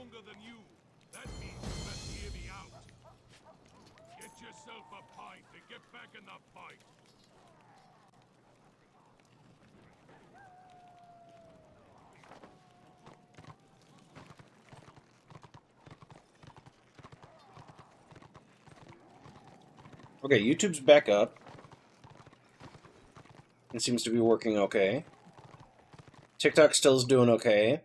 stronger than you. That means you best hear me out. Get yourself a pint and get back in the fight. Okay, YouTube's back up. It seems to be working okay. TikTok still is doing okay.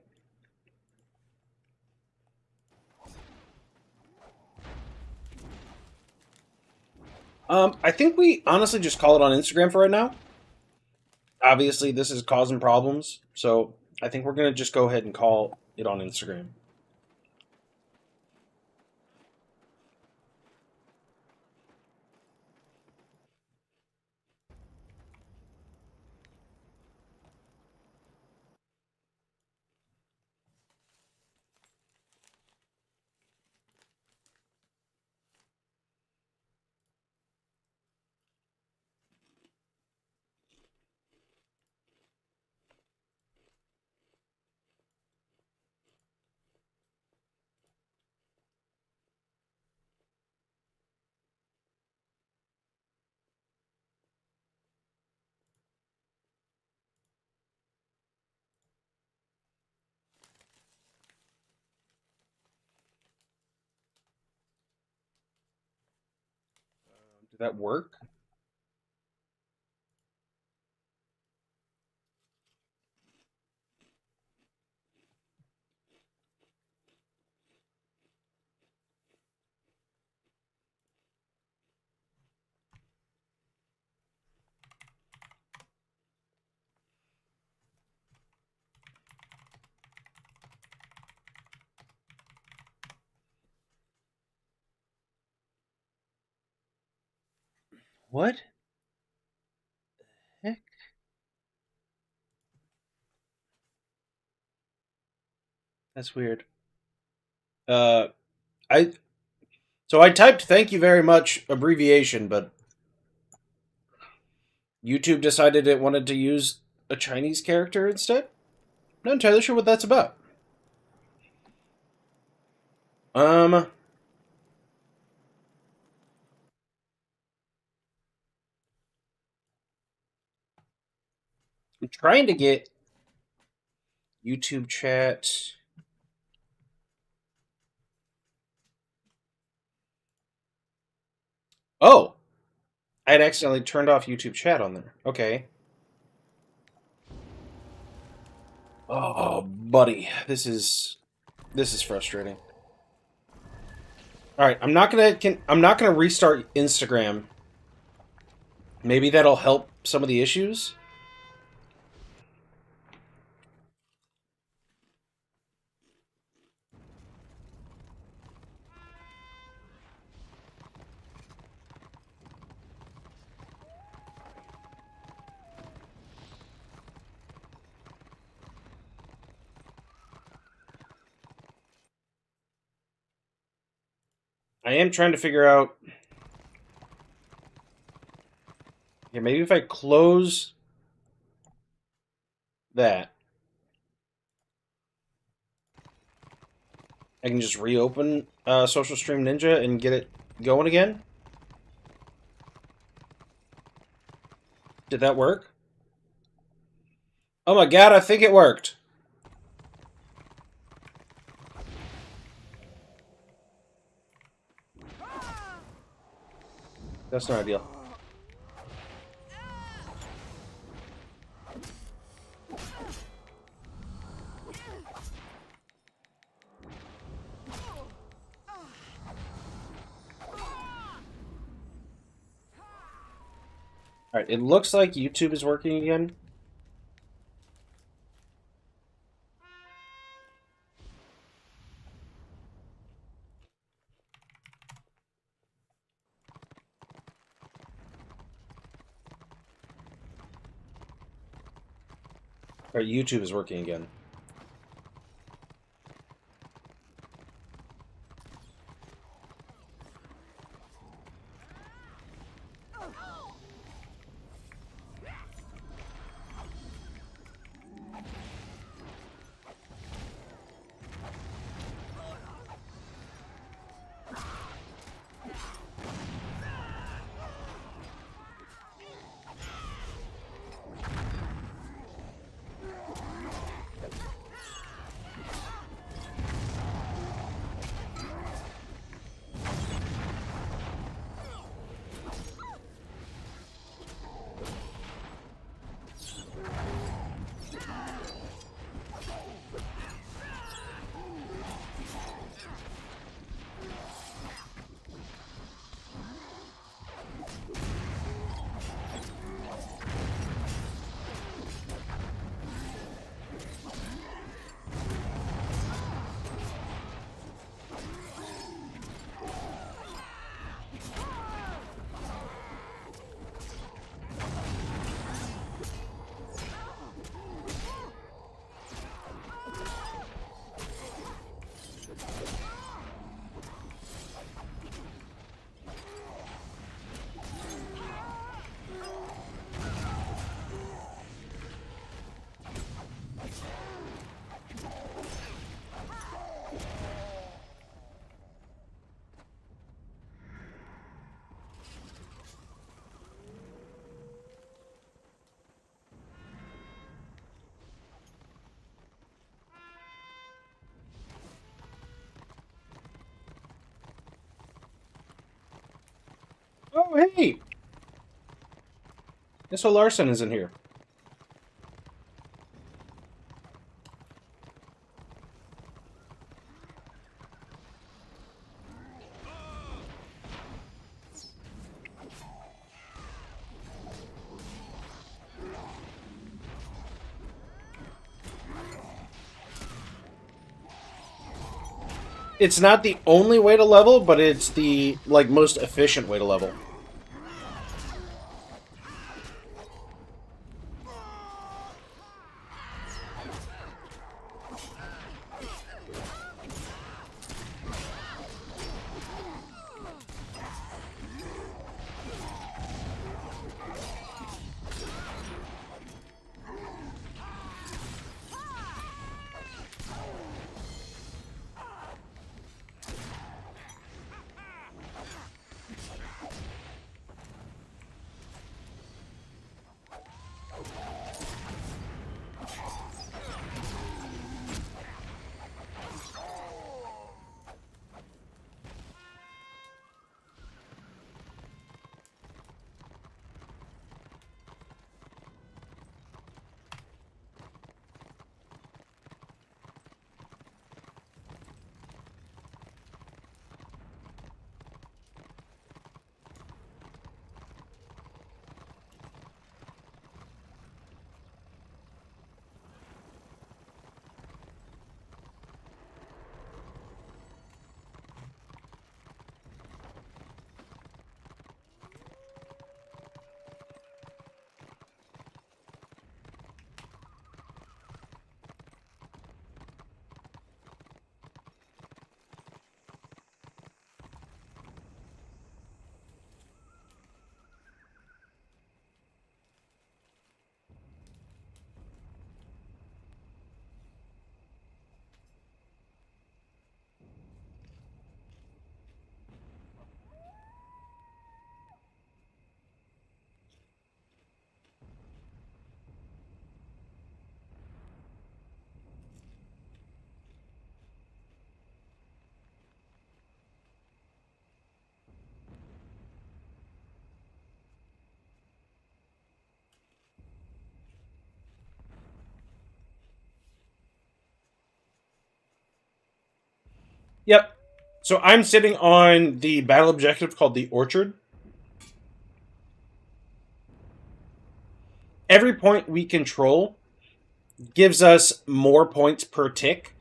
I think we honestly just call it on Instagram for right now. Obviously, this is causing problems, so I think we're going to just go ahead and call it on Instagram. Did that work? What? Heck? That's weird. Uh, I I typed "thank you very much" abbreviation, but YouTube decided it wanted to use a Chinese character instead. Not entirely sure what that's about. I'm trying to get YouTube chat. Oh, I had accidentally turned off YouTube chat on there. Okay. Oh, buddy, this is frustrating. All right, I'm not gonna restart Instagram. Maybe that'll help some of the issues. I am trying to figure out. Yeah, maybe if I close that, I can just reopen Social Stream Ninja and get it going again. Did that work? Oh my god, I think it worked. That's not ideal. Alright, it looks like YouTube is working again. Alright, YouTube is working again. Oh, hey! Mr. Larson is in here. It's not the only way to level, but it's the, like, most efficient way to level. Yep. So I'm sitting on the battle objective called the Orchard. Every point we control gives us more points per tick.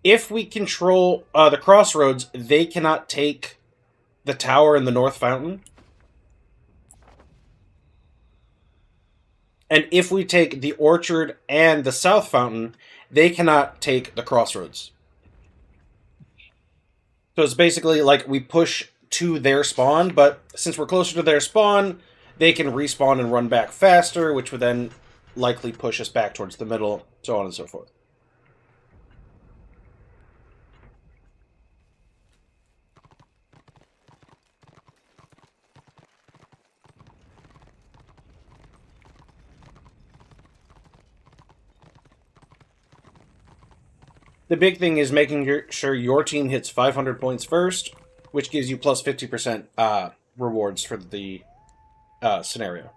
If we control the crossroads, they cannot take the tower and the north fountain. And if we take the orchard and the south fountain, they cannot take the crossroads. So it's basically like we push to their spawn, but since we're closer to their spawn, they can respawn and run back faster, which would then likely push us back towards the middle, so on and so forth. The big thing is making sure your team hits 500 points first, which gives you plus 50% rewards for the scenario.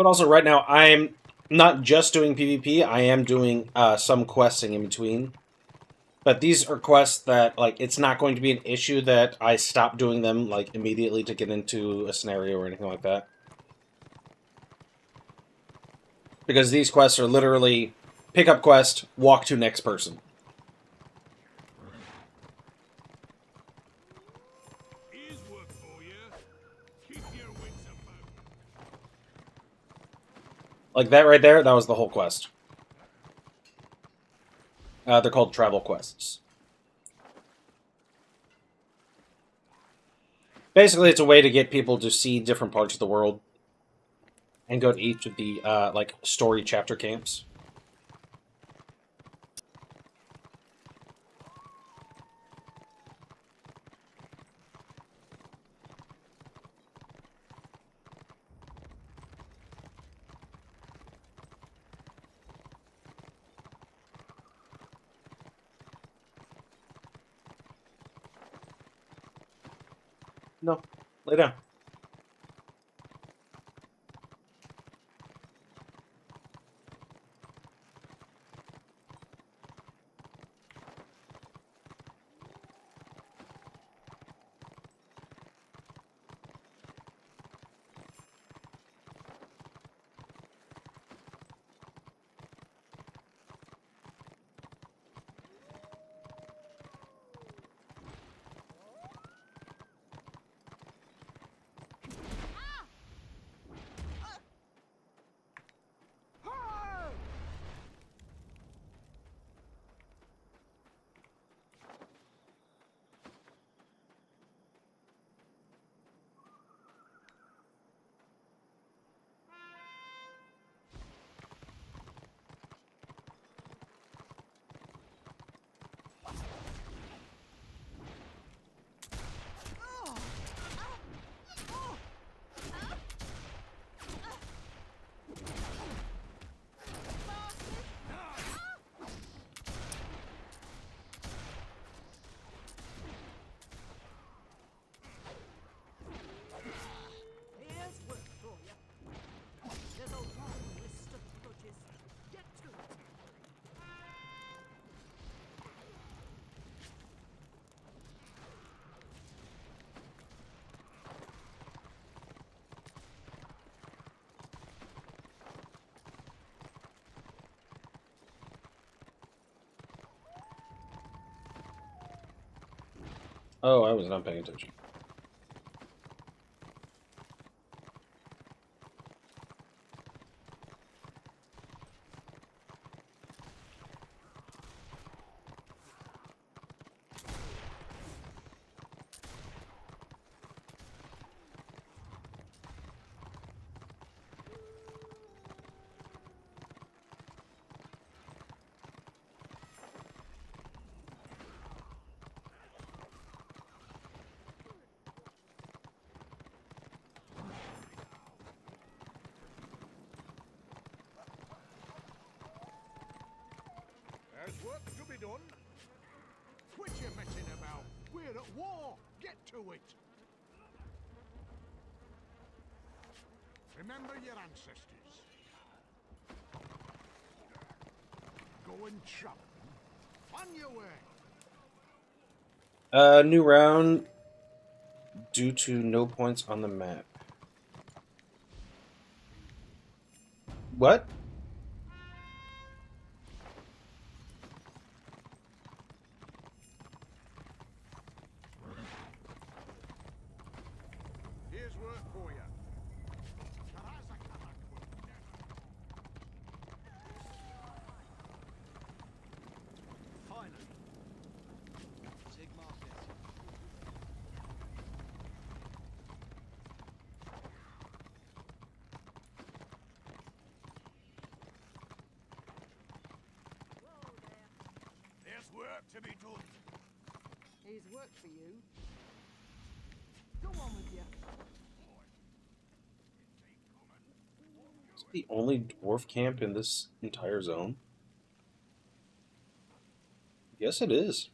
But also, right now, I'm not just doing PvP. I am doing some questing in between. But these are quests that, like, it's not going to be an issue that I stop doing them, like, immediately to get into a scenario or anything like that. Because these quests are literally pick up quest, walk to next person. Here's work for you. Keep your wits about. Like that right there, that was the whole quest. They're called travel quests. Basically, it's a way to get people to see different parts of the world and go to each of the, like, story chapter camps. No, lay down. Here's work for you. There's a long list of grudges. Get to it. Oh, I was not paying attention. There's work to be done. Quit your messing about. We're at war. Get to it. Remember your ancestors. Go and chop them. On your way. New round due to no points on the map. What? Here's work for you. Finally. Sig Marcus. Whoa there. There's work to be done. Here's work for you. Go on with you. Is it the only dwarf camp in this entire zone? Yes, it is.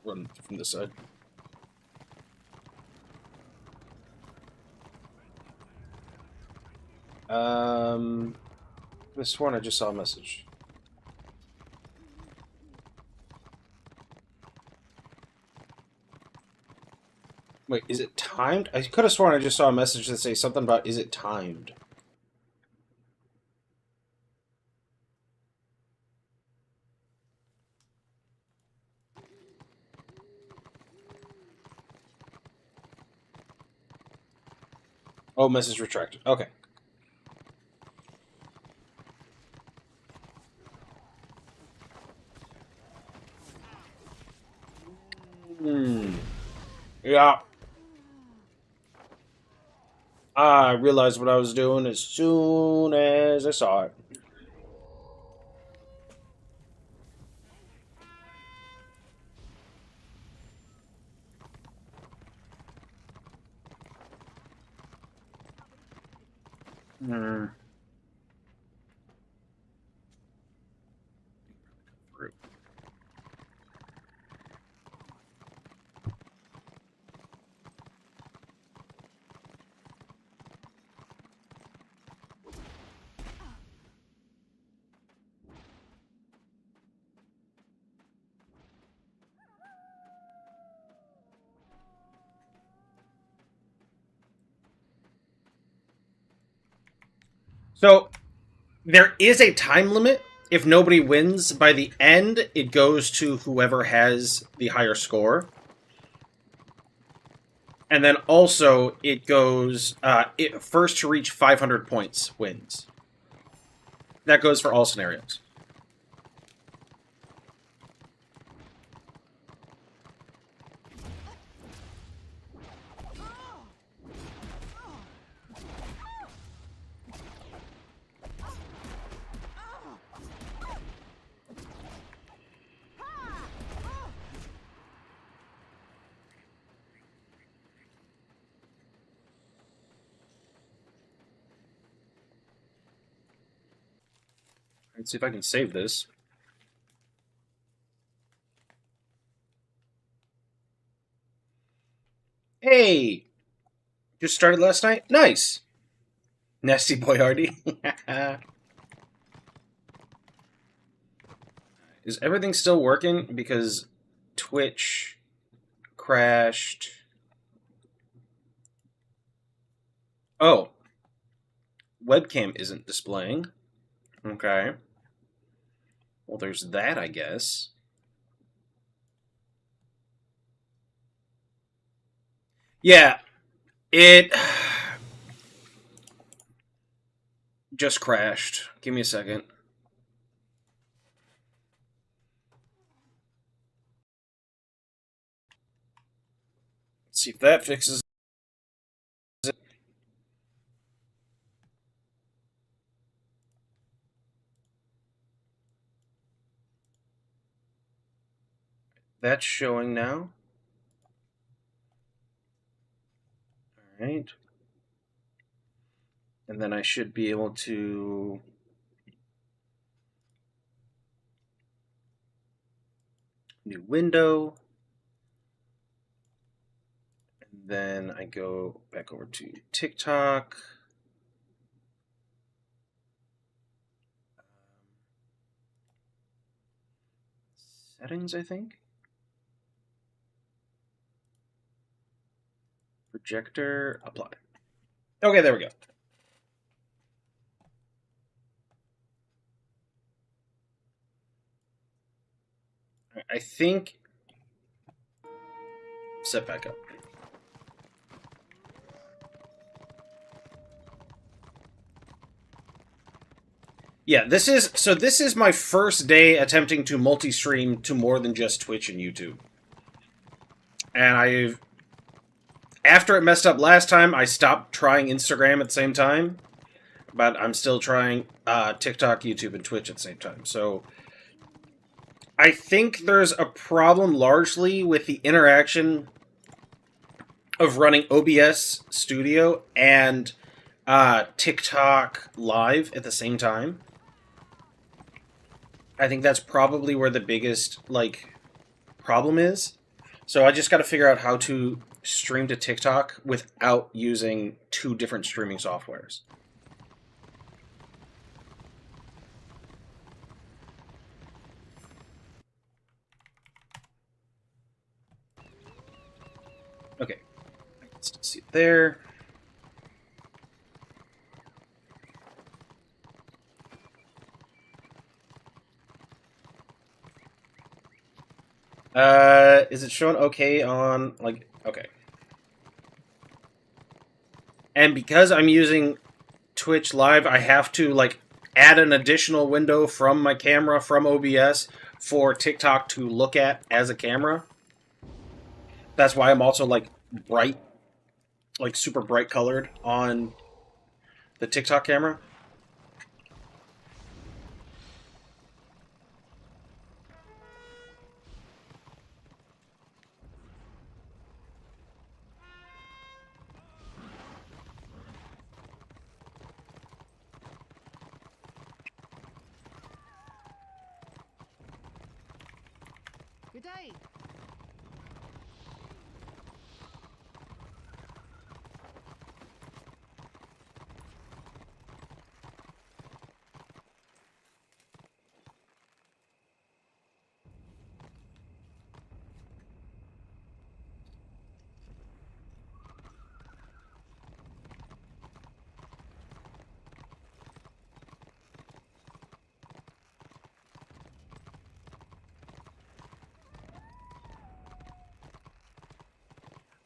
run from this side. I could have sworn I just saw a message. Wait, is it timed? I could have sworn I just saw a message that says something about, is it timed? Oh, message retracted. Okay. Yeah. I realized what I was doing as soon as I saw it. Hmm. So, there is a time limit. If nobody wins by the end, it goes to whoever has the higher score. And then also, it goes, first to reach 500 points wins. That goes for all scenarios. Let's see if I can save this. Hey! Just started last night? Nice! Nasty boy Hardy. Is everything still working? Because Twitch crashed. Oh. Webcam isn't displaying. Okay. Well, there's that, I guess. Yeah. It just crashed. Give me a second. Let's see if that fixes it. That's showing now. Alright. And then I should be able to... New window. And then I go back over to TikTok. Settings, I think. Projector, apply. Okay, there we go. I think... Set back up. Yeah, this is my first day attempting to multi-stream to more than just Twitch and YouTube. And after it messed up last time, I stopped trying Instagram at the same time. But I'm still trying TikTok, YouTube, and Twitch at the same time. So I think there's a problem largely with the interaction of running OBS Studio and TikTok Live at the same time. I think that's probably where the biggest, problem is. So I just got to figure out how to stream to TikTok without using 2 different streaming softwares. Okay, I can still see it there. Is it showing okay on, like, okay. And because I'm using Twitch Live, I have to, like, add an additional window from my camera, from OBS, for TikTok to look at as a camera. That's why I'm also, like, bright, like, super bright colored on the TikTok camera. Good day.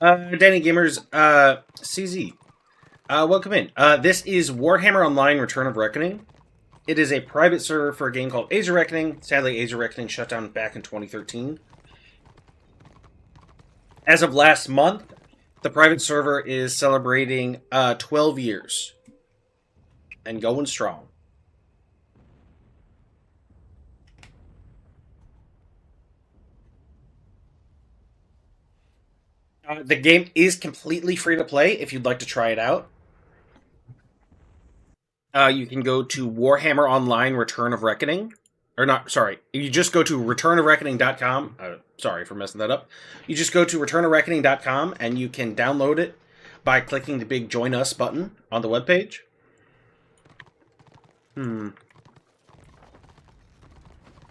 Danny Gamers, CZ, welcome in. This is Warhammer Online Return of Reckoning. It is a private server for a game called Age of Reckoning. Sadly, Age of Reckoning shut down back in 2013. As of last month, the private server is celebrating 12 years. And going strong. The game is completely free to play if you'd like to try it out. You can go to Warhammer Online Return of Reckoning. Or not, sorry. You just go to returnofreckoning.com. Sorry for messing that up. You just go to returnofreckoning.com and you can download it by clicking the big Join Us button on the webpage.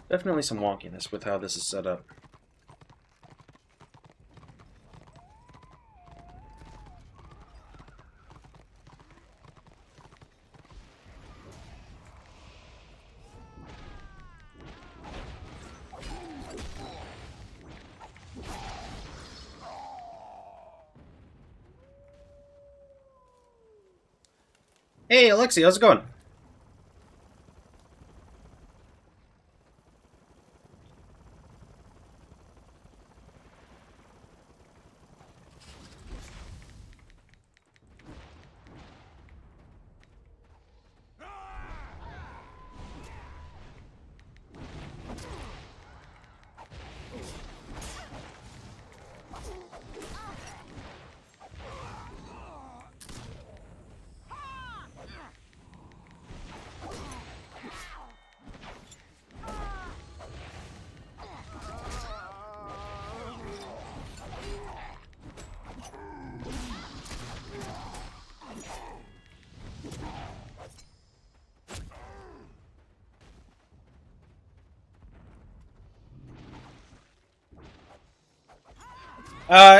Definitely some wonkiness with how this is set up. Hey, Alexi, how's it going?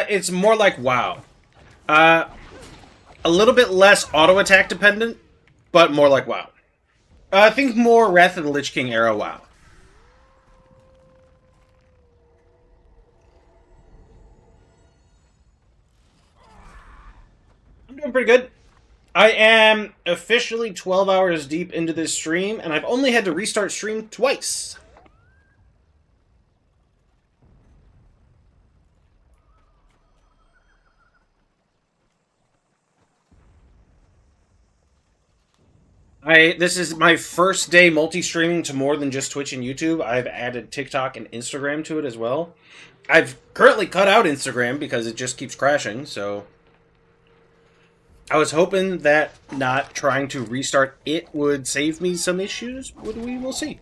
It's more like WoW. A little bit less auto-attack dependent, but more like WoW. I think more Wrath of the Lich King era WoW. I'm doing pretty good. I am officially 12 hours deep into this stream, and I've only had to restart stream twice. This is my first day multi-streaming to more than just Twitch and YouTube. I've added TikTok and Instagram to it as well. I've currently cut out Instagram because it just keeps crashing, so I was hoping that not trying to restart it would save me some issues, but we will see.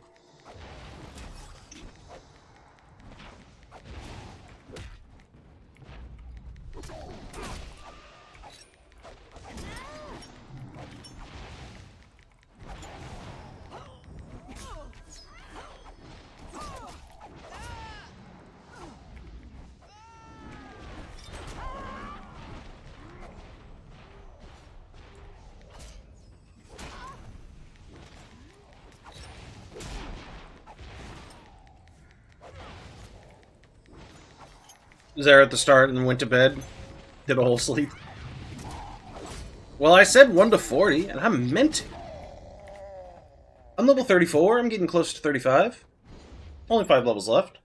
there at the start and went to bed. Did a whole sleep. Well, I said 1 to 40, and I meant to. I'm level 34. I'm getting close to 35. Only 5 levels left.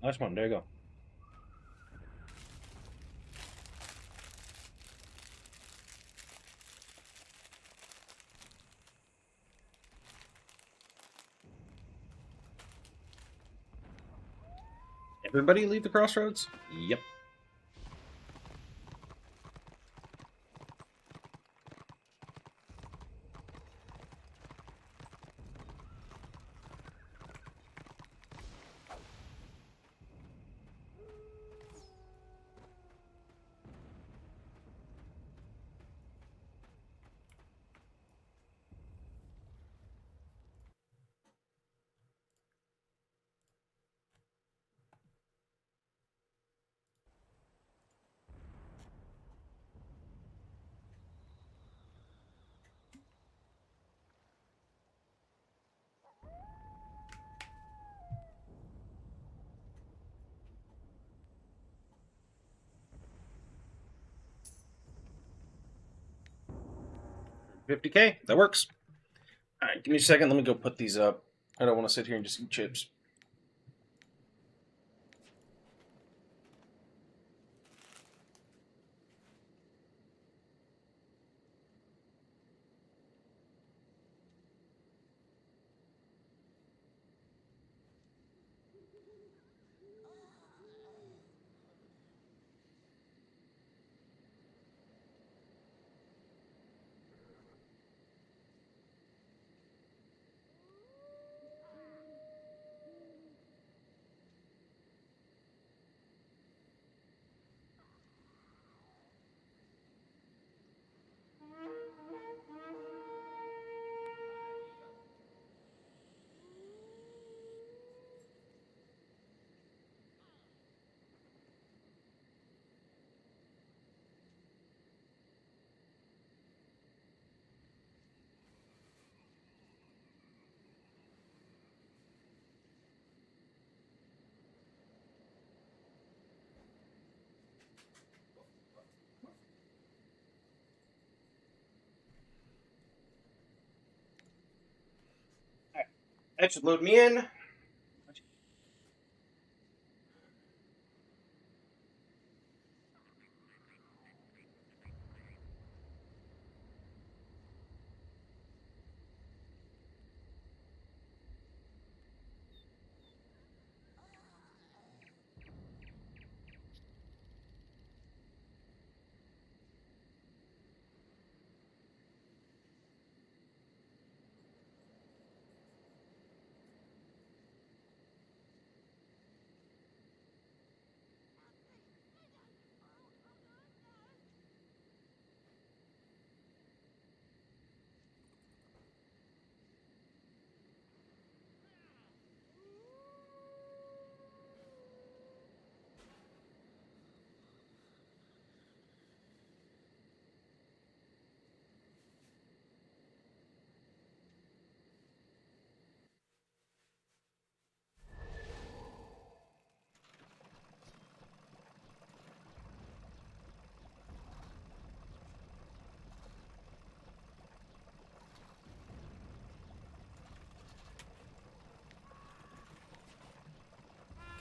Nice one. There you go. Everybody leave the crossroads? Yep. $50K. That works. All right, give me a second. Let me go put these up. I don't want to sit here and just eat chips. That should load me in.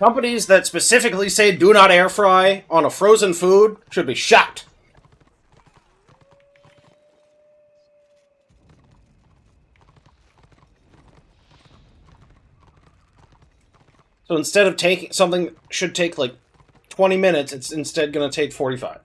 Companies that specifically say do not air fry on a frozen food should be shot. So instead of taking something should take like 20 minutes, it's instead going to take 45.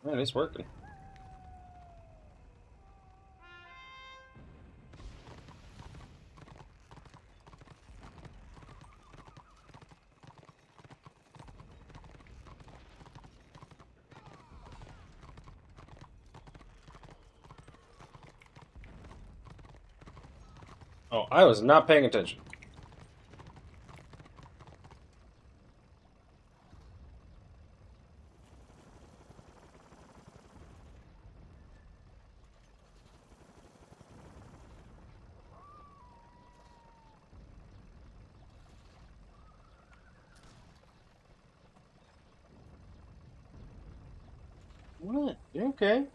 Man, it's working. Oh, I was not paying attention. What? You okay?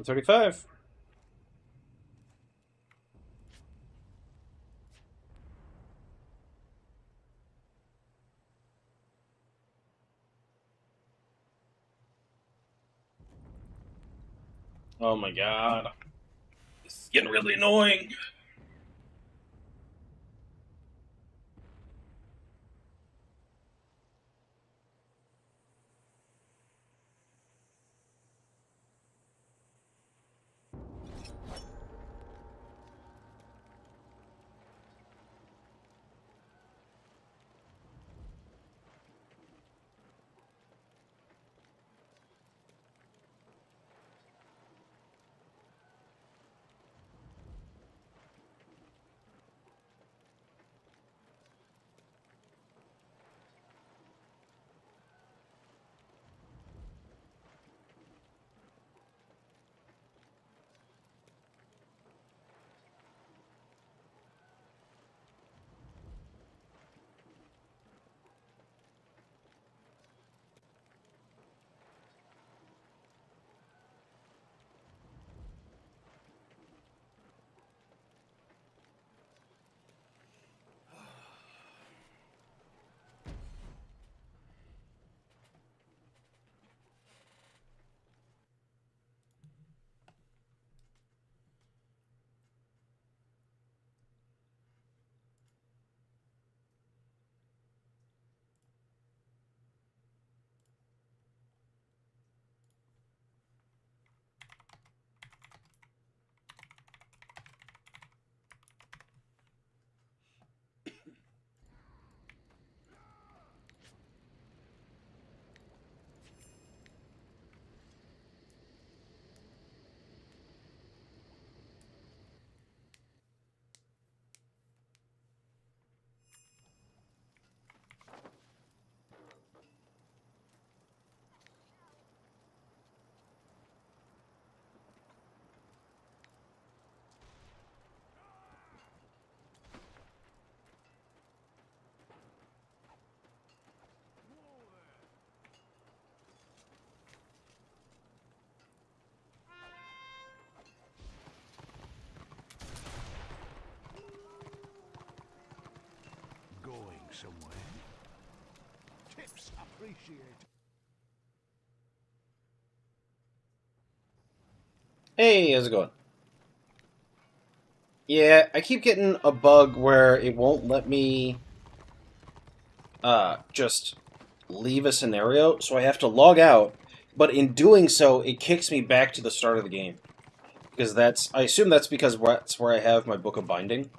135. Oh my god. This is getting really annoying. Going somewhere. Tips appreciated. Hey, how's it going? Yeah, I keep getting a bug where it won't let me just leave a scenario, so I have to log out, but in doing so, it kicks me back to the start of the game. Because I assume that's because that's where I have my Book of Binding.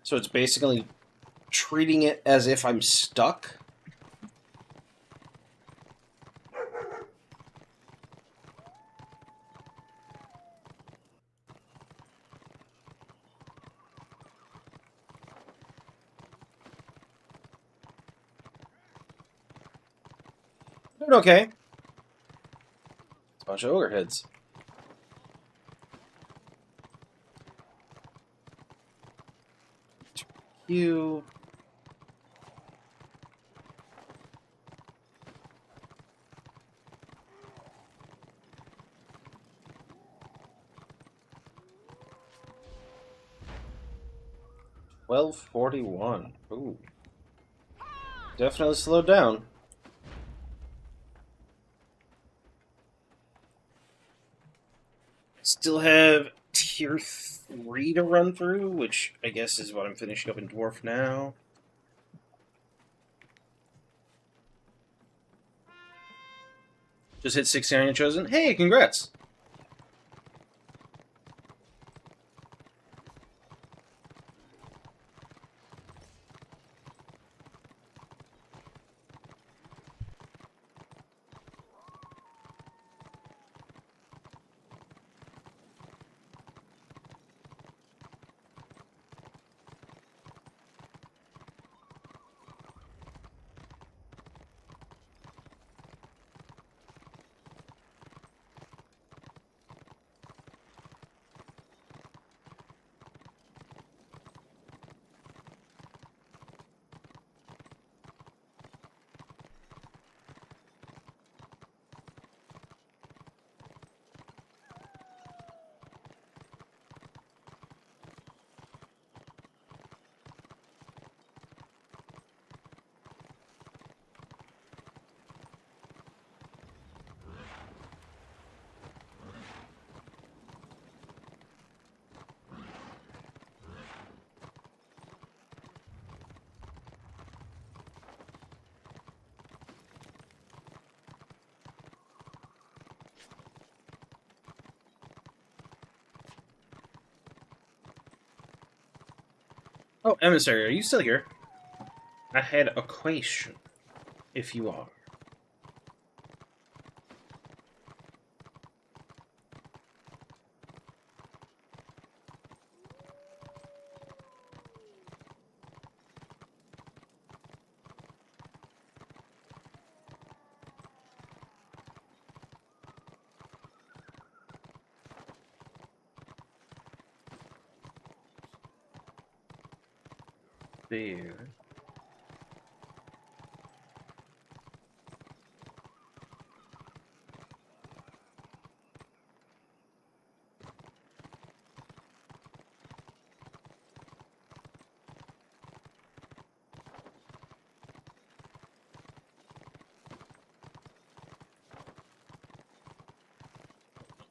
So it's basically treating it as if I'm stuck. Doing okay. It's a bunch of ogre heads. You. $12.41. Ooh. Definitely slowed down. Still have tier 3 to run through, which I guess is what I'm finishing up in Dwarf now. Just hit 69 and chosen. Hey, congrats! Oh, emissary, are you still here? I had a question, if you are. There.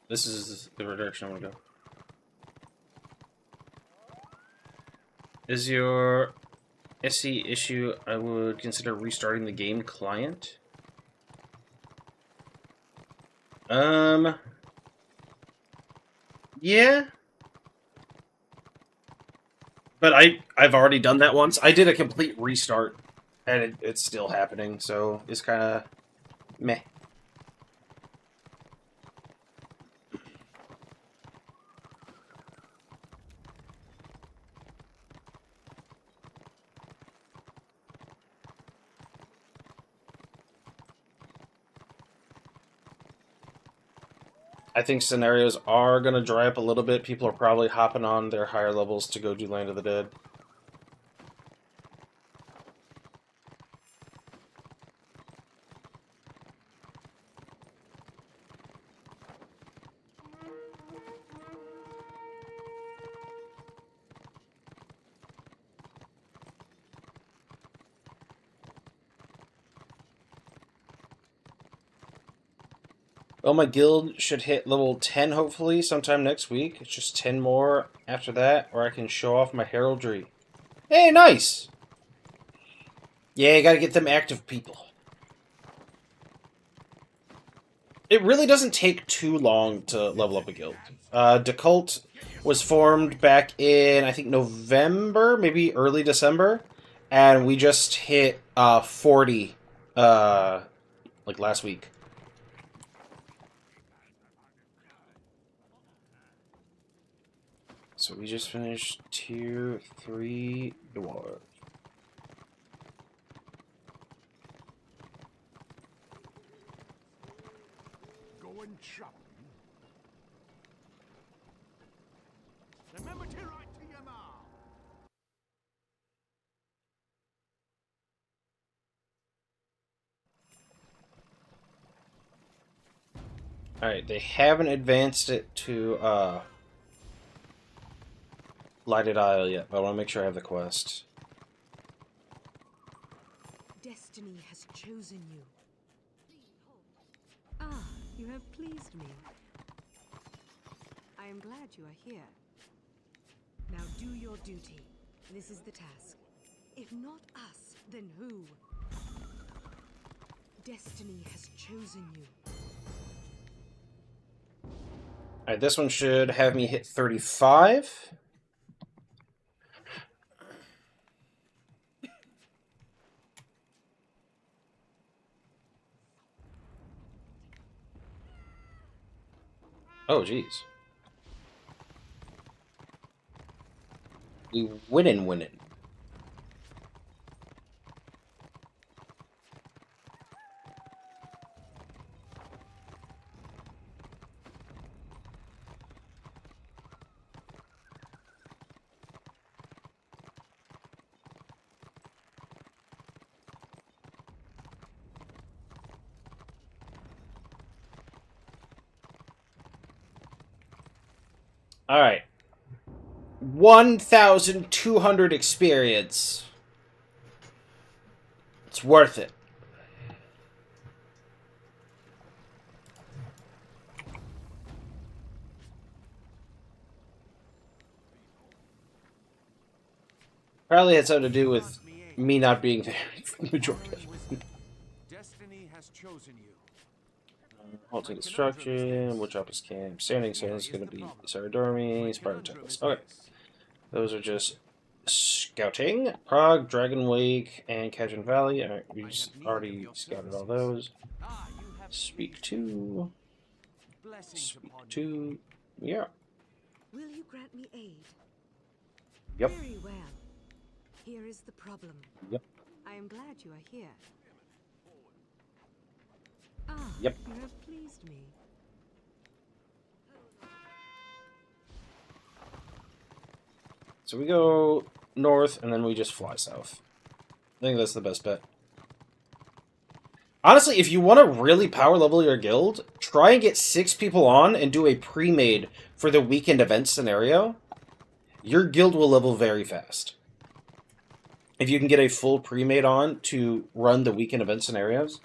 This is the direction I want to go. Is your SE issue? I would consider restarting the game client. Yeah. But I've already done that once. I did a complete restart, and it's still happening, so it's kind of meh. I think scenarios are going to dry up a little bit. People are probably hopping on their higher levels to go do Land of the Dead. Well, my guild should hit level 10 hopefully sometime next week. It's just 10 more after that, or I can show off my heraldry. Hey, nice! Yeah, you gotta get them active people. It really doesn't take too long to level up a guild. Decult was formed back in, I think, November, maybe early December, and we just hit 40 like last week. So we just finished tier 3 dwarf. Going shopping. Remember to write to your mom. Alright, they haven't advanced it to Lighted Isle yet, but I want to make sure I have the quest. Destiny has chosen you. Ah, you have pleased me. I am glad you are here. Now do your duty. This is the task. If not us, then who? Destiny has chosen you. Alright, this one should have me hit 35. Oh, jeez. We winning. Alright. 1,200 experience. It's worth it. Probably had something to do with me not being there for the majority of it. Destiny has chosen you. Halting destruction, wood choppers camp, standing sun is going to be Saradormi, Spartan temples. Okay. Those are just Scouting. Prague, Dragon Lake, and Kajun Valley. Alright, we I just have need of already your scouted all services. those. You have Speak pleased me. to. Blessings Speak upon you. to. Yeah. Will you grant me aid? Yep. Very well. Here is the problem. Yep. I am glad you are here. Ah, Yep. you have pleased me. So we go north, and then we just fly south. I think that's the best bet. Honestly, if you want to really power level your guild, try and get 6 people on and do a pre-made for the weekend event scenario. Your guild will level very fast. If you can get a full pre-made on to run the weekend event scenarios.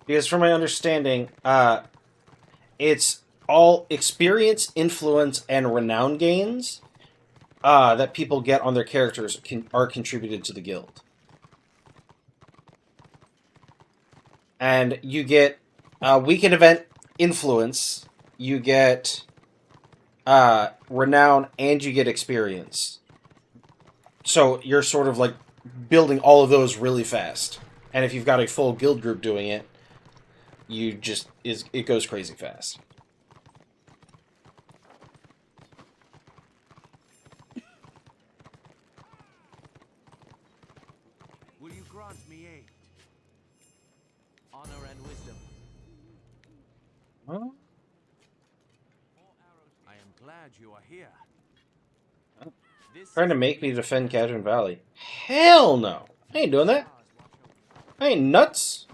Because from my understanding, it's all experience, influence, and renown gains that people get on their characters are contributed to the guild. And you get weekend event influence, you get renown, and you get experience. So you're sort of like building all of those really fast. And if you've got a full guild group doing it, it goes crazy fast. Will you grant me aid? Honor and wisdom. Huh? I am glad you are here. This Trying to make me defend Kajun Valley. Hell no! I ain't doing that. I ain't nuts.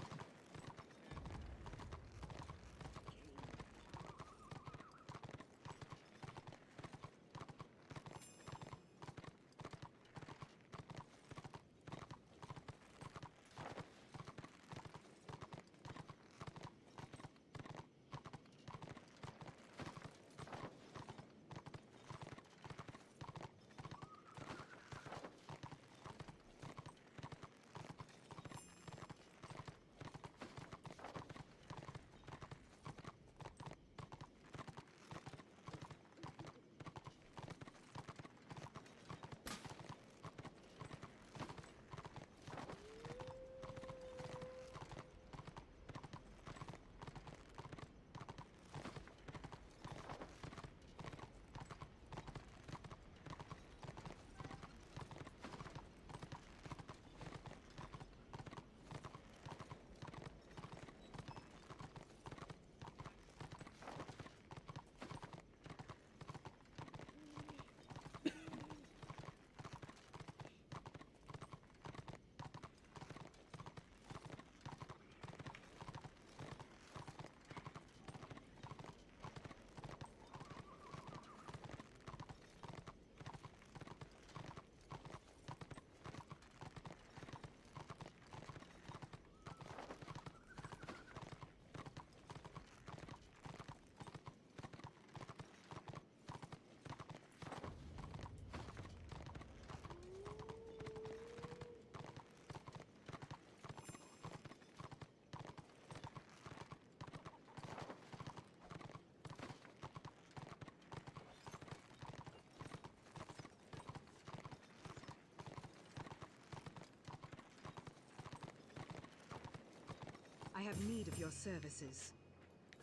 I have need of your services.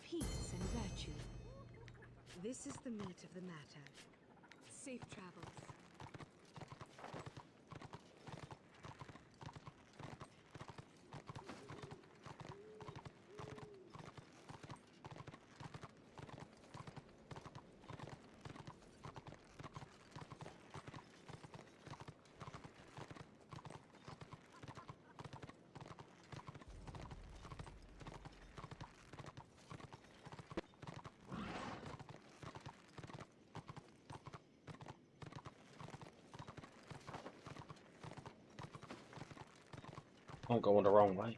Peace and virtue. This is the meat of the matter. Safe travels. I'm going the wrong way.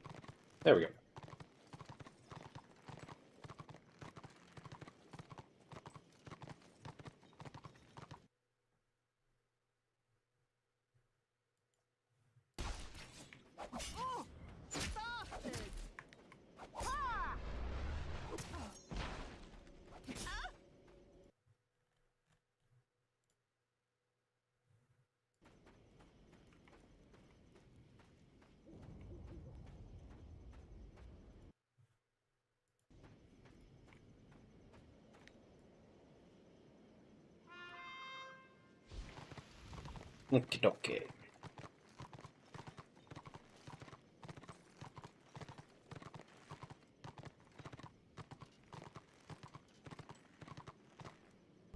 There we go. Okie dokie.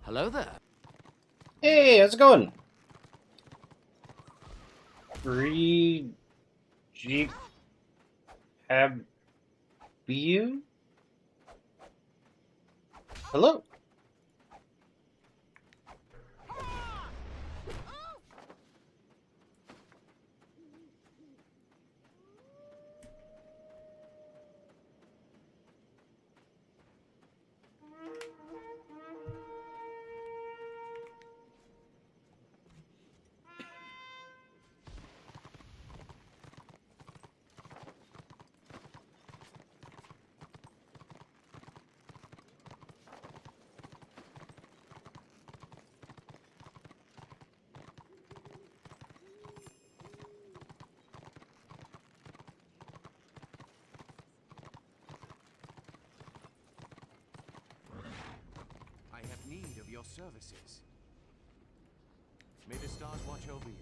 Hello there. Hey, how's it going? Re G have you? Hello. I have need of your services. May the stars watch over you.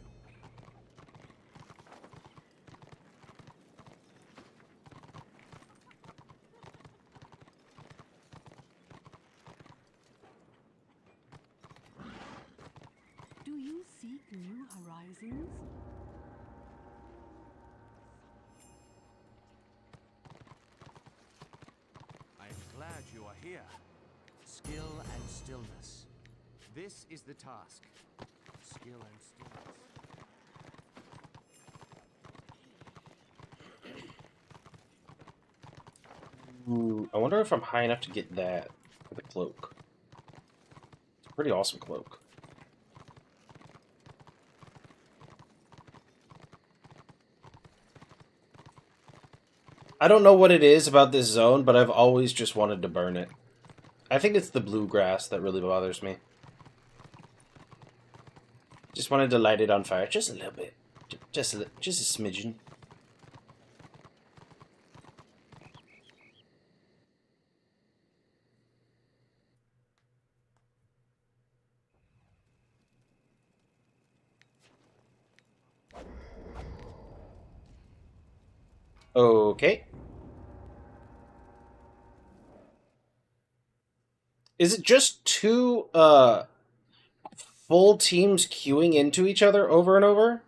Do you seek new horizons? I am glad you are here. Skill and stillness. This is the task. Skill and stillness. Ooh, I wonder if I'm high enough to get that for the cloak. It's a pretty awesome cloak. I don't know what it is about this zone, but I've always just wanted to burn it. I think it's the bluegrass that really bothers me. Just wanted to light it on fire just a little bit. Just a smidgen. Okay. Is it just two full teams queuing into each other over and over?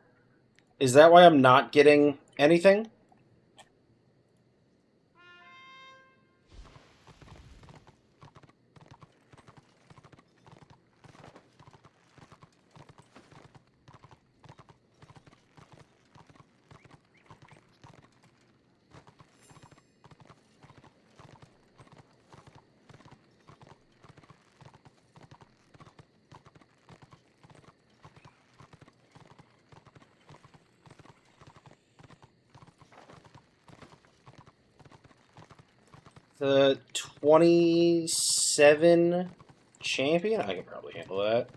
Is that why I'm not getting anything? The 27 champion? I can probably handle that.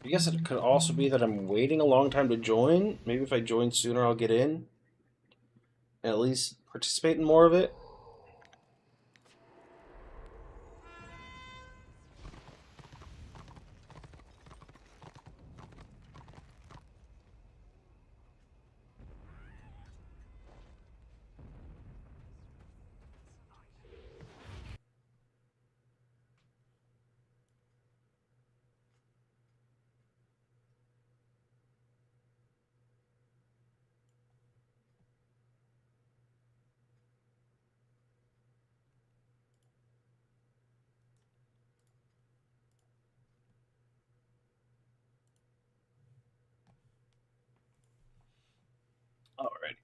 I guess it could also be that I'm waiting a long time to join. Maybe if I join sooner, I'll get in. And at least participate in more of it. Alright.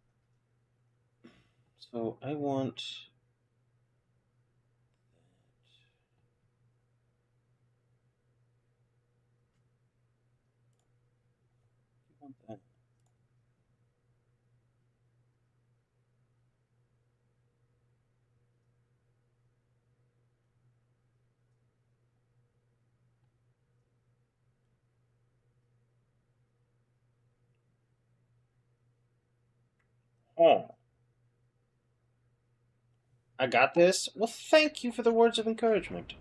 So I want. I want that. Oh, I got this. Well, thank you for the words of encouragement.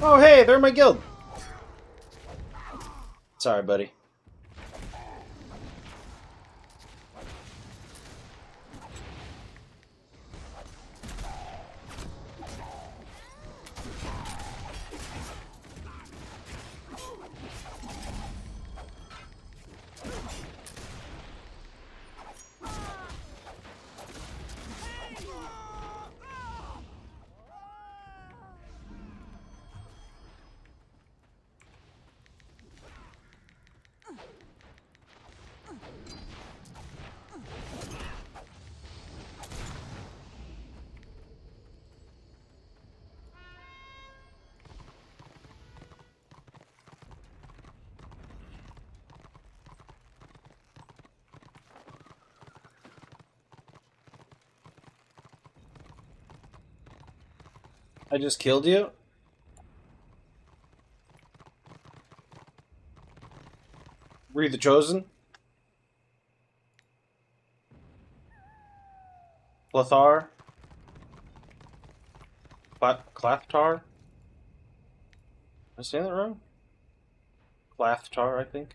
Oh, hey, they're my guild. Sorry, buddy. I just killed you? Were you the chosen? Plathar? Clathtar? Am I saying that wrong? Clathtar, I think.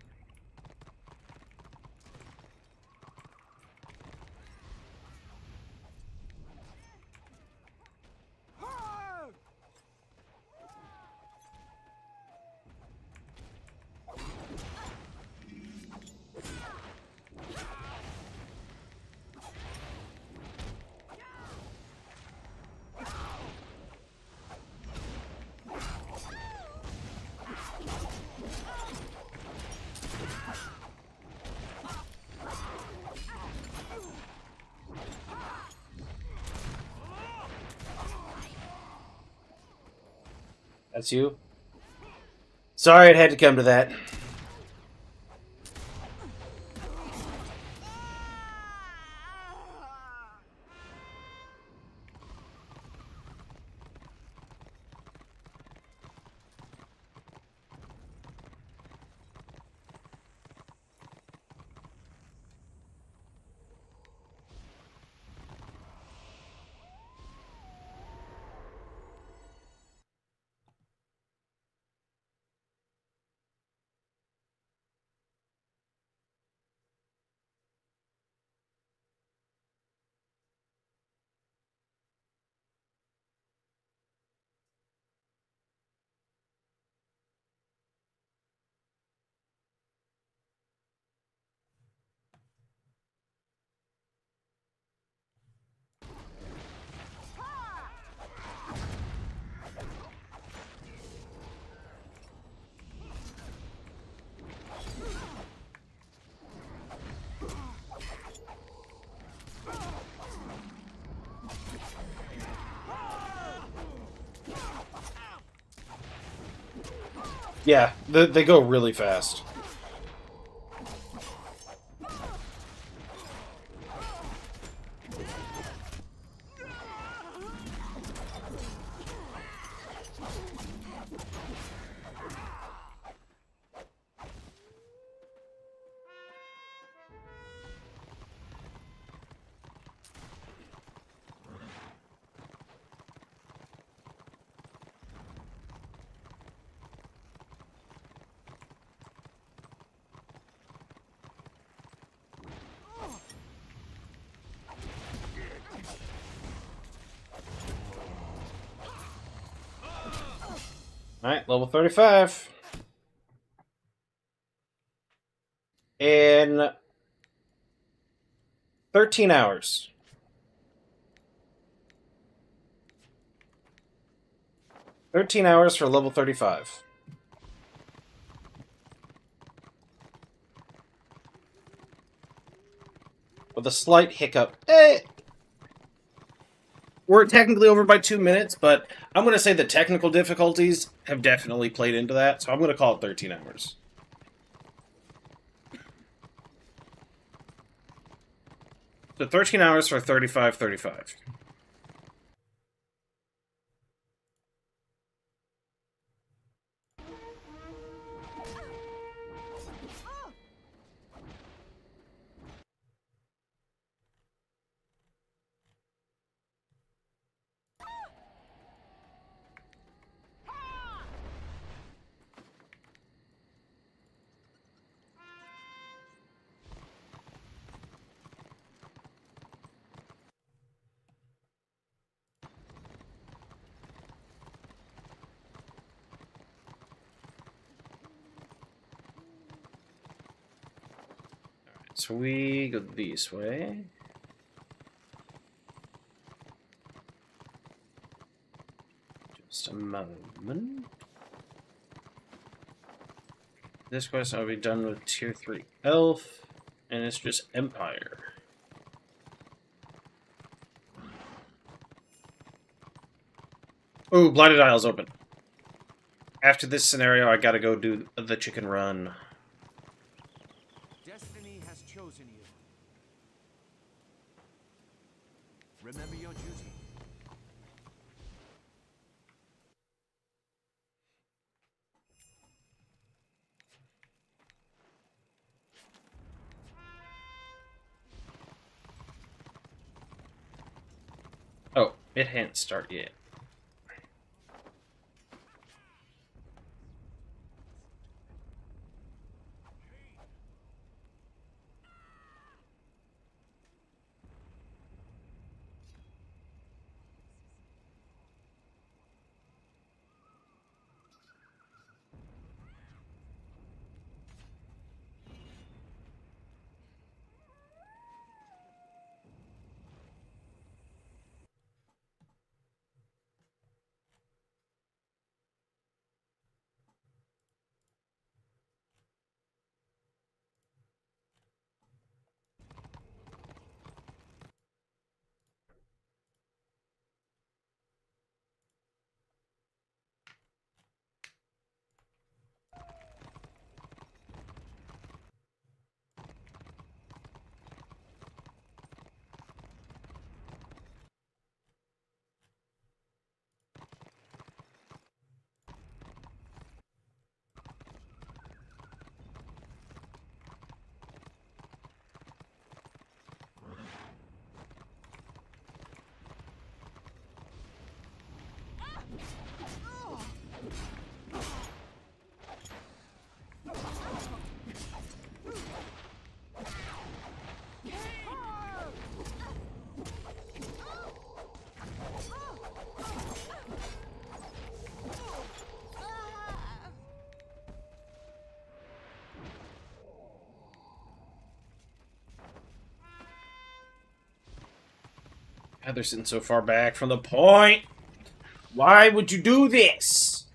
That's you? Sorry it had to come to that. Yeah, they go really fast. Alright, level 35. In 13 hours. 13 hours for level 35. With a slight hiccup. We're technically over by 2 minutes, but I'm going to say the technical difficulties have definitely played into that, so I'm going to call it 13 hours. So 13 hours for 35. So we go this way. Just a moment. This quest I'll be done with tier 3 elf, and it's just Empire. Ooh, Blighted Isle's open. After this scenario, I gotta go do the chicken run. Destiny has chosen you. Remember your duty. Oh, it hadn't started yet. God, they're sitting so far back from the point. Why would you do this?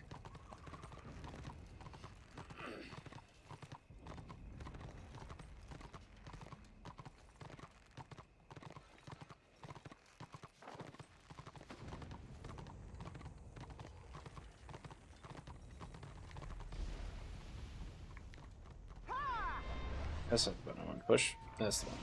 That's not the one I want to push. That's the one.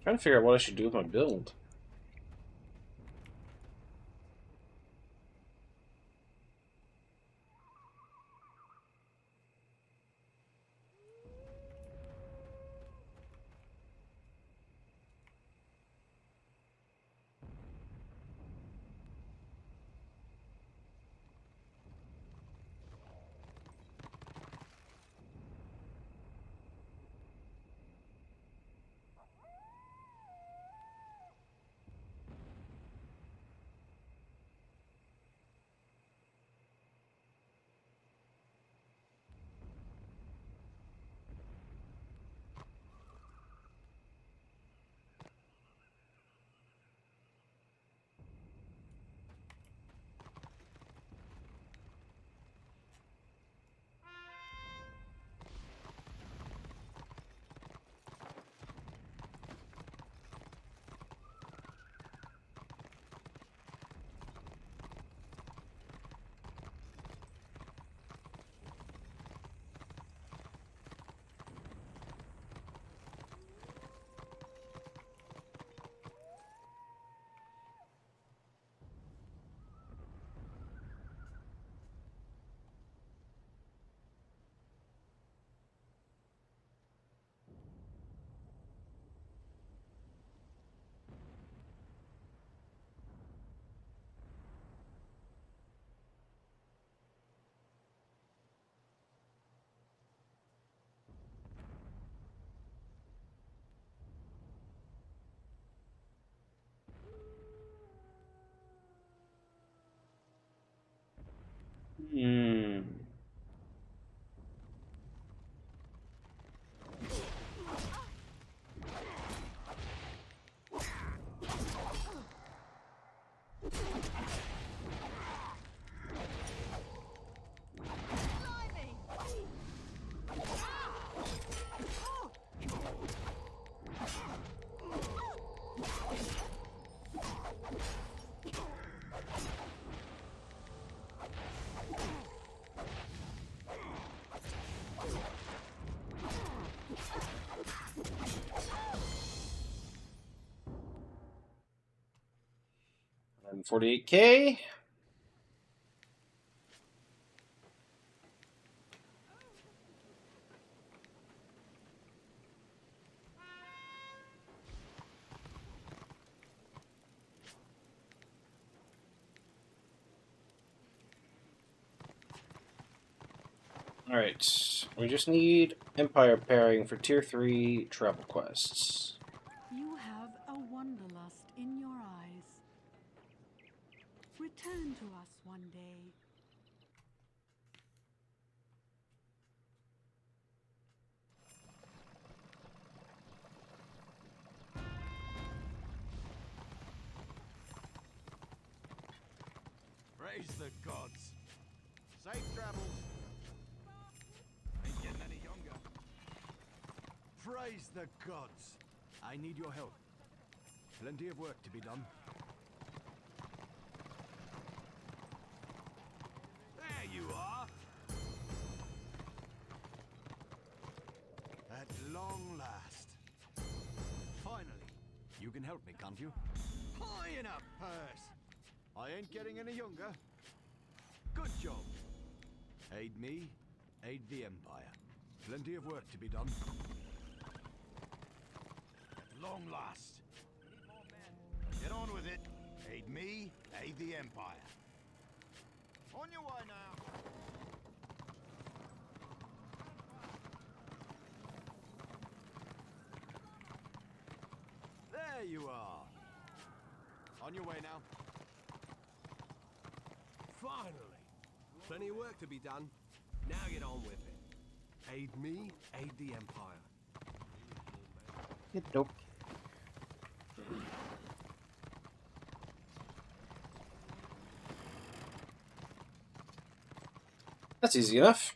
Trying to figure out what I should do with my build. 148K. Alright, we just need Empire pairing for Tier 3 travel quests. You have a wanderlust in your eyes. Return to us one day. Praise the gods. Safe travels. Ain't getting any younger. Praise the gods. I need your help. Plenty of work to be done. There you are. At long last. Finally, you can help me, can't you? High enough, purse. I ain't getting any younger. Good job. Aid me, aid the Empire. Plenty of work to be done. At long last. We need more men. Get on with it. Aid me, aid the Empire. On your way now. There you are. On your way now. Finally! Plenty of work to be done. Now get on with it. Aid me, aid the Empire. Nope. That's easy enough.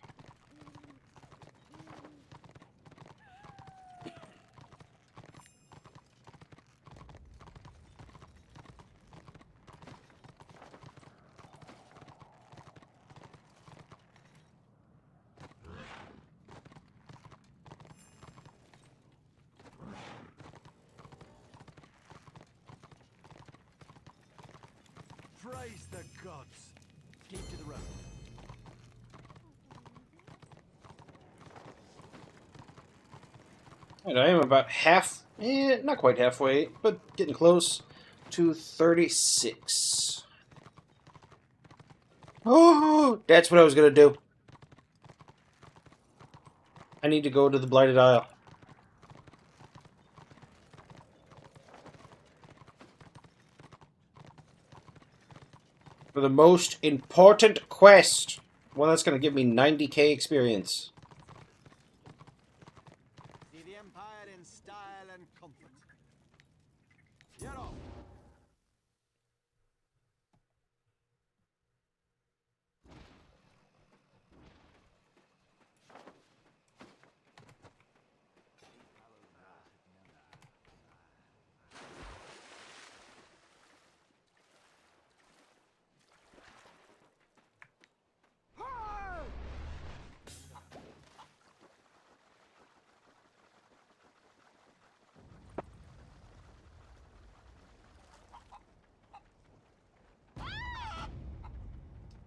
Praise the gods. Keep to the road. And I am about not quite halfway, but getting close to 36. Oh, that's what I was going to do. I need to go to the Blighted Isle. For the most important quest. One that's going to give me 90k experience. See the Empire in style and comfort. You're off.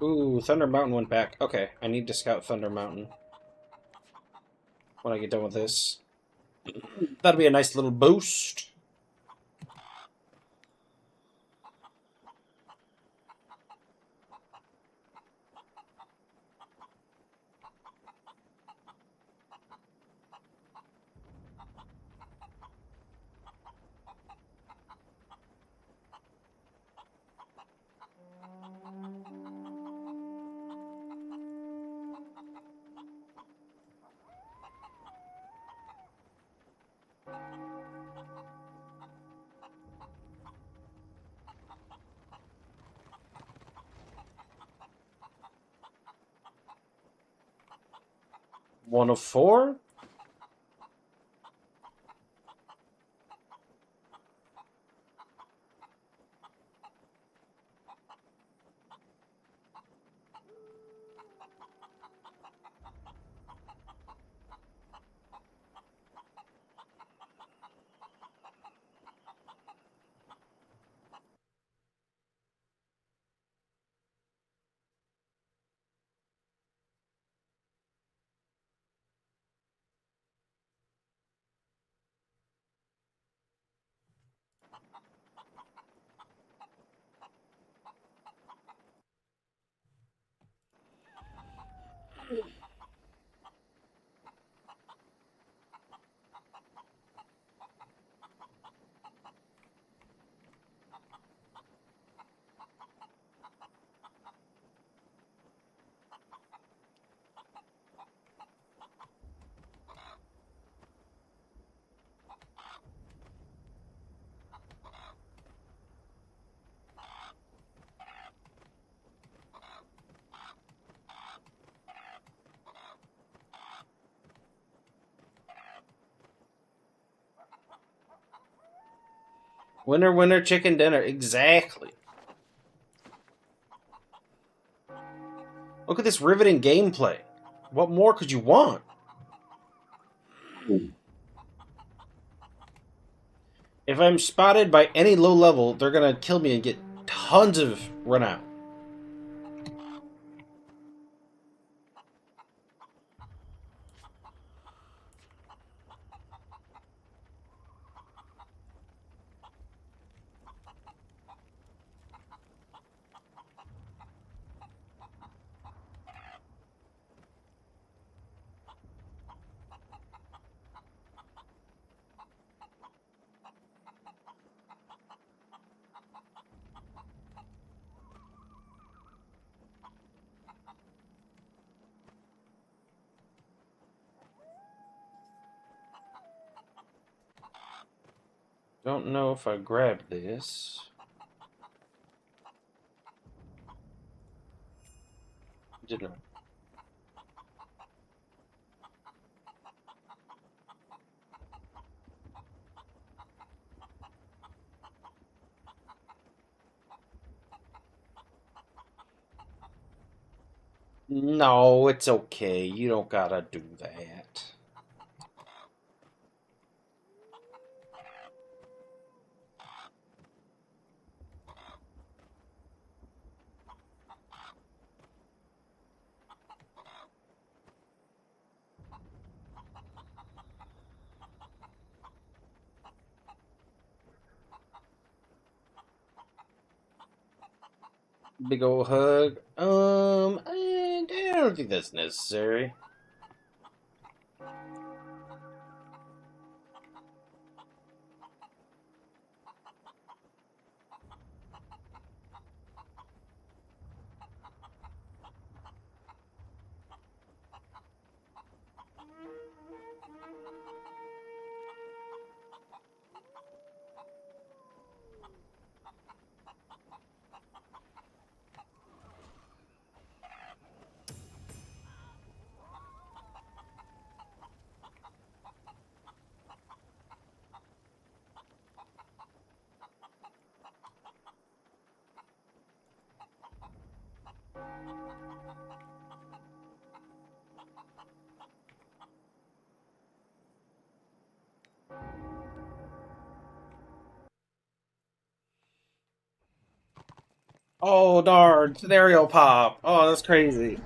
Ooh, Thunder Mountain went back. Okay, I need to scout Thunder Mountain when I get done with this. That'll be a nice little boost. One of four? Winner, winner, chicken dinner. Exactly. Look at this riveting gameplay. What more could you want? If I'm spotted by any low level, they're gonna kill me and get tons of renown. Don't know if I grabbed this. Didn't. No, it's okay. You don't gotta do that. Big ol' hug. I don't think that's necessary. Oh, darn. Scenario pop. Oh, that's crazy.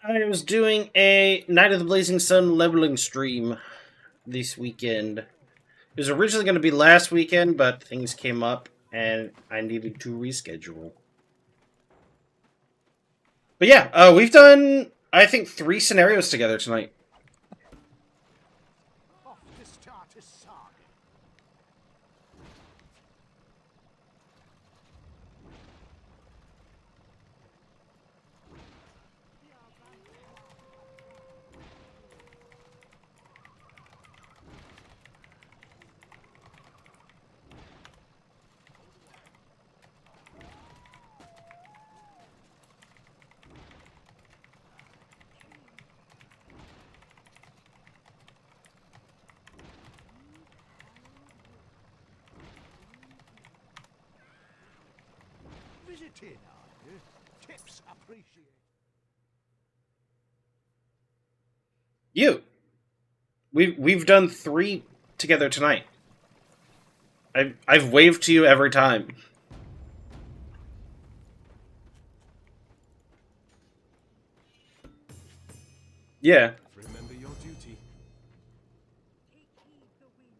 I was doing a Night of the Blazing Sun leveling stream this weekend. It was originally going to be last weekend, but things came up and I needed to reschedule. But yeah, we've done, I think, 3 scenarios together tonight. Off to start a saga. Visiting, are you? Tips appreciated. You. We've done 3 together tonight. I've waved to you every time. Yeah. Remember your duty. Take heed the wind.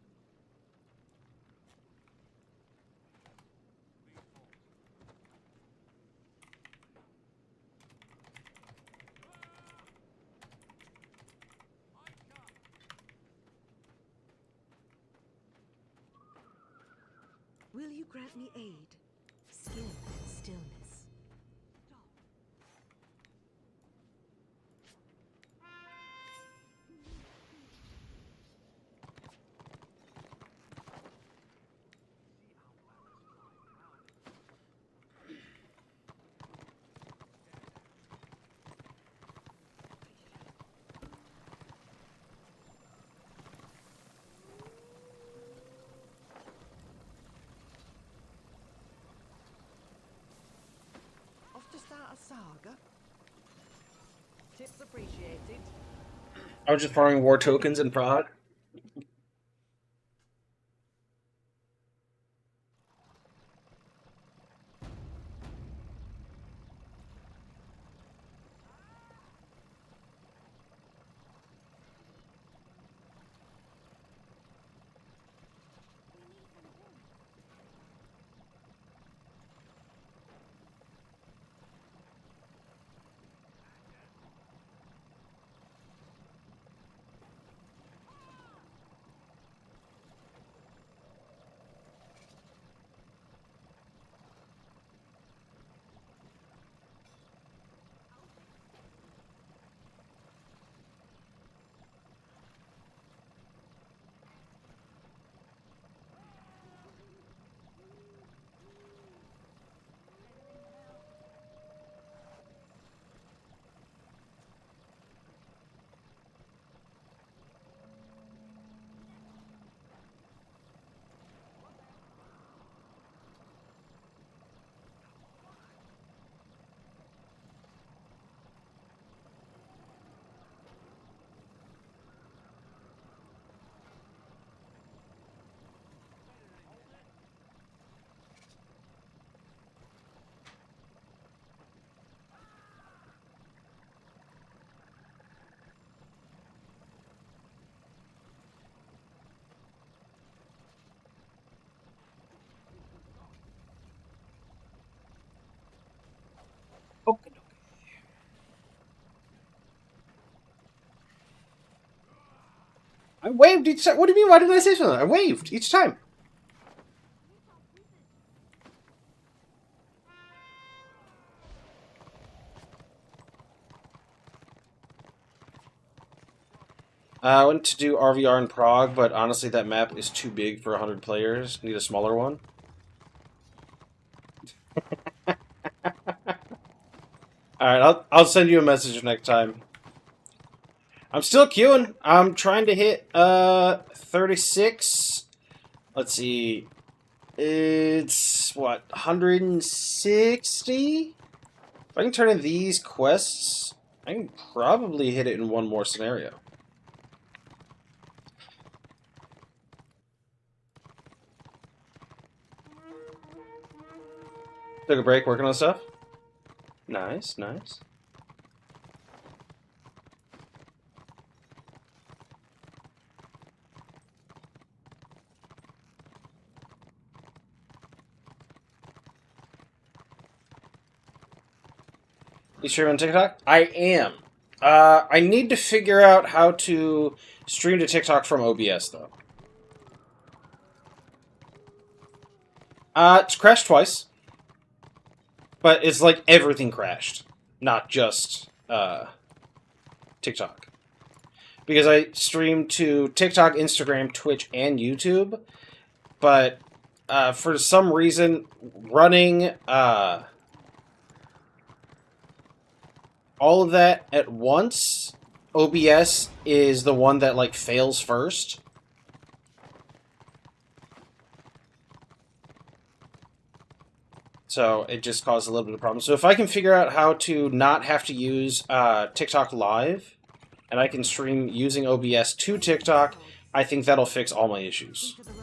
Will you grant me aid? Skill and stillness. Off to start a saga. Tips appreciated. I was just farming war tokens in Prague. Okay. I waved each time. What do you mean? Why didn't I say something? I waved each time. I went to do RVR in Prague, but honestly, that map is too big for 100 players. Need a smaller one. Alright, I'll send you a message next time. I'm still queuing. I'm trying to hit 36. Let's see. It's what, 160? If I can turn in these quests, I can probably hit it in one more scenario. Took a break working on stuff. Nice, nice. You stream on TikTok? I am. I need to figure out how to stream to TikTok from OBS, though. It's crashed twice. But it's like everything crashed. Not just, TikTok. Because I stream to TikTok, Instagram, Twitch, and YouTube. But, for some reason, running, all of that at once, OBS is the one that, like, fails first. So it just caused a little bit of problem. So if I can figure out how to not have to use TikTok Live, and I can stream using OBS to TikTok, I think that'll fix all my issues. Into the road.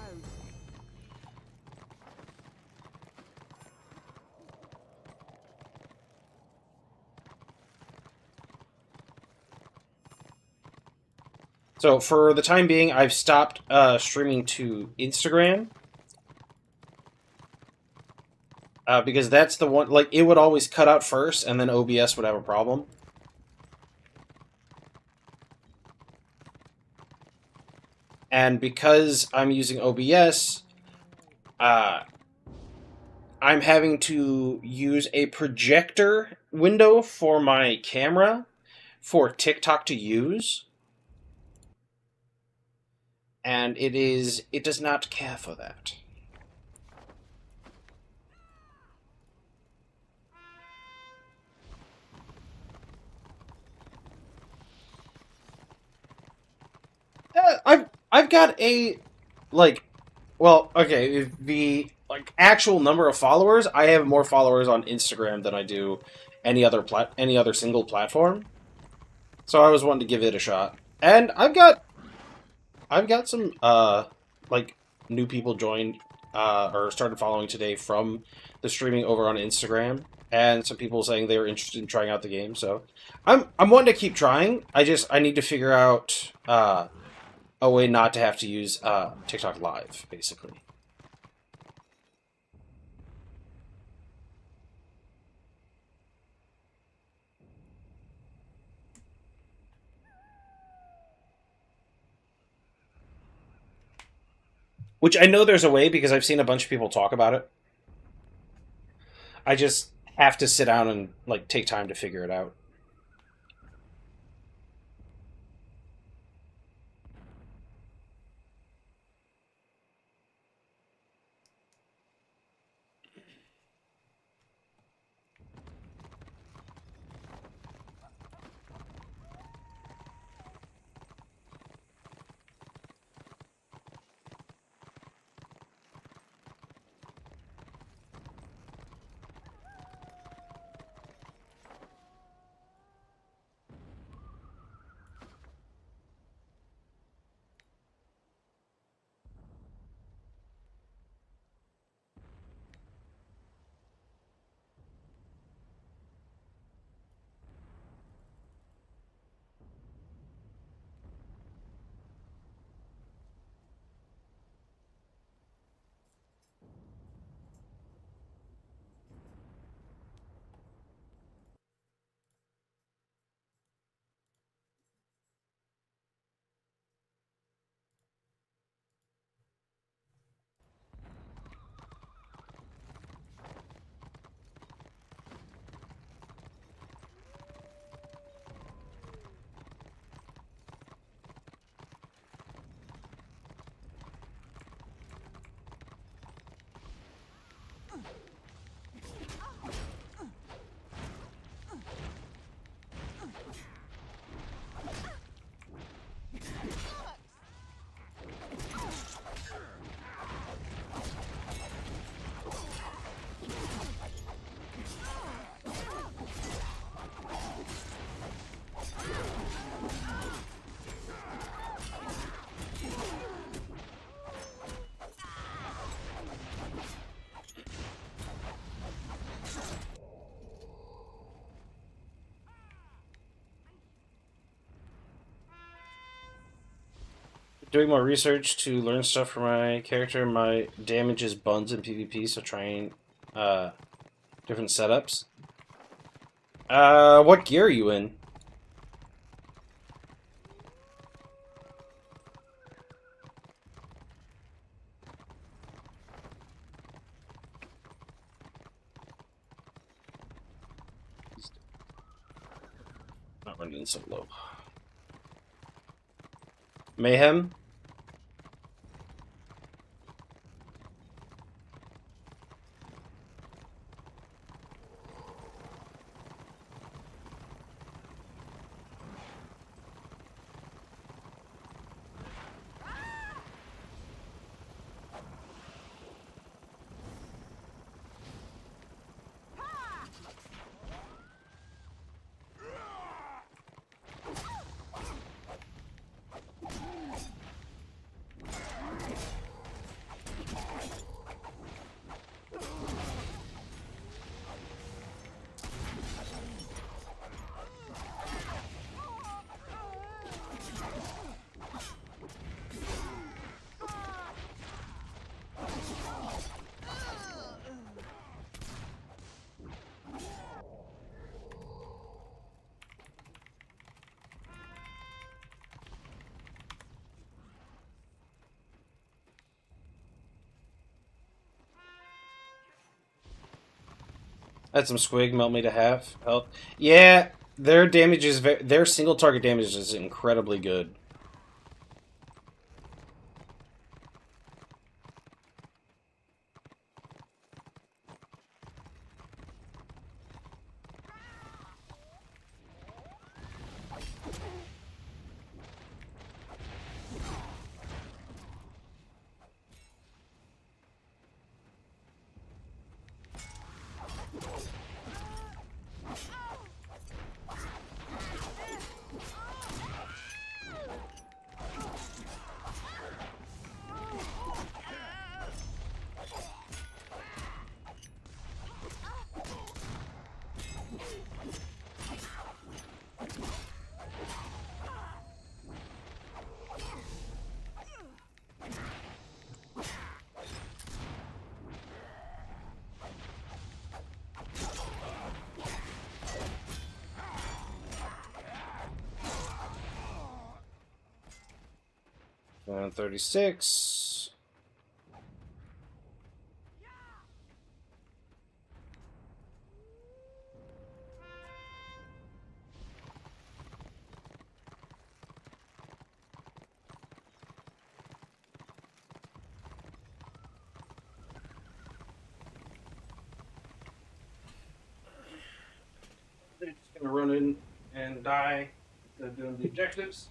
So for the time being, I've stopped streaming to Instagram. Because that's the one, like, it would always cut out first, and then OBS would have a problem. And because I'm using OBS, I'm having to use a projector window for my camera for TikTok to use. And it does not care for that. I've got a, like, well, okay, the, like, actual number of followers, I have more followers on Instagram than I do any other single platform. So I was wanting to give it a shot. And I've got some, like, new people joined, or started following today from the streaming over on Instagram, and some people saying they were interested in trying out the game, so I'm wanting to keep trying. I need to figure out, a way not to have to use TikTok Live, basically. Which I know there's a way because I've seen a bunch of people talk about it. I just have to sit down and, like, take time to figure it out. Doing more research to learn stuff for my character. My damage is buns in PvP, so trying different setups. What gear are you in? Not running so low. Mayhem? Had some squig melt me to half health. Yeah, their damage is their single target damage is incredibly good. And 36. They're just gonna run in and die. They're doing the objectives.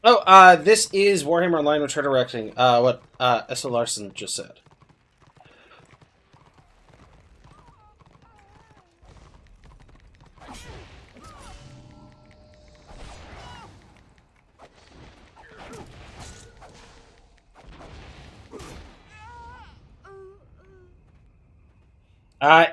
Oh, this is Warhammer Online Return to Reckoning. What S.L. Larson just said.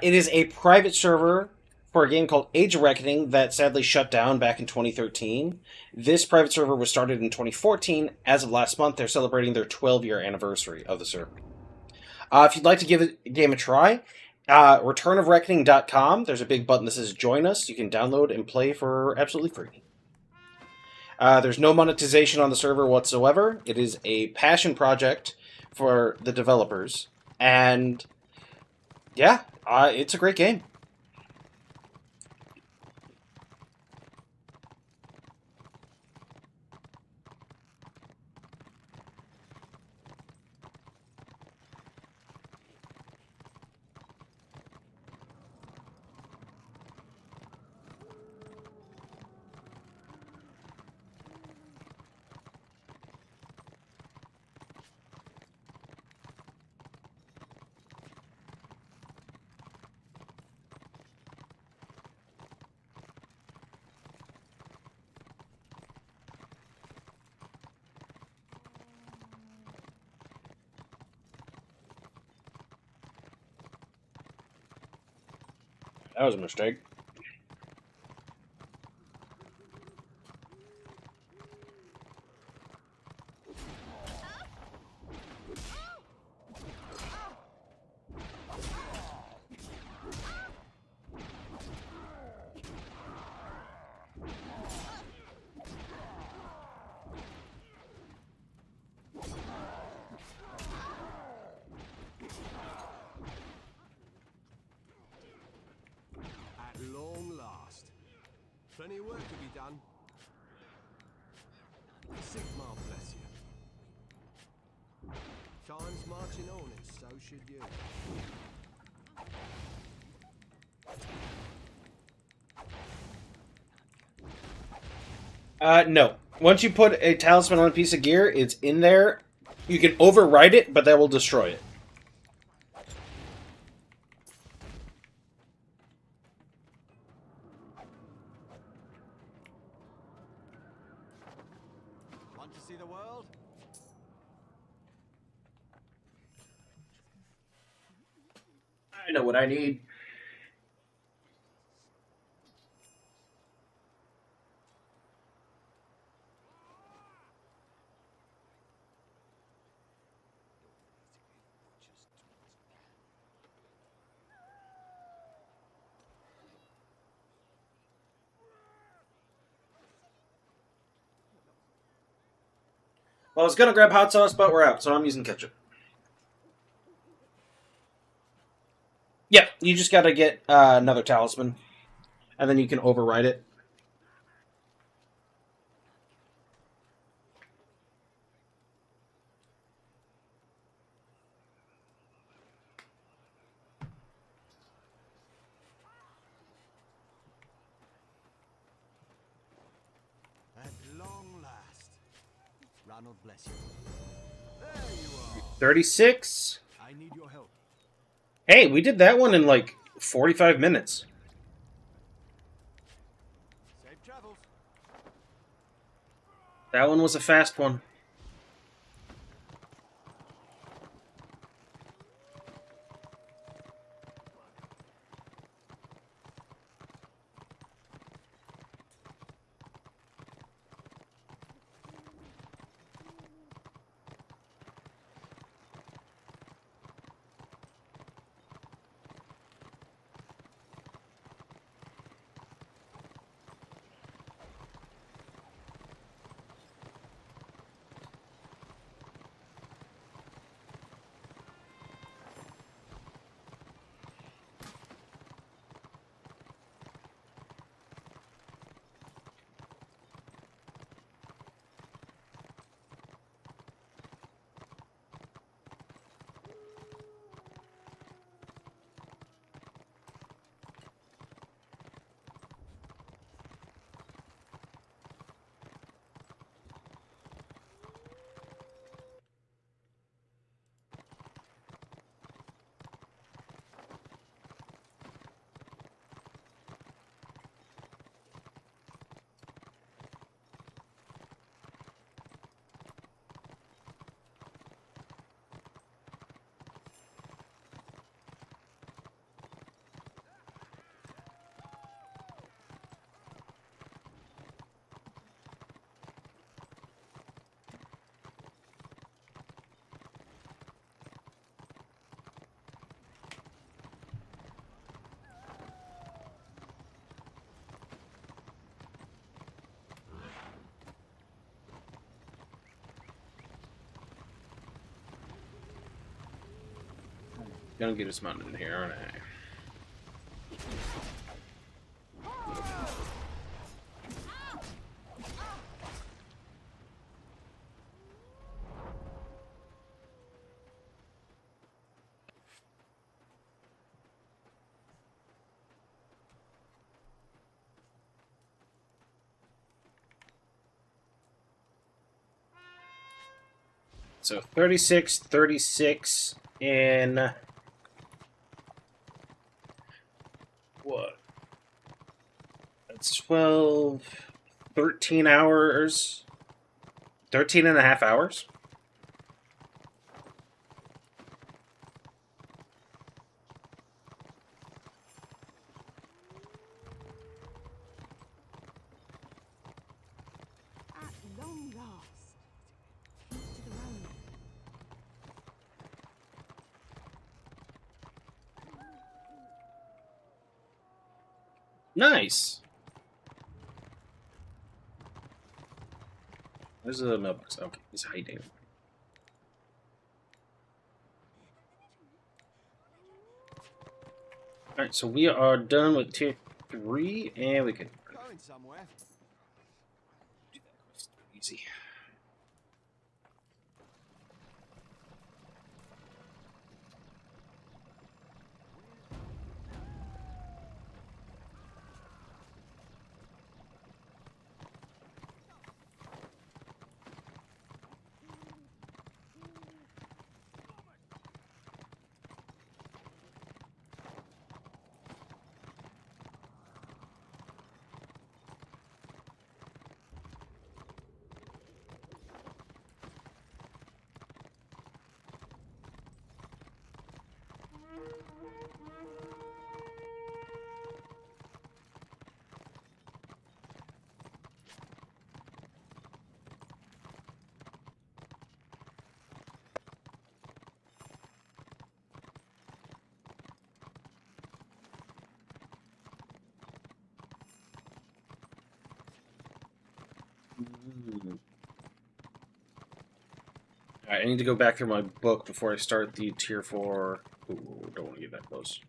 It is a private server for a game called Age of Reckoning that sadly shut down back in 2013. This private server was started in 2014. As of last month, they're celebrating their 12-year anniversary of the server. If you'd like to give the game a try, returnofreckoning.com. There's a big button that says Join Us. You can download and play for absolutely free. There's no monetization on the server whatsoever. It is a passion project for the developers. And yeah, it's a great game. That was a mistake. At long last. Plenty of work to be done. Sigma bless you. Time's marching on, and so should you. No. Once you put a talisman on a piece of gear, it's in there. You can overwrite it, but that will destroy it. Want to see the world? I know what I need. Well, I was gonna grab hot sauce, but we're out, so I'm using ketchup. Yep, you just gotta get another talisman, and then you can override it. At long last. Ronald bless you. There you are. 36. I need your help. Hey, we did that one in like 45 minutes. Safe travels. That one was a fast one. Gonna get us mounted in here, aren't I? So 36, 36, and what? That's 12, 13 hours, 13 and a half hours? At long last. Feet to the road. Nice! Where's the mailbox? Okay, he's hiding. Alright, so we are done with tier 3, and we can Going somewhere. do that quest easy. Alright, I need to go back through my book before I start the tier 4. Ooh, don't want to get that close.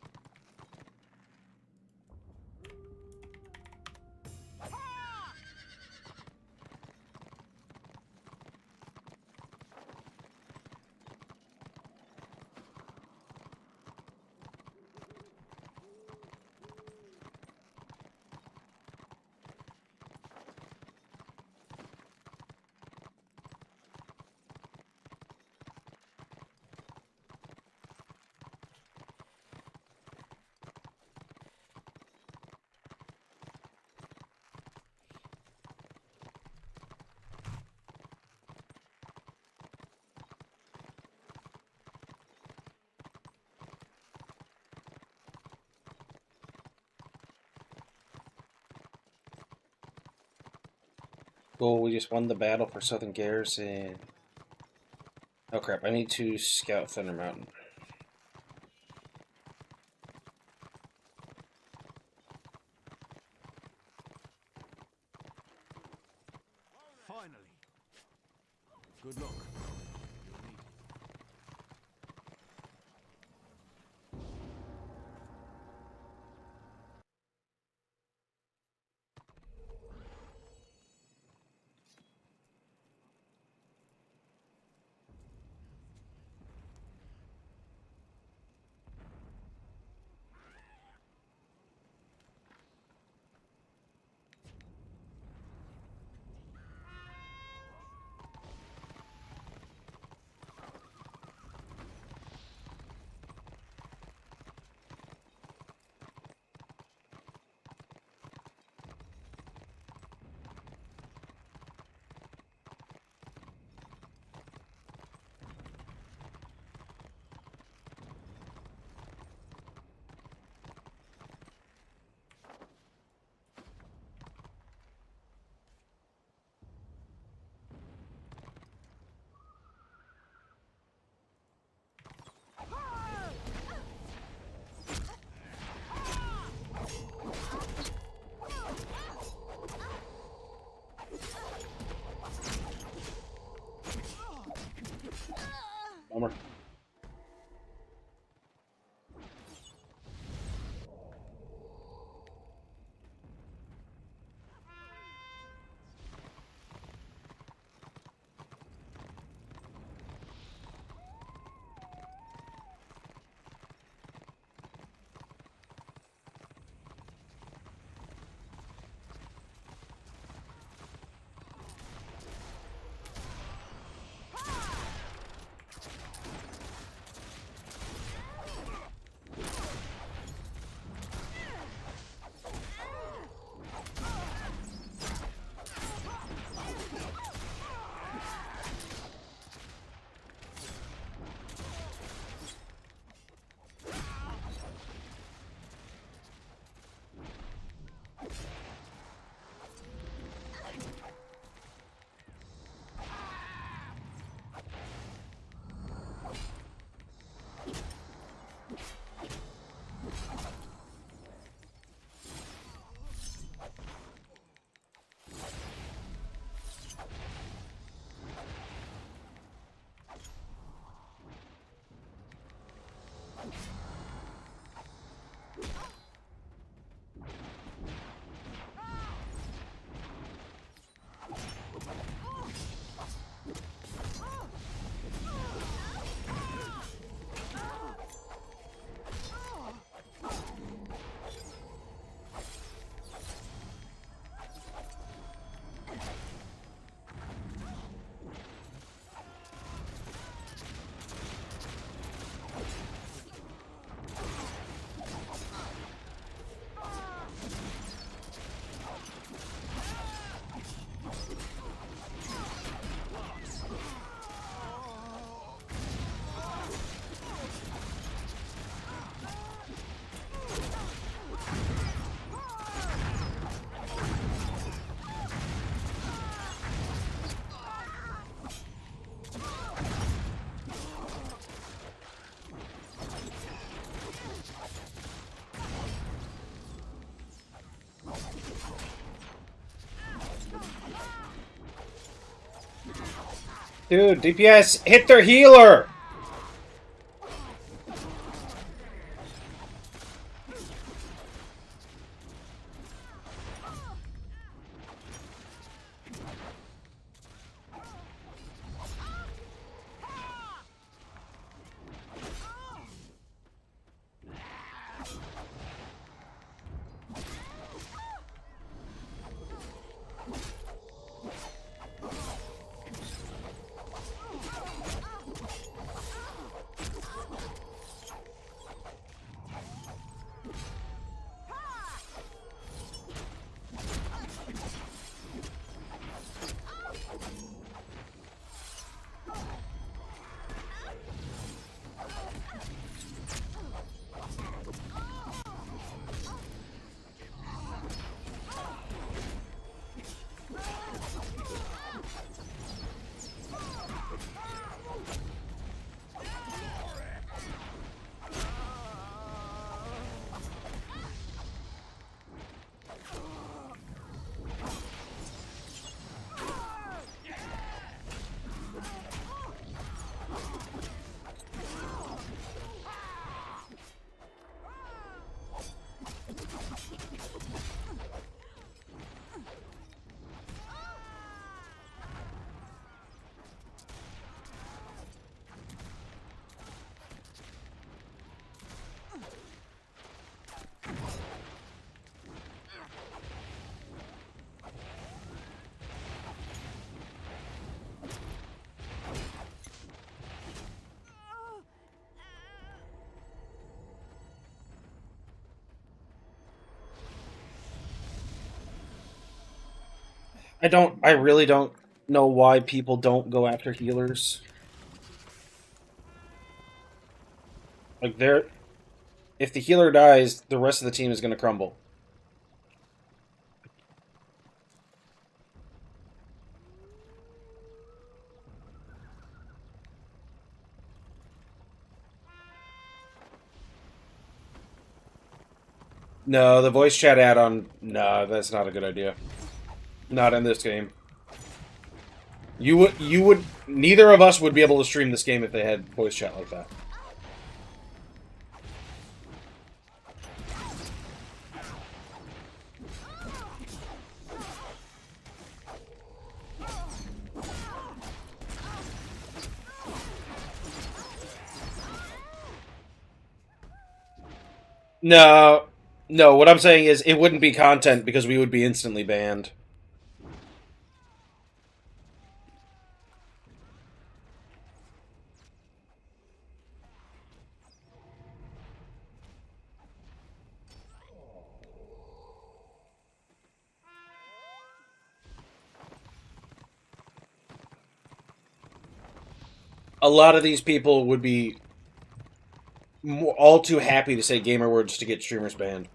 Cool, we just won the battle for Southern Garrison. Oh crap, I need to scout Thunder Mountain. Finally. Good luck. You'll need it. Bummer. Dude, DPS, hit their healer! I really don't know why people don't go after healers. Like, if the healer dies, the rest of the team is going to crumble. No, the voice chat add-on, nah, that's not a good idea. Not in this game. Neither of us would be able to stream this game if they had voice chat like that. No, what I'm saying is it wouldn't be content because we would be instantly banned. A lot of these people would be all too happy to say gamer words to get streamers banned.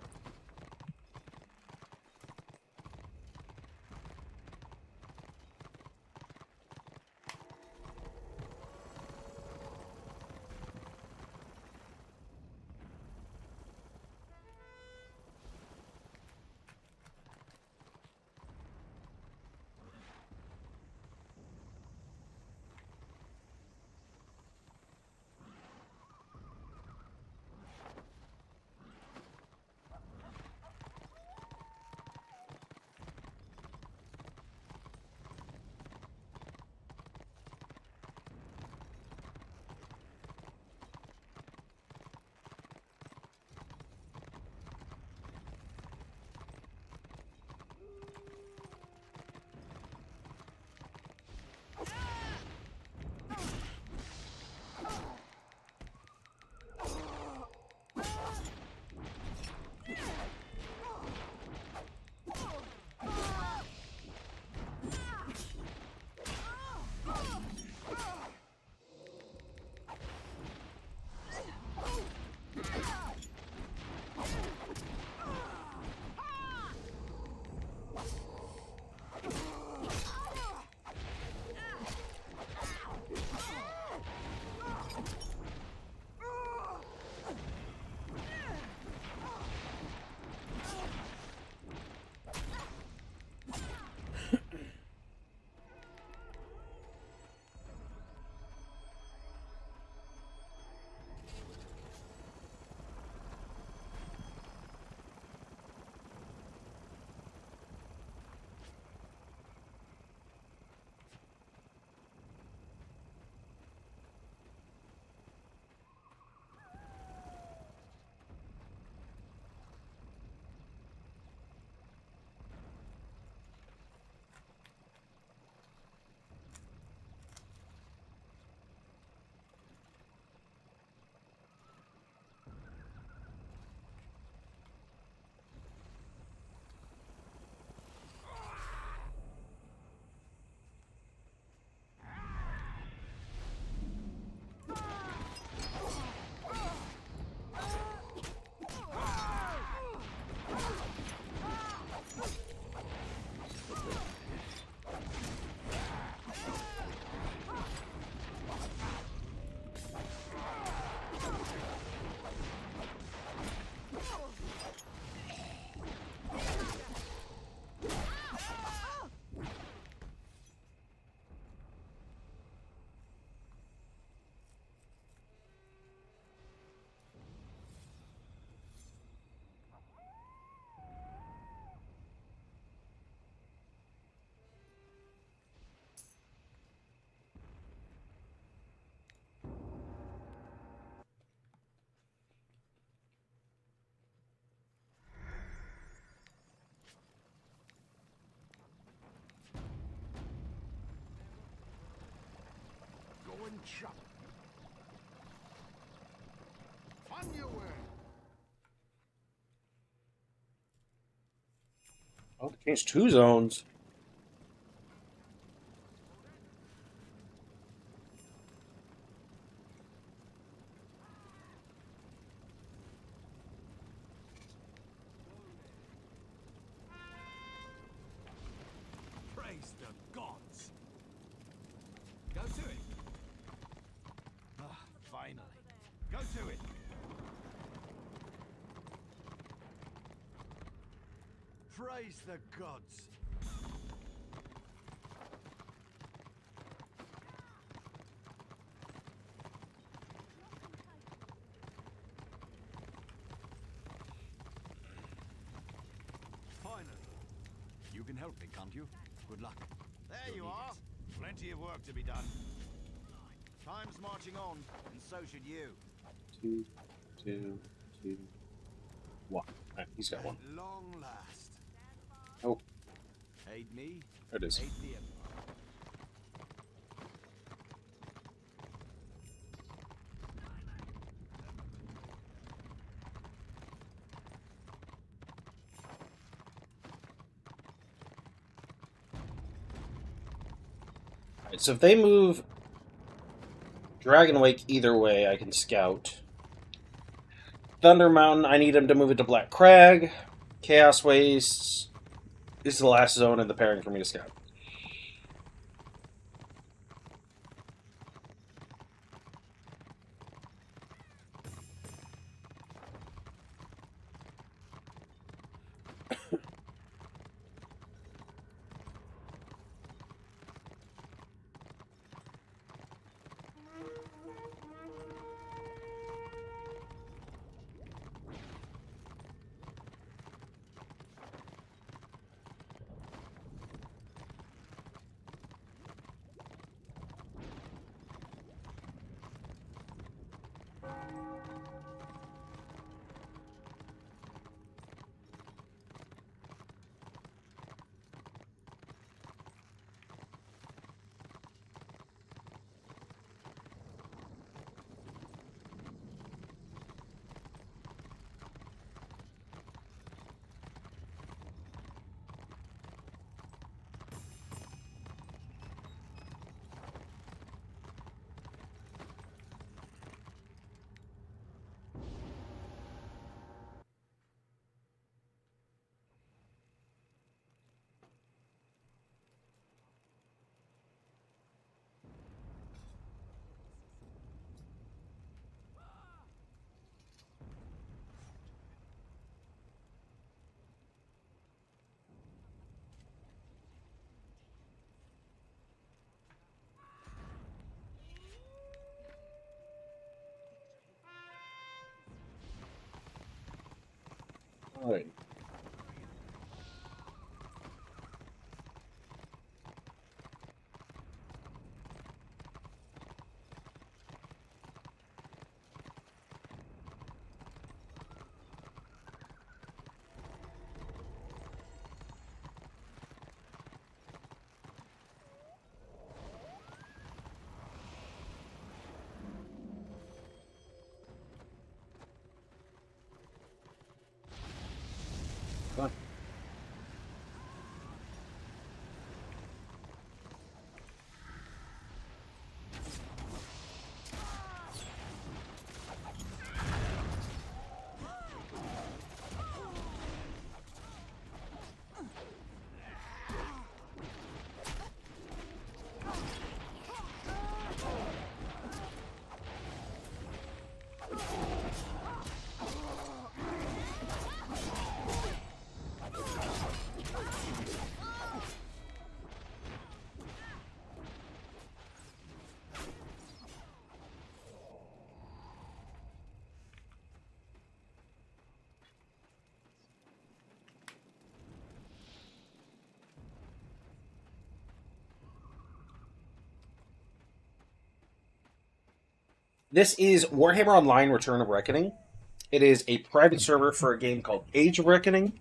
and chop. On your way. Oh, they changed 2 zones. Praise the gods. Go to it. Ah, finally. Go to it. Praise the gods. Finally. You can help me, can't you? Good luck. There you are. Plenty of work to be done. Time's marching on, and so should you. 2, 2, 2, 1. Right, he's got 1. At long last. Oh, Aid me. there it is. Aid the Empire. Alright, so if they move Dragon Wake either way, I can scout. Thunder Mountain, I need him to move it to Black Crag. Chaos Wastes is the last zone in the pairing for me to scout. Alright. Fine. This is Warhammer Online Return of Reckoning. It is a private server for a game called Age of Reckoning.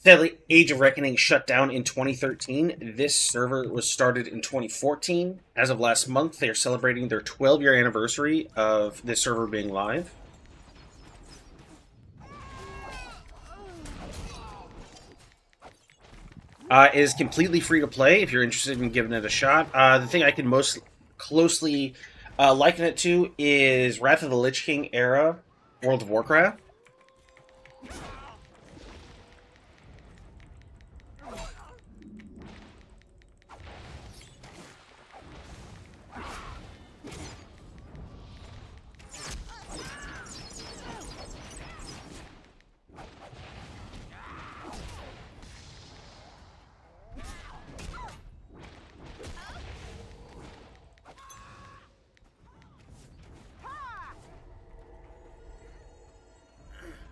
Sadly, Age of Reckoning shut down in 2013. This server was started in 2014. As of last month, they are celebrating their 12-year anniversary of this server being live. It is completely free to play if you're interested in giving it a shot. The thing I can most closely liken it to is Wrath of the Lich King era World of Warcraft.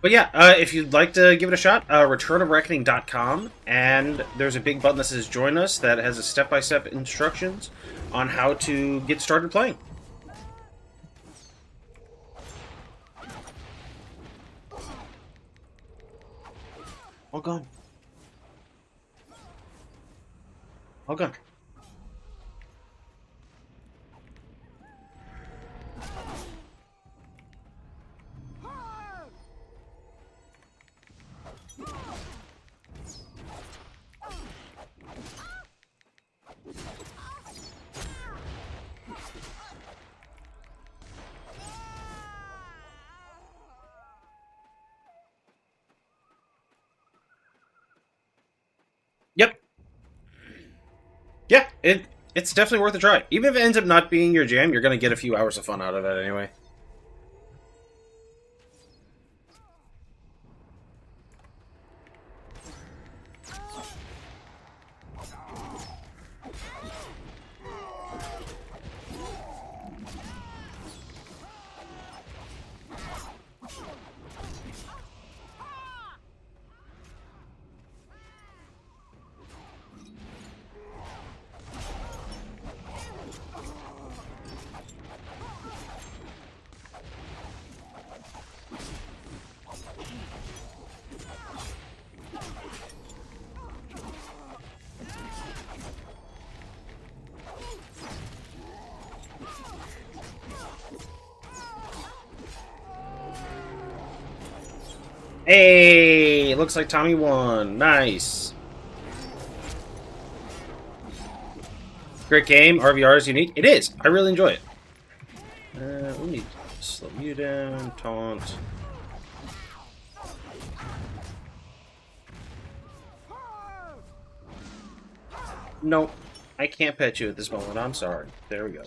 But yeah, if you'd like to give it a shot, returnofreckoning.com, and there's a big button that says Join Us that has a step-by-step instructions on how to get started playing. All gone. All gone. Yep. Yeah, it's definitely worth a try. Even if it ends up not being your jam, you're going to get a few hours of fun out of it anyway. Hey, looks like Tommy won. Nice. Great game. RVR is unique. It is. I really enjoy it. We need to slow you down. Taunt. Nope. I can't pet you at this moment. I'm sorry. There we go.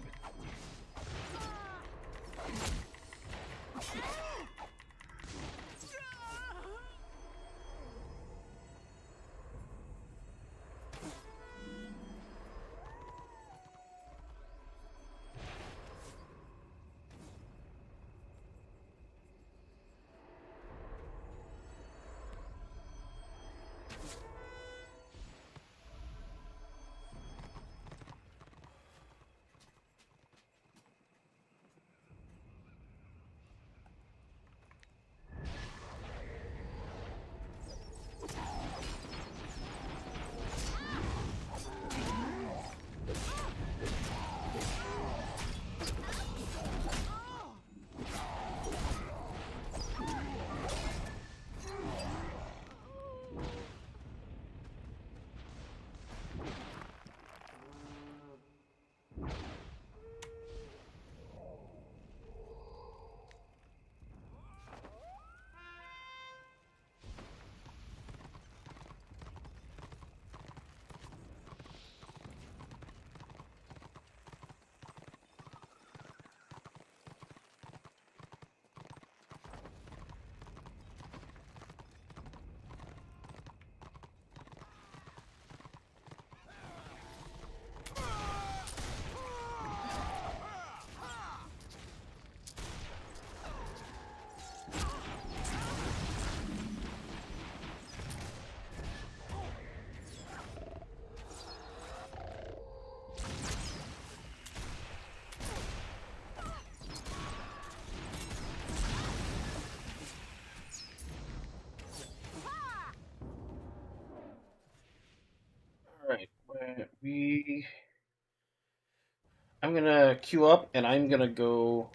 I'm gonna queue up, and I'm gonna go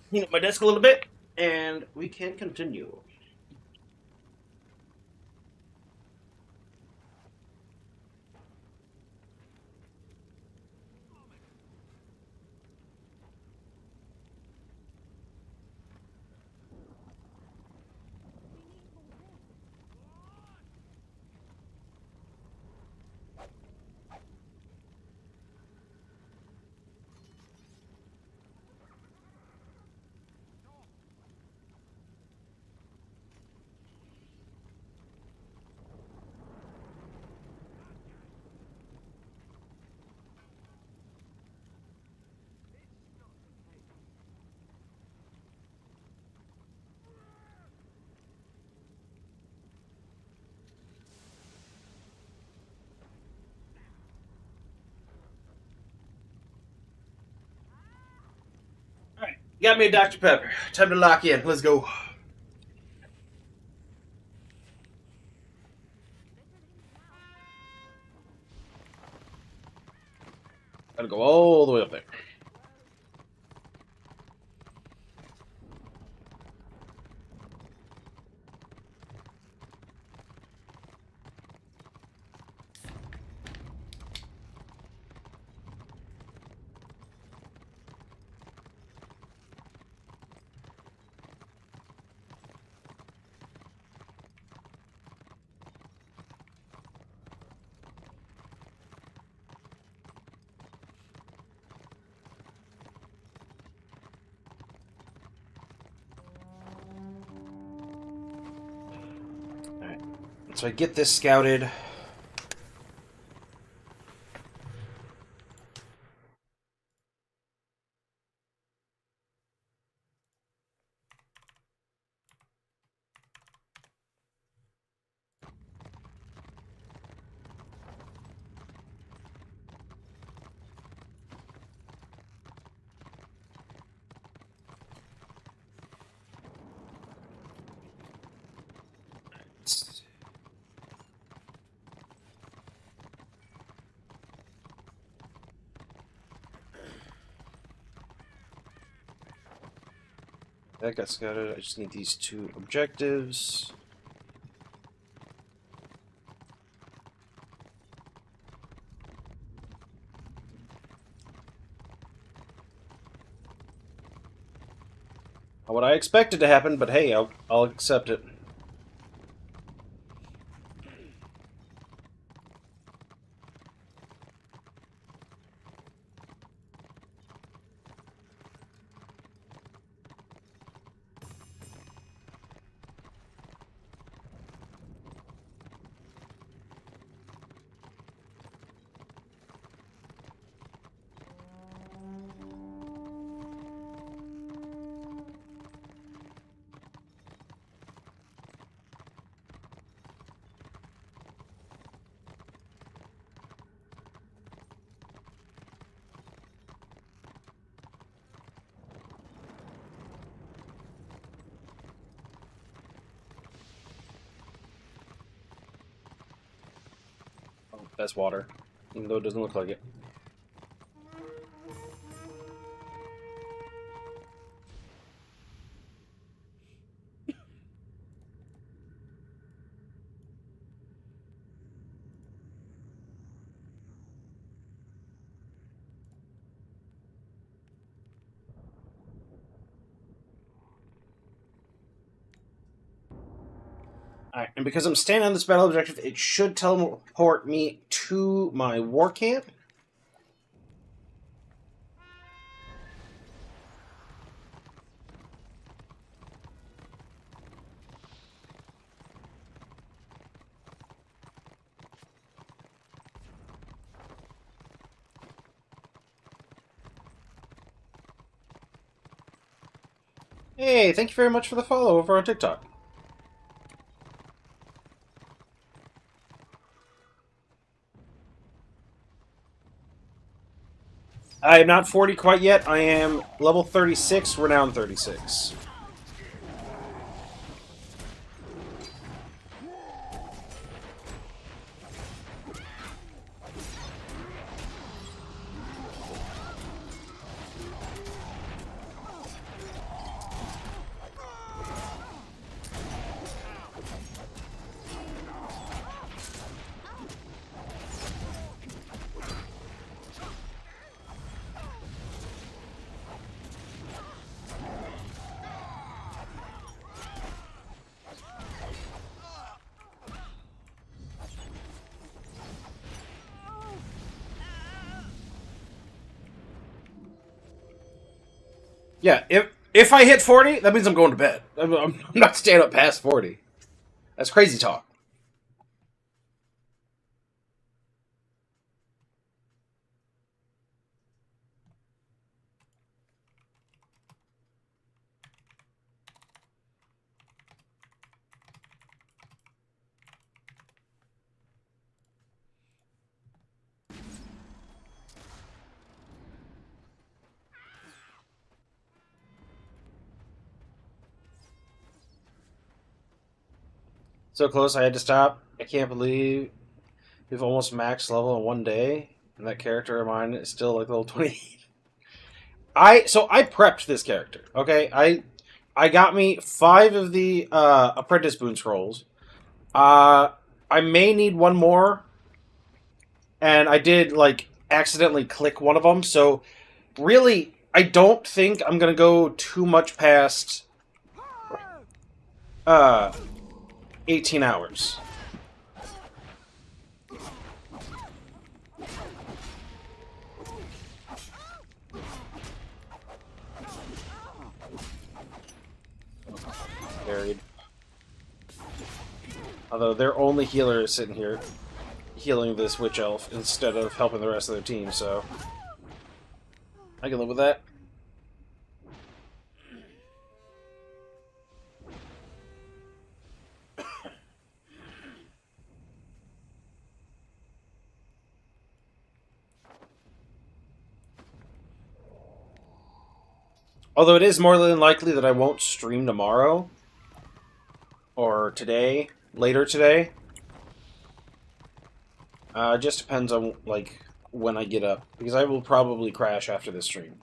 clean up my desk a little bit, and we can continue. Alright, got me a Dr. Pepper. Time to lock in. Let's go. Gotta go all the way up there. So I get this scouted. That got scouted. I just need these 2 objectives. Not what I expected to happen, but hey, I'll accept it. That's water, even though it doesn't look like it. Alright, and because I'm standing on this battle objective, it should teleport me to my war camp. Hey, thank you very much for the follow over on TikTok. I am not 40 quite yet. I am level 36, renown 36. Yeah, if I hit 40, that means I'm going to bed. I'm not staying up past 40. That's crazy talk. So close, I had to stop. I can't believe we've almost maxed level in one day, and that character of mine is still like level 28. I prepped this character. Okay, I got me 5 of the apprentice boon scrolls. I may need one more, and I did like accidentally click one of them. So really, I don't think I'm gonna go too much past 18 hours. Buried. Although their only healer is sitting here healing this witch elf instead of helping the rest of their team, so I can live with that. Although it is more than likely that I won't stream tomorrow or today, later today. It just depends on like when I get up, because I will probably crash after this stream.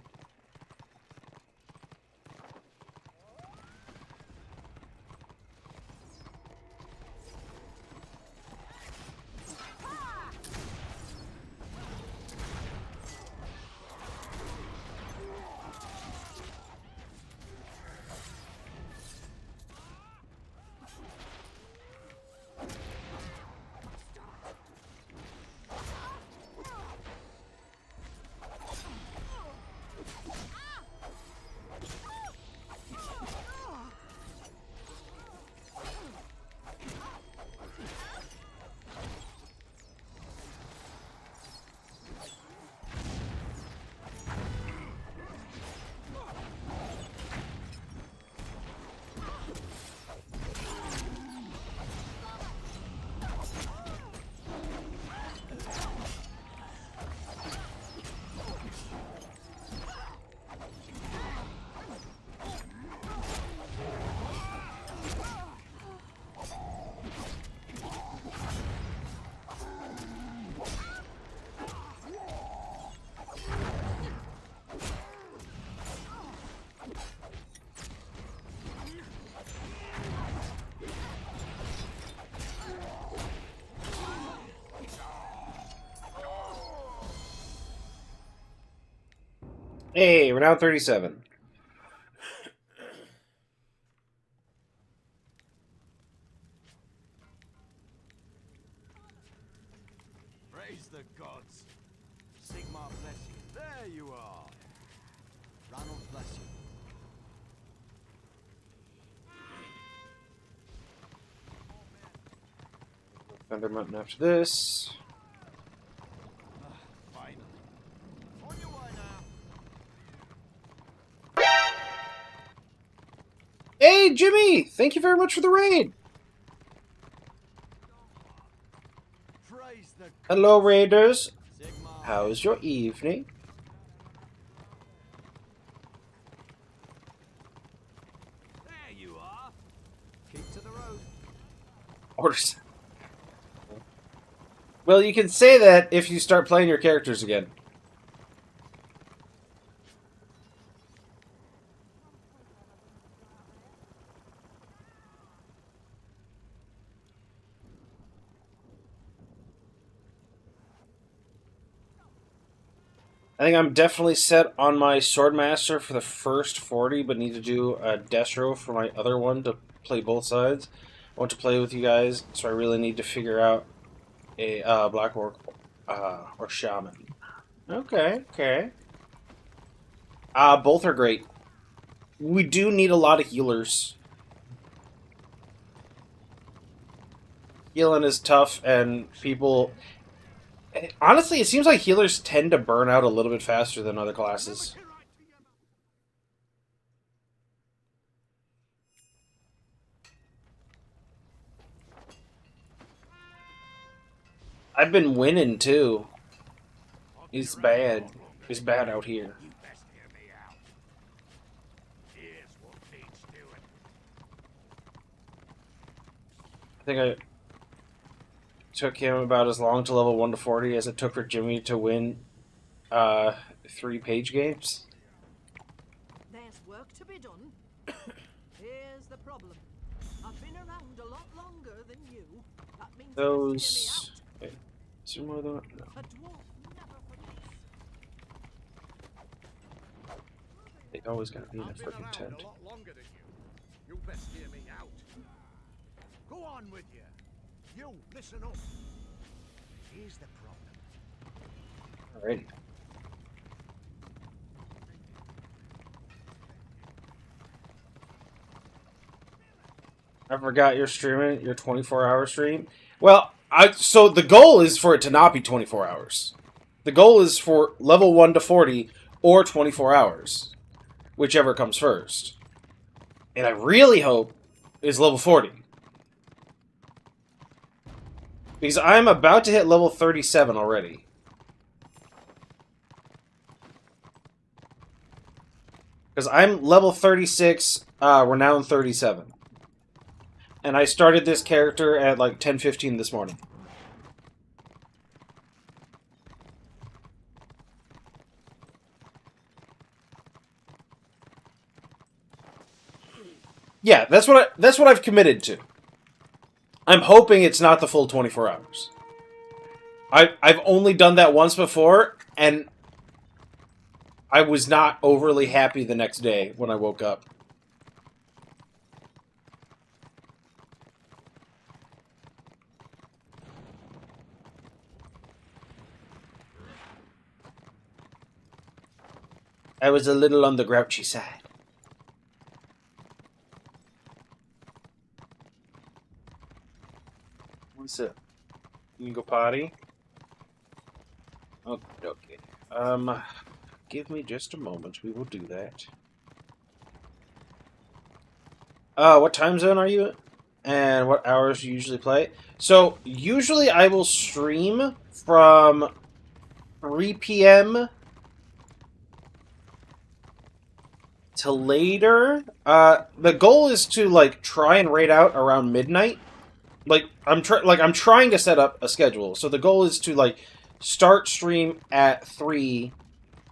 Hey, we're now at 37. Praise the gods. Sigmar bless you. There you are. Ronald bless you. Thunder Mountain after this. Finally. On your way now. Hey, Jimmy! Thank you very much for the raid! Praise the Hello, raiders. Sigmar. How's your evening? There you are. Keep to the road. Orders. Well, you can say that if you start playing your characters again. I think I'm definitely set on my Swordmaster for the first 40, but need to do a Destro for my other one to play both sides. I want to play with you guys, so I really need to figure out a Black Orc or Shaman. Okay, okay. Both are great. we do need a lot of healers. Healing is tough, and people... Honestly, it seems like healers tend to burn out a little bit faster than other classes. I've been winning, too. It's bad. It's bad out here. You best hear me out. Here's what needs doing. I think I took him about as long to level 1 to 40 as it took for Jimmy to win 3 page games. There's work to be done. Here's the problem. I've been around a lot longer than you. That means you must hear me Those... Wait, is there more than that? No. out. A dwarf never forgets. They always gotta be in a I've been freaking around tent. a lot longer than you. You best hear me out. Go on with you. You, listen up. Here's the problem. Alrighty. I forgot you're streaming your 24-hour stream. Well, so the goal is for it to not be 24 hours. The goal is for level 1 to 40 or 24 hours, whichever comes first. And I really hope is level 40. Because I'm about to hit level 37 already. Because I'm level 36, renowned 37. And I started this character at like 10:15 this morning. Yeah, that's what I've committed to. I'm hoping it's not the full 24 hours. I've only done that once before, and I was not overly happy the next day when I woke up. I was a little on the grouchy side. What's up? You can go potty? Okay. Give me just a moment. We will do that. What time zone are you in? And what hours do you usually play? So, usually I will stream from 3 p.m. to later. The goal is to, like, try and raid out around midnight. I'm trying to set up a schedule. So the goal is to, like, start stream at 3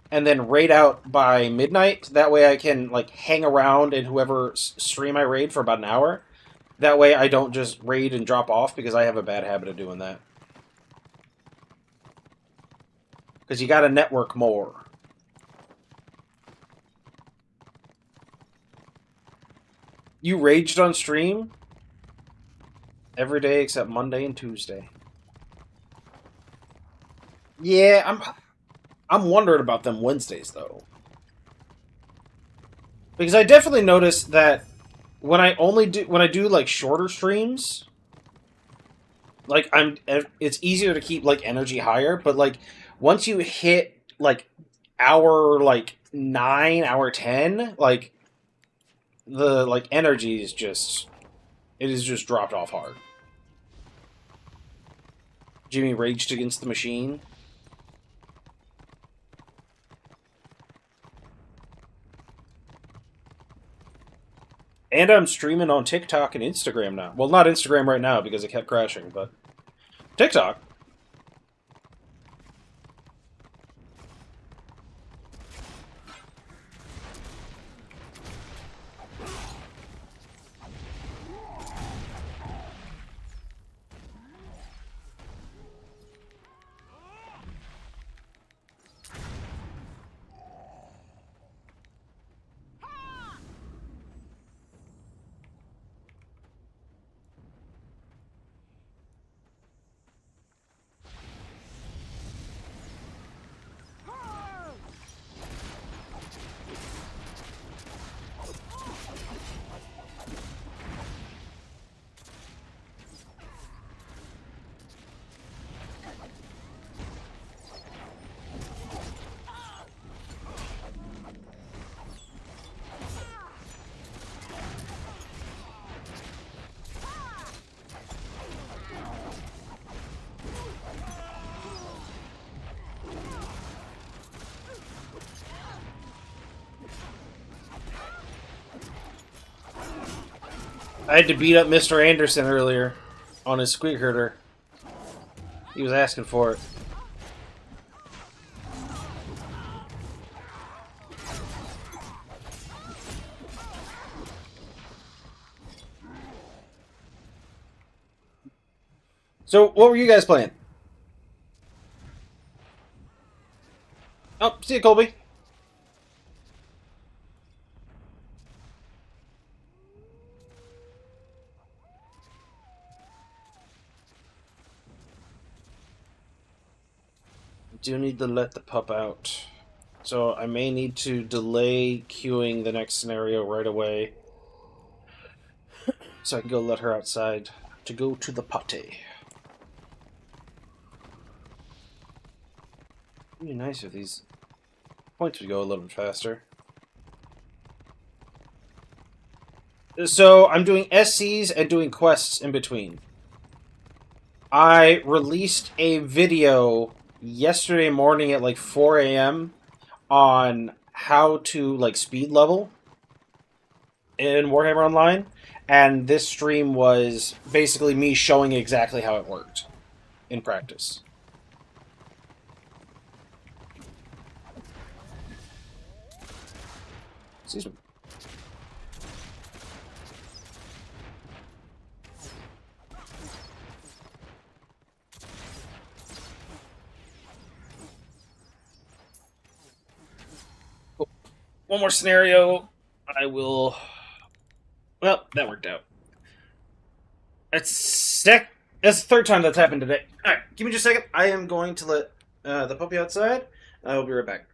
and then raid out by midnight. That way I can, like, hang around in whoever stream I raid for about an hour. That way I don't just raid and drop off, because I have a bad habit of doing that. Because you gotta network more. You raged on stream? Every day except Monday and Tuesday. Yeah, I'm wondering about them Wednesdays, though. Because I definitely noticed that when I do like shorter streams, like it's easier to keep like energy higher, but like once you hit like hour like 9, hour 10, like the like energy is just dropped off hard. Jimmy raged against the machine. And I'm streaming on TikTok and Instagram now. Well, not Instagram right now because it kept crashing, but TikTok. I had to beat up Mr. Anderson earlier on his squeak herder. He was asking for it. So, what were you guys playing? Oh, see you, Colby. Do need to let the pup out. So I may need to delay queuing the next scenario right away. So I can go let her outside to go to the potty. It'd be nice if these points would go a little bit faster. So I'm doing SCs and doing quests in between. I released a video yesterday morning at like 4 a.m. on how to like speed level in Warhammer Online, and this stream was basically me showing exactly how it worked in practice. Excuse me. Cool. One more scenario. I will... Well, that worked out. That's the third time that's happened today. Alright, give me just a second. I am going to let the puppy outside. I will be right back.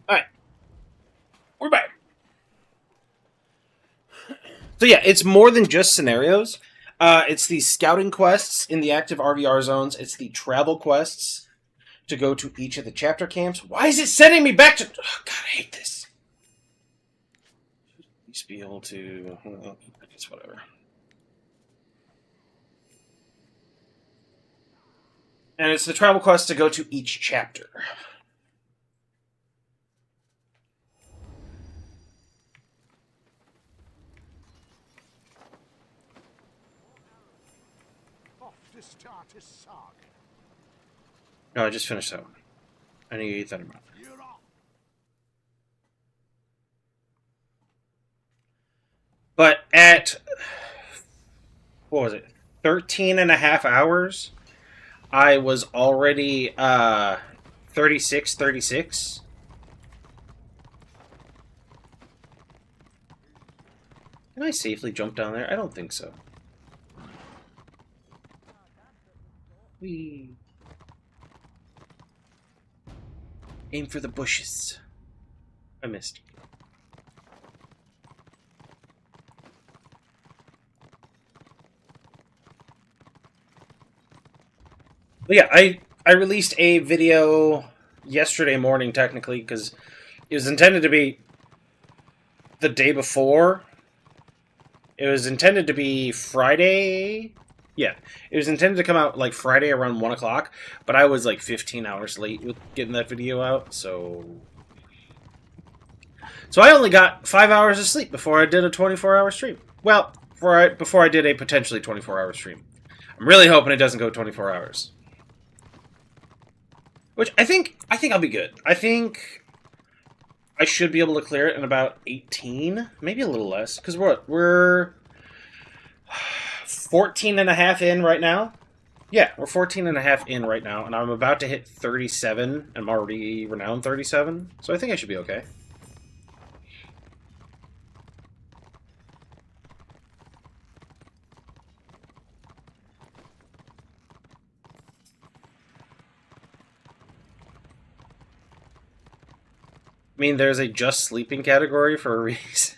Alright. We're back. So yeah, it's more than just scenarios. It's the scouting quests in the active RVR zones. It's the travel quests to go to each of the chapter camps. Why is it sending me back to... Oh, God, I hate this. Just be able to... Well, I guess whatever. And it's the travel quest to go to each chapter. Off to start a saga. No, I just finished that one. I need to eat that amount. You're off. But at... What was it? 13 and a half hours... I was already 36. Can I safely jump down there? I don't think so. Whee! Aim for the bushes. I missed. But yeah, I released a video yesterday morning, technically, because it was intended to be the day before. It was intended to be Friday. Yeah, it was intended to come out like Friday around 1 o'clock, but I was like 15 hours late with getting that video out, so I only got 5 hours of sleep before I did a 24-hour stream. Well, before I did a potentially 24-hour stream. I'm really hoping it doesn't go 24 hours. Which I think I'll be good. I think I should be able to clear it in about 18, maybe a little less, because we're 14 and a half in right now. Yeah, we're 14 and a half in right now, and I'm about to hit 37. I'm already renowned 37, so I think I should be okay. I mean, there's a just sleeping category for a reason.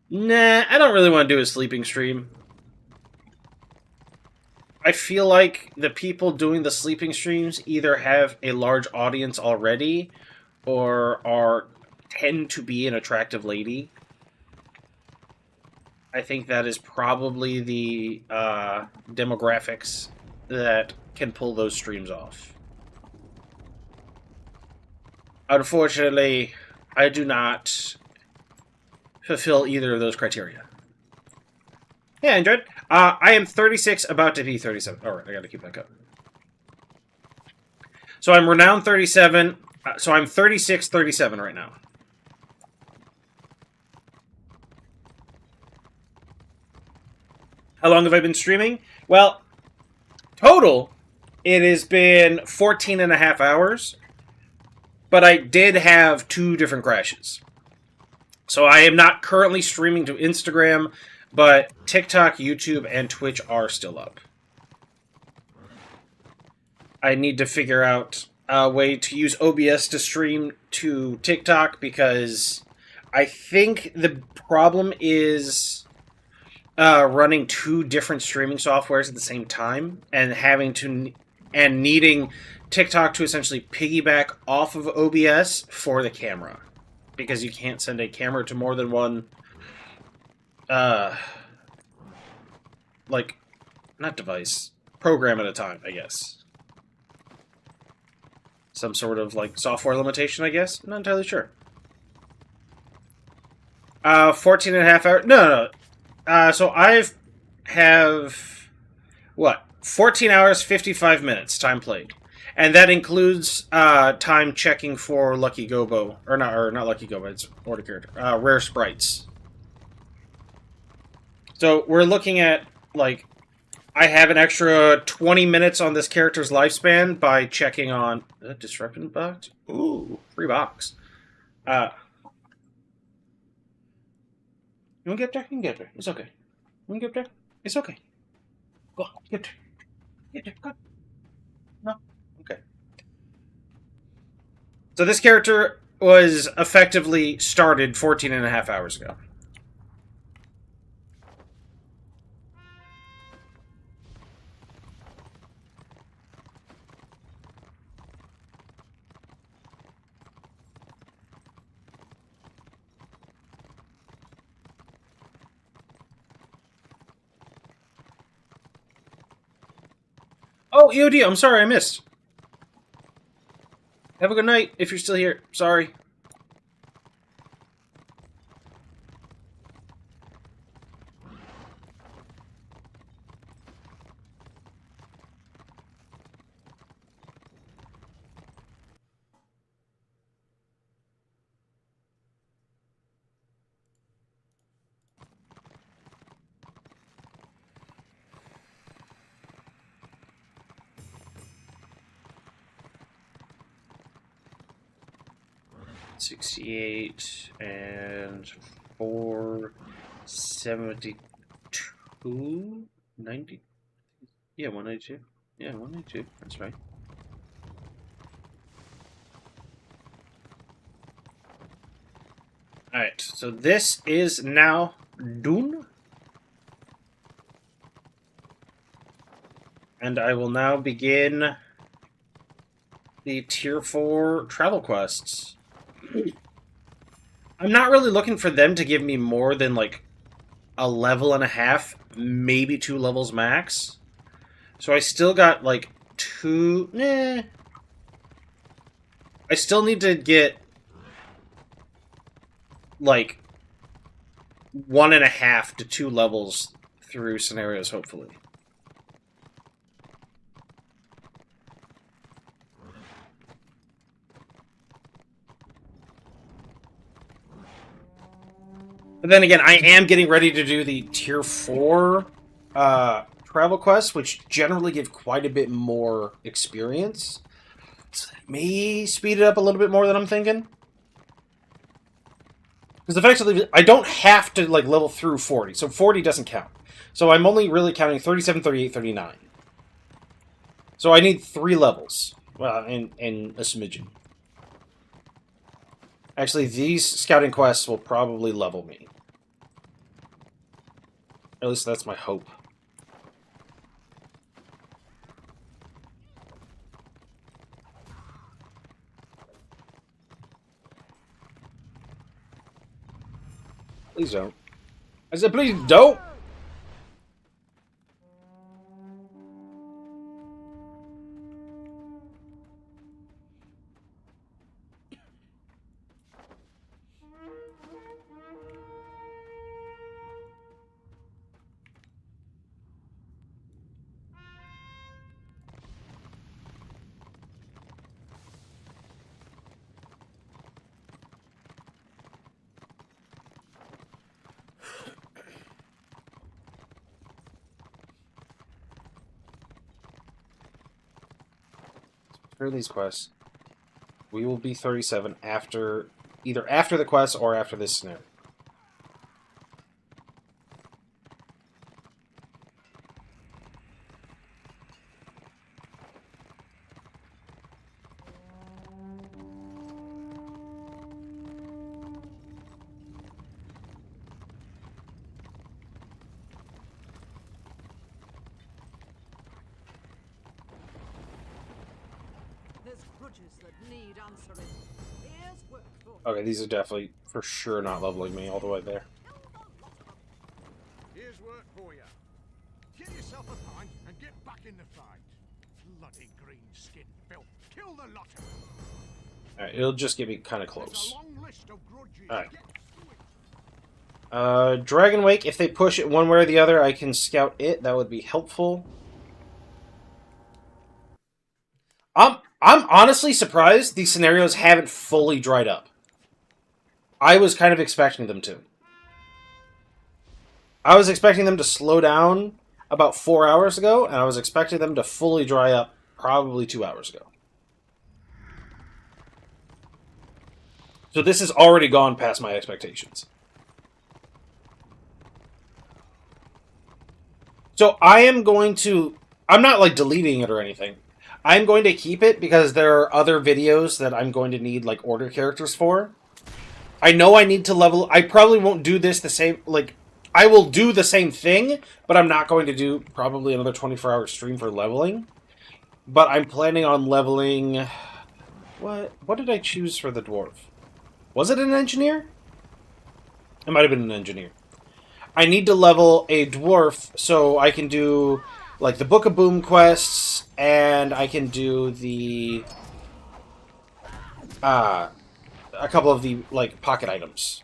Nah, I don't really want to do a sleeping stream. I feel like the people doing the sleeping streams either have a large audience already or tend to be an attractive lady. I think that is probably the demographics that can pull those streams off. Unfortunately, I do not fulfill either of those criteria. Yeah, I enjoyed it. I am 36, about to be 37. Alright, I gotta keep that up. So I'm renowned 37, so I'm 36, 37 right now. How long have I been streaming? Well, total, it has been 14 and a half hours, but I did have 2 different crashes. So I am not currently streaming to Instagram, but TikTok, YouTube, and Twitch are still up. I need to figure out a way to use OBS to stream to TikTok, because I think the problem is running 2 different streaming softwares at the same time, and needing TikTok to essentially piggyback off of OBS for the camera, because you can't send a camera to more than one like, not device, program at a time, I guess. Some sort of, like, software limitation, I guess? I'm not entirely sure. 14 and a half hours? No. So have, what? 14 hours, 55 minutes time played. And that includes, time checking for Lucky Gobo. Or not Lucky Gobo, it's order character. Rare sprites. So we're looking at, like, I have an extra 20 minutes on this character's lifespan by checking on... Is that disruption box? Ooh, free box. You want to get there? You can get there. It's okay. You want to get there? It's okay. Go on, get there. Get there, go. No? Okay. So this character was effectively started 14 and a half hours ago. Oh, EOD, I'm sorry I missed. Have a good night, if you're still here. Sorry. $68 and $472.90. Yeah, 192. Yeah, 192. That's right. Alright, so this is now done. And I will now begin the Tier 4 travel quests. I'm not really looking for them to give me more than, like, a level and a half, maybe 2 levels max. So I still got, like, 2... I still need to get, like, 1.5 to 2 levels through scenarios, hopefully. But then again, I am getting ready to do the Tier 4 travel quests, which generally give quite a bit more experience. So that may speed it up a little bit more than I'm thinking. Because effectively, I don't have to like level through 40, so 40 doesn't count. So I'm only really counting 37, 38, 39. So I need 3 levels. Well, and a smidgen. Actually, these scouting quests will probably level me. At least that's my hope. Please don't. I said, please don't! For these quests, we will be 37 after either after the quest or after this scenario. There's grudges that need answering. Here's work for you. Okay, these are definitely for sure not leveling me all the way there. Here's work for you. Get yourself a pint and get back in the fight. Bloody green skin filth. Kill the lot of them. Alright, it'll just get me kind of There's close. a long list of grudges. Alright. Get to it. Dragon Wake, if they push it one way or the other, I can scout it. That would be helpful. I'm honestly surprised these scenarios haven't fully dried up. I was kind of expecting them to. I was expecting them to slow down about 4 hours ago, and I was expecting them to fully dry up probably 2 hours ago. So this has already gone past my expectations. So I am going to... I'm not, like, deleting it or anything. I'm going to keep it because there are other videos that I'm going to need, like, order characters for. I know I need to level... I probably won't do this the same... Like, I will do the same thing, but I'm not going to do probably another 24-hour stream for leveling. But I'm planning on leveling... What did I choose for the dwarf? Was it an engineer? It might have been an engineer. I need to level a dwarf so I can do... like the Book of Boom quests, and I can do the a couple of the like pocket items.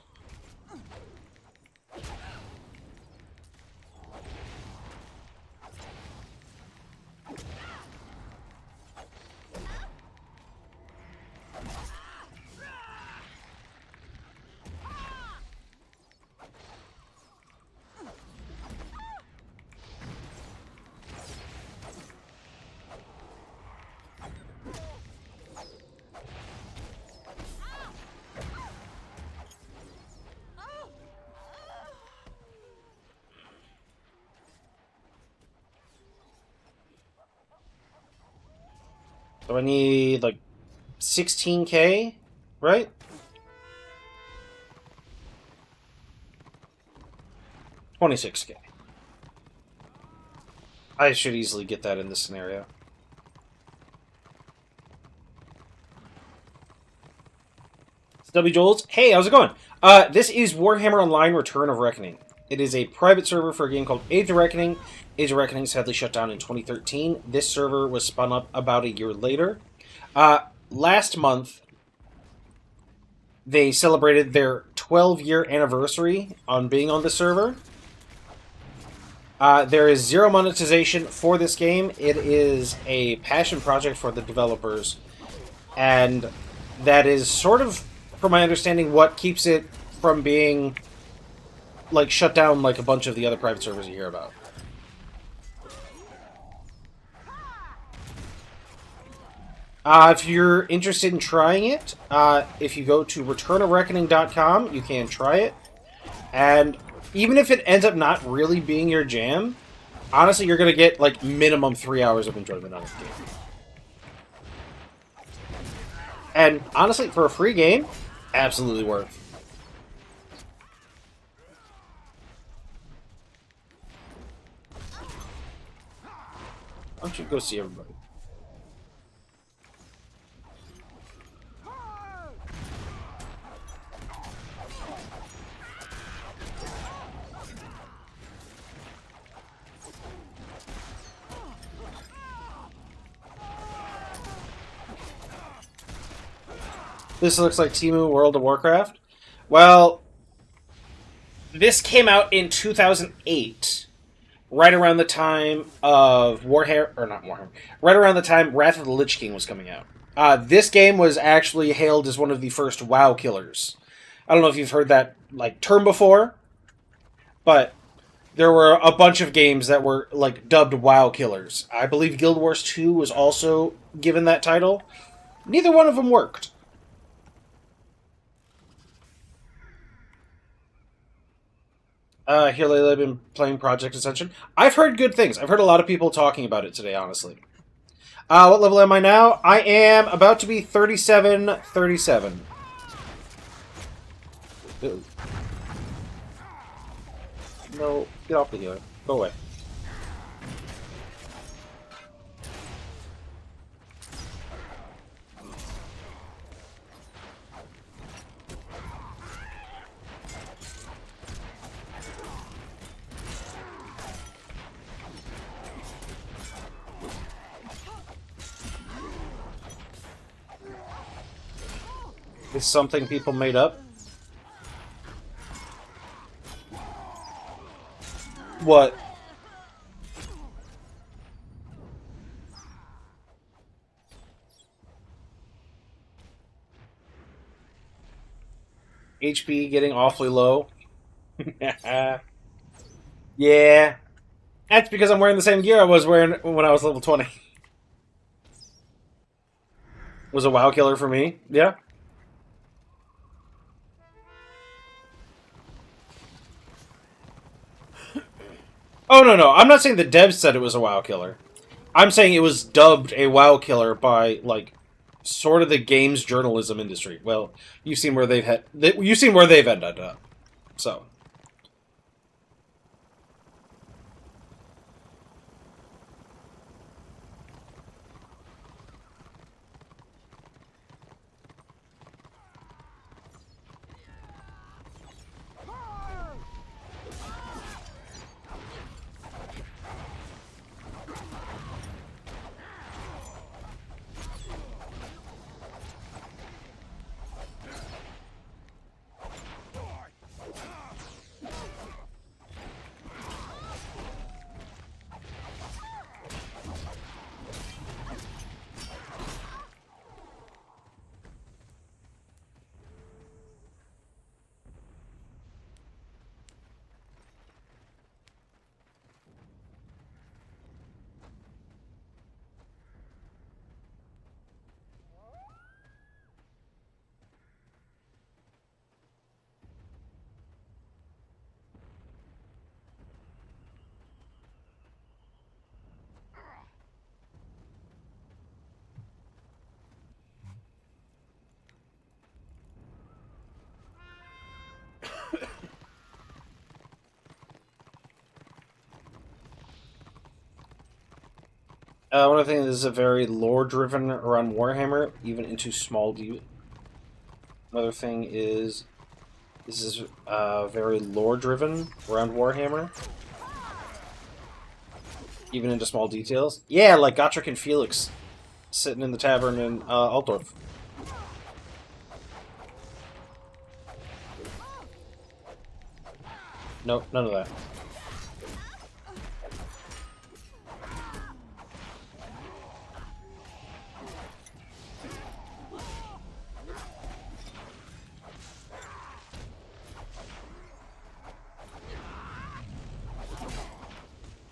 So I need like 16k, right? $26K. I should easily get that in this scenario. W. Joels, hey, how's it going? This is Warhammer Online Return of Reckoning. It is a private server for a game called Age of Reckoning. Age of Reckoning sadly shut down in 2013. This server was spun up about a year later. Last month, they celebrated their 12-year anniversary on being on the server. There is zero monetization for this game. It is a passion project for the developers. And that is sort of, from my understanding, what keeps it from being like shut down like a bunch of the other private servers you hear about. If you're interested in trying it, if you go to returnofreckoning.com, you can try it. And even if it ends up not really being your jam, honestly, you're going to get like minimum 3 hours of enjoyment out of the game. And honestly, for a free game, absolutely worth. Why don't you go see everybody? This looks like Temu World of Warcraft. Well, this came out in 2008, right around the time of right around the time Wrath of the Lich King was coming out. This game was actually hailed as one of the first WoW killers. I don't know if you've heard that like term before, but there were a bunch of games that were like dubbed WoW killers. I believe Guild Wars 2 was also given that title. Neither one of them worked. Here lately I've been playing Project Ascension. I've heard good things. I've heard a lot of people talking about it today, honestly. What level am I now? I am about to be 37. Ew. No, get off the healer. Go away. Is something people made up? What? HP getting awfully low. Yeah. That's because I'm wearing the same gear I was wearing when I was level 20. Was a WoW killer for me. Yeah. Oh, no. I'm not saying the devs said it was a WoW killer. I'm saying it was dubbed a WoW killer by, like, sort of the games journalism industry. Well, you've seen where they've ended up. So. One other thing, this is a very lore-driven around Warhammer, even into small D. Another thing is, this is very lore-driven around Warhammer, even into small details. Yeah, like Gotrek and Felix sitting in the tavern in Altdorf. No, none of that.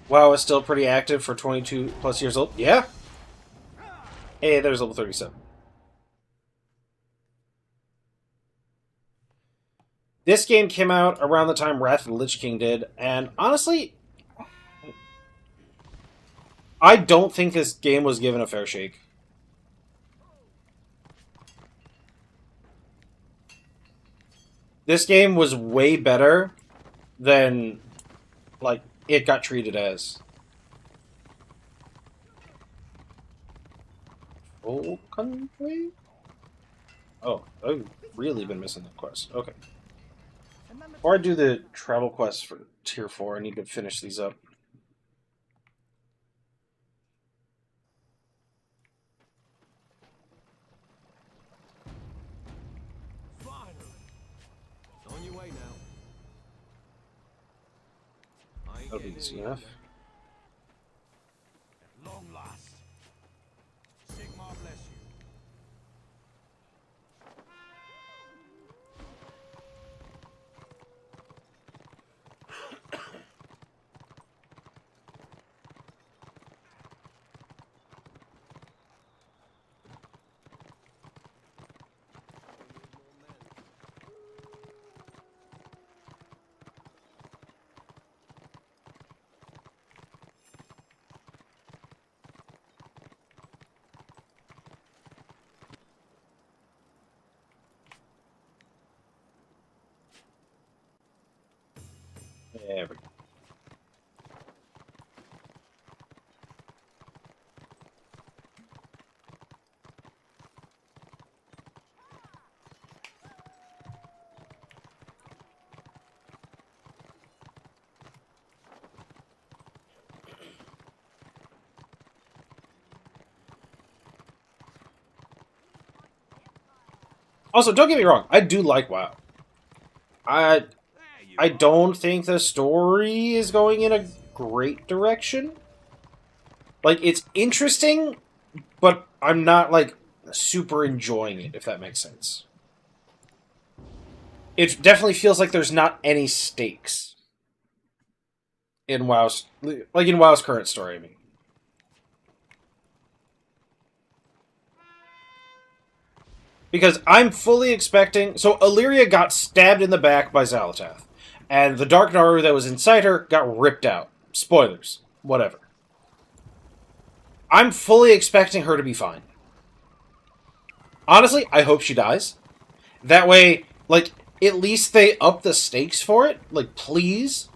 WoW is still pretty active for 22 plus years old. Yeah. Hey, there's level 37. This game came out around the time Wrath of the Lich King did, and honestly, I don't think this game was given a fair shake. This game was way better than, like, it got treated as. Full country? Oh, I've really been missing that quest. Okay. Before I do the travel quests for Tier 4, I need to finish these up. Finally. On your way now. I ain't That'll be getting easy any enough. younger. At long last. Sigmar bless you. There we go. Also, don't get me wrong, I do like WoW. I don't think the story is going in a great direction. Like, it's interesting, but I'm not, like, super enjoying it, if that makes sense. It definitely feels like there's not any stakes in WoW's... Like, in WoW's current story, I mean. Because I'm fully expecting... So, Illyria got stabbed in the back by Xal'atath. And the Dark Naru that was inside her got ripped out. Spoilers. Whatever. I'm fully expecting her to be fine. Honestly, I hope she dies. That way, like, at least they up the stakes for it. Like, please.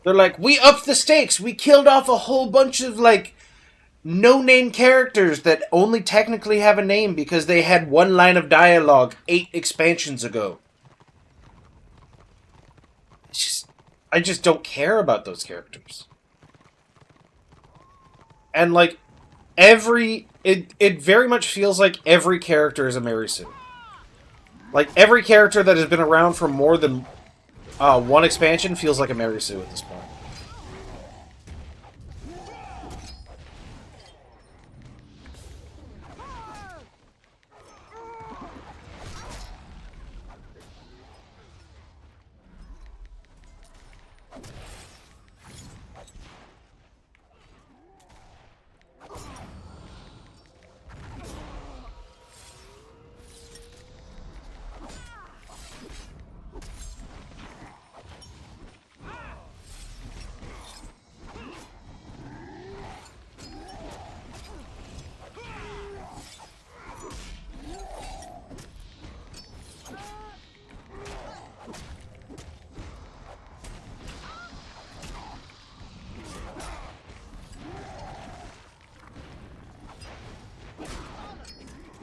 They're like, we upped the stakes. We killed off a whole bunch of, like, no-name characters that only technically have a name because they had one line of dialogue 8 expansions ago. It's just, I just don't care about those characters. And, like, it very much feels like every character is a Mary Sue. Like, every character that has been around for more than one expansion feels like a Mary Sue at this point.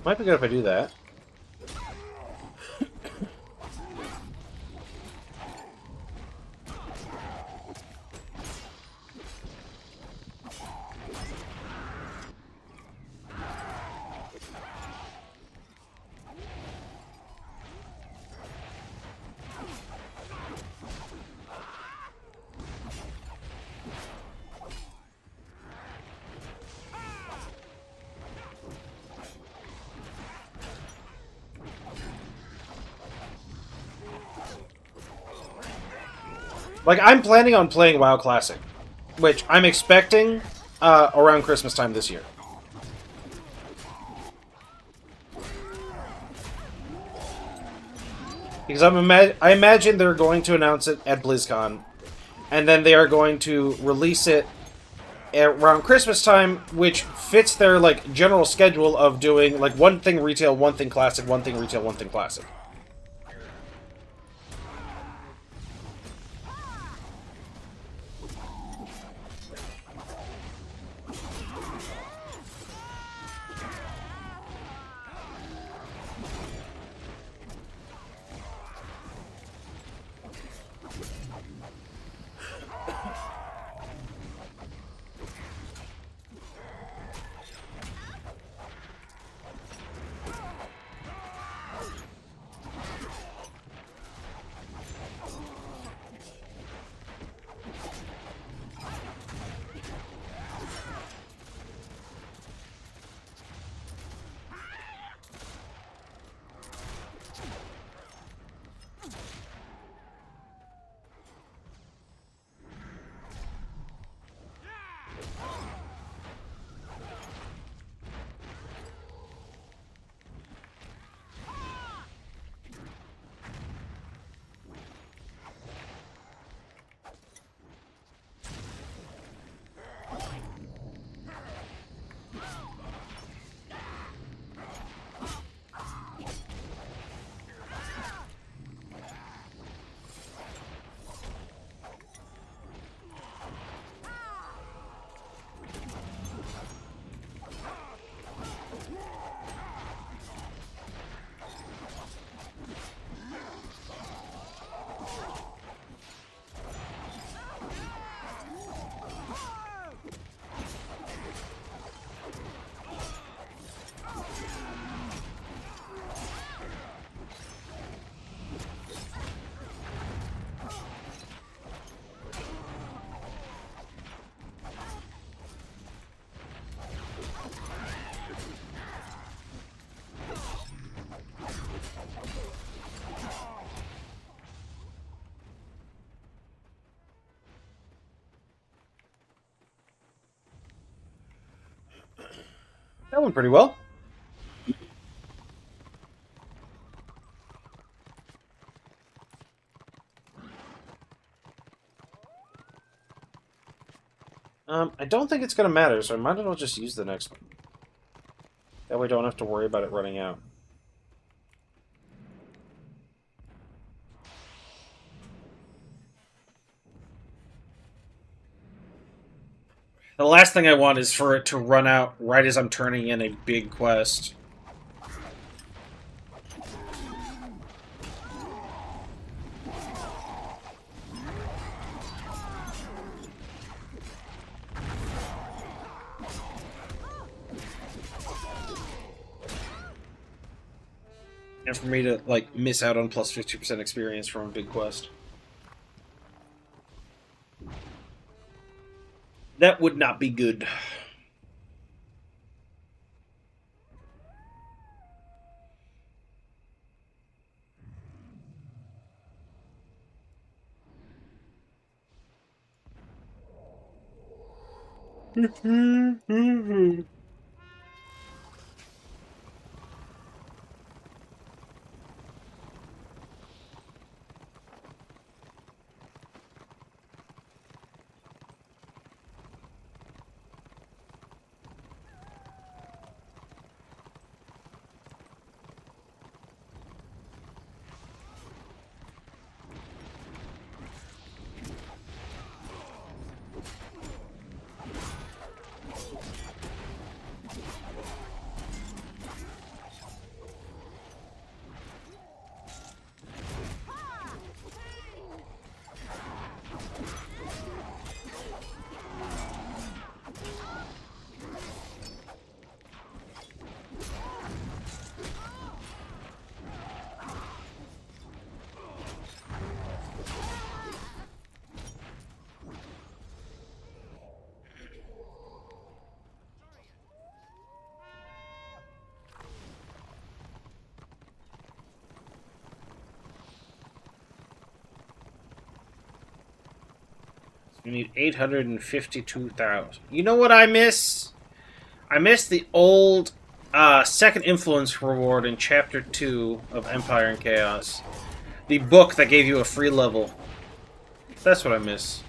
Might be good if I do that. Like, I'm planning on playing WoW Classic, which I'm expecting around Christmas time this year. Because I imagine they're going to announce it at BlizzCon, and then they are going to release it around Christmas time, which fits their like general schedule of doing like one thing retail, one thing classic, one thing retail, one thing classic. That went pretty well. I don't think it's going to matter, so I might as well just use the next one. That way I don't have to worry about it running out. The last thing I want is for it to run out right as I'm turning in a big quest. And for me to, like, miss out on plus 50% experience from a big quest. That would not be good. We need 852,000. You know what I miss? I miss the old second influence reward in Chapter 2 of Empire and Chaos. The book that gave you a free level. That's what I miss.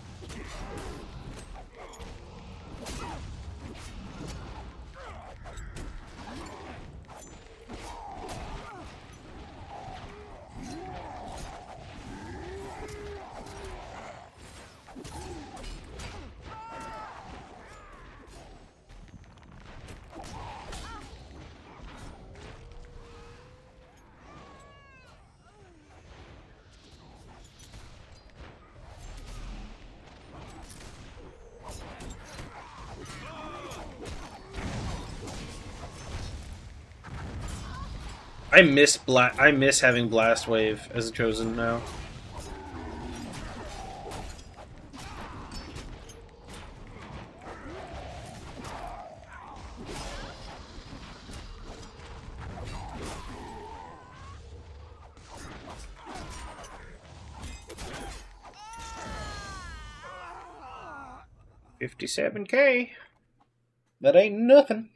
I miss having Blast Wave as a chosen now. $57K. That ain't nothing.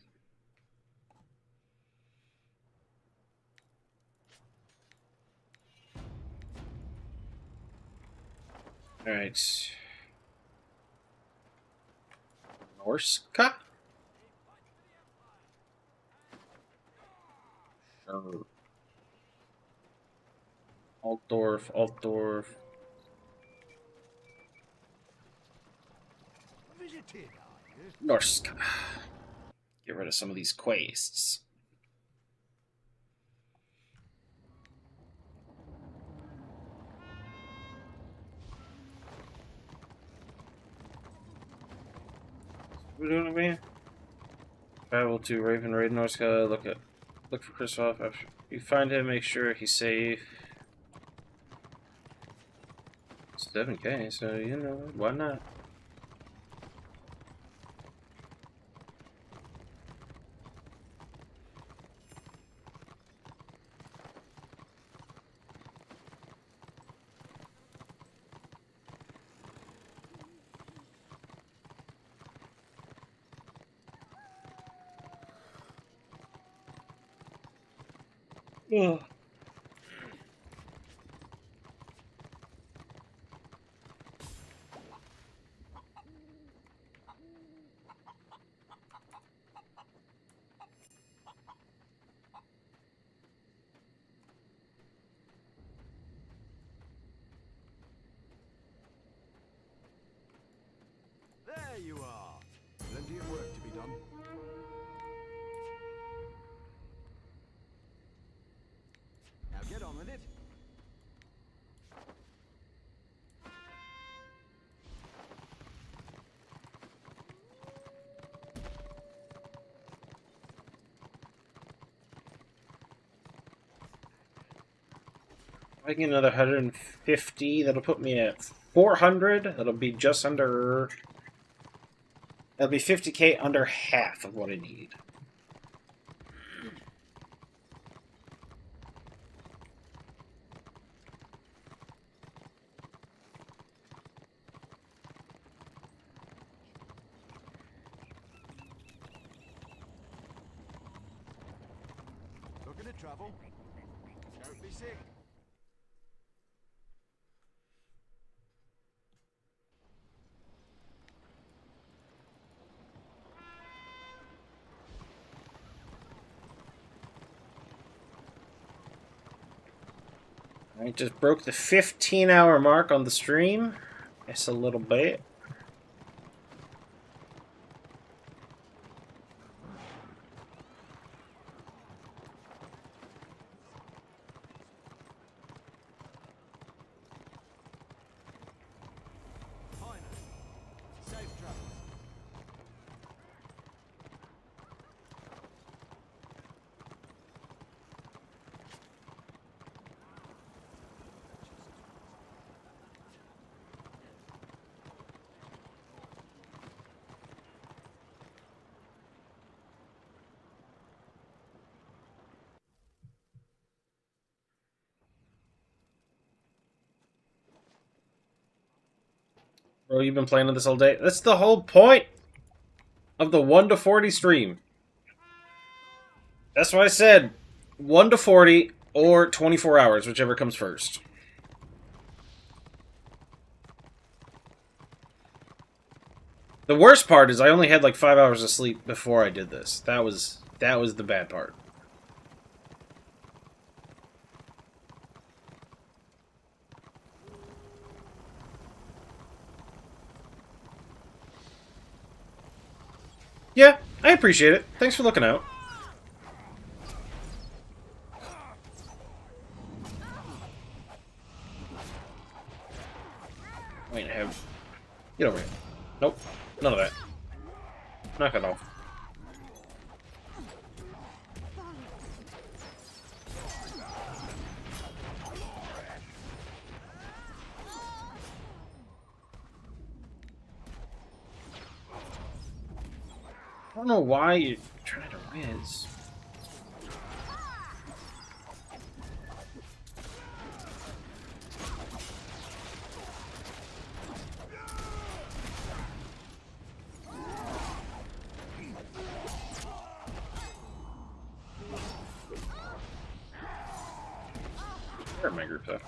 Alright. Norska? Sure. Altdorf. Visited, are you? Norska. Get rid of some of these quests. What are we doing over here? Travel to Raven Raid Norska. Look for Kristoff. After you find him, make sure he's safe. 7K, so you know, why not? Ugh. There you are. Plenty of work to be done. Now get on with it. I can get another 150. That'll put me at 400. That'll be just under. That'll be 50K under half of what I need. Looking to travel? Don't be sick. I just broke the 15-hour mark on the stream. It's a little bit. Finally. Safe travels. Bro, you've been playing on this all day. That's the whole point of the 1 to 40 stream. That's why I said 1 to 40 or 24 hours, whichever comes first. The worst part is I only had like 5 hours of sleep before I did this. That was the bad part. Yeah, I appreciate it. Thanks for looking out. Wait, get over here. Nope, none of that. Knock it off. I don't know why you're trying to whiz. Where are my groups at?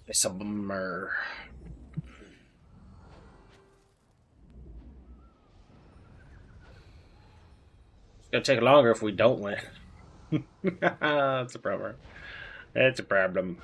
It's a bummer. It's gonna take longer if we don't win. That's a problem. That's a problem.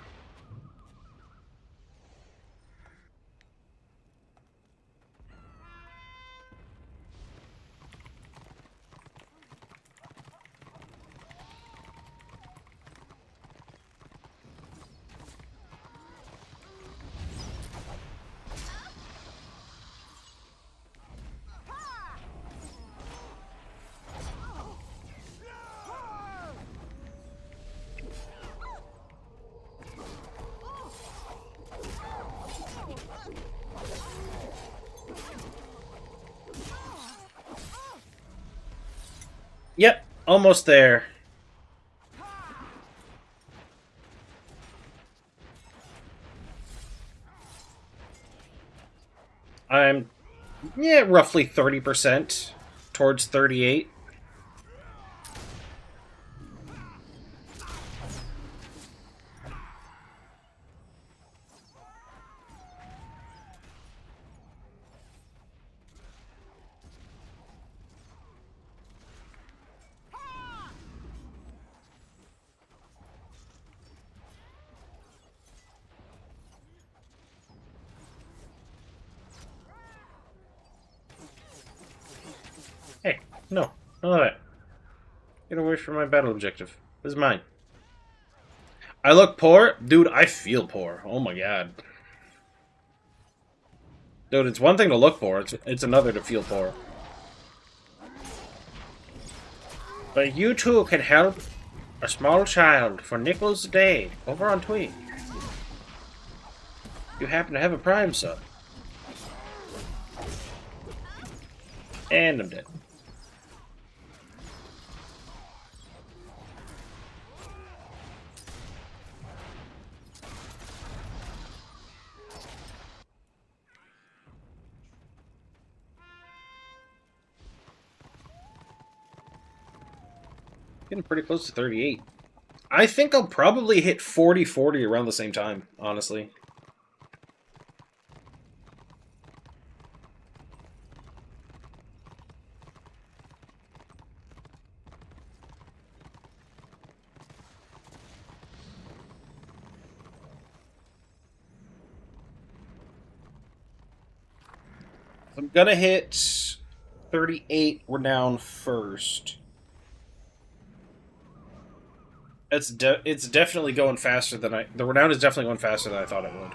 Yep, almost there. I'm, roughly 30% towards 38. Hey, no, none of that. Get away from my battle objective. This is mine. I look poor? Dude, I feel poor. Oh my god. Dude, it's one thing to look poor, it's another to feel poor. But you too can help a small child for nickels a day over on Twitch. You happen to have a Prime sub. And I'm dead. Getting pretty close to 38. I think I'll probably hit 40-40 around the same time, honestly. I'm gonna hit 38 renown first. It's definitely going faster than the renown is definitely going faster than I thought it would.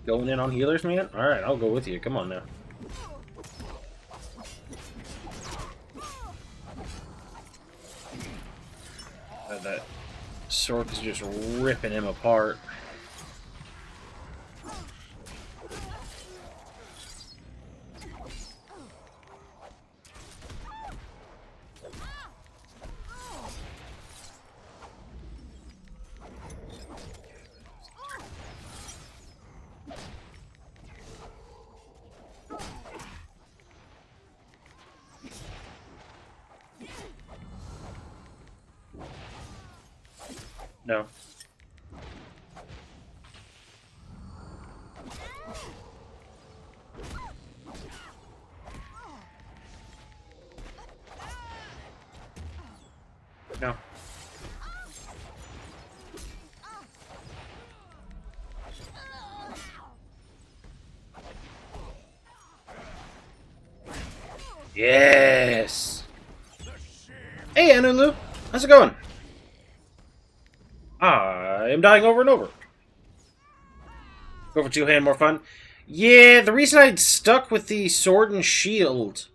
Going in on healers, man? Alright, I'll go with you. Come on now. That sword is just ripping him apart. No. No. Yes! Hey, Anulu! How's it going? I am dying over and over. Go for two-hand, more fun. Yeah, the reason I'd stuck with the sword and shield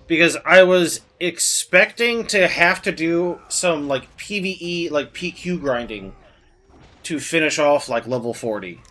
because I was expecting to have to do some like PvE, like PQ grinding to finish off like level 40.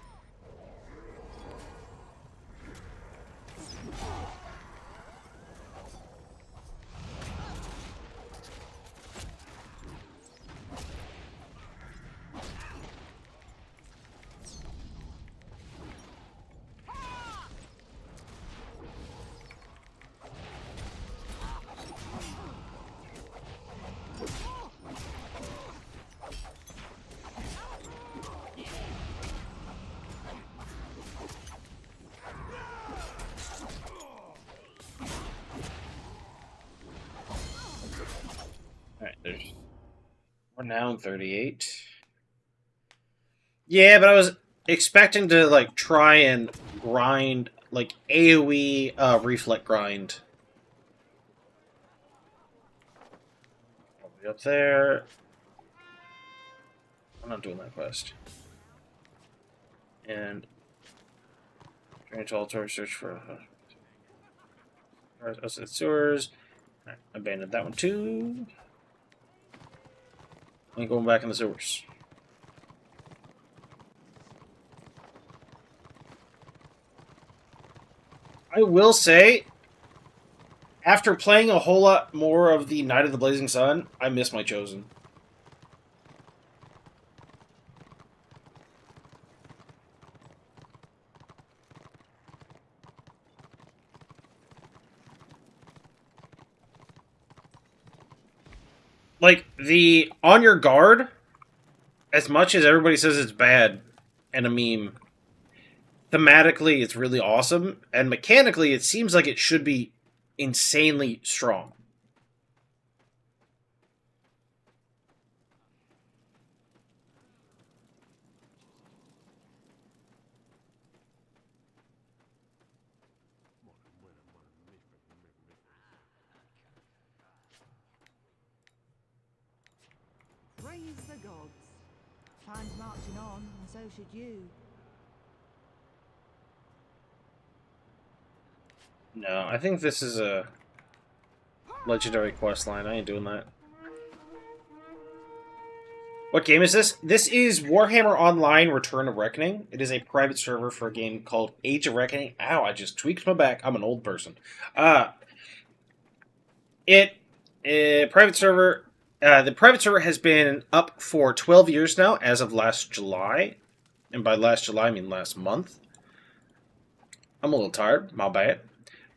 We're now in 38. Yeah, but I was expecting to like try and grind like AoE reflect grind. Probably up there. I'm not doing that quest. And drainage altar, search for sewers. Right, abandoned that one too. And going back in the sewers. I will say, after playing a whole lot more of the Night of the Blazing Sun, I miss my Chosen. Like, the On Your Guard, as much as everybody says it's bad and a meme, thematically it's really awesome, and mechanically it seems like it should be insanely strong. Praise the gods. Time's marching on, and so should you. No, I think this is a legendary quest line. I ain't doing that. What game is this? This is Warhammer Online Return of Reckoning. It is a private server for a game called Age of Reckoning. Ow, I just tweaked my back. I'm an old person. Private server. The private server has been up for 12 years now, as of last July. And by last July, I mean last month. I'm a little tired, my bad.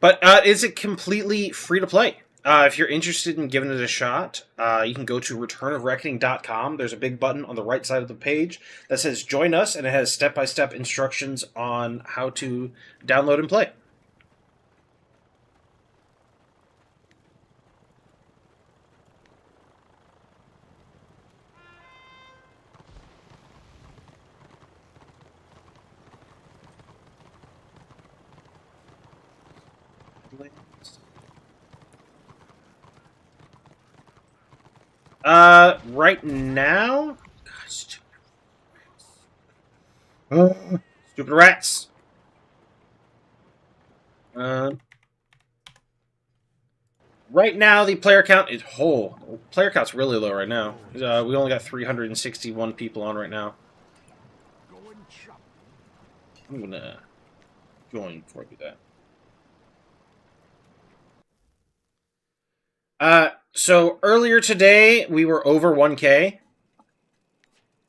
But is it completely free to play? If you're interested in giving it a shot, you can go to returnofreckoning.com. There's a big button on the right side of the page that says Join Us, and it has step-by-step instructions on how to download and play. Right now... God, stupid rats! Right now, the player count is whole. Player count's really low right now. We only got 361 people on right now. I'm gonna join before I do that. So earlier today, we were over 1K.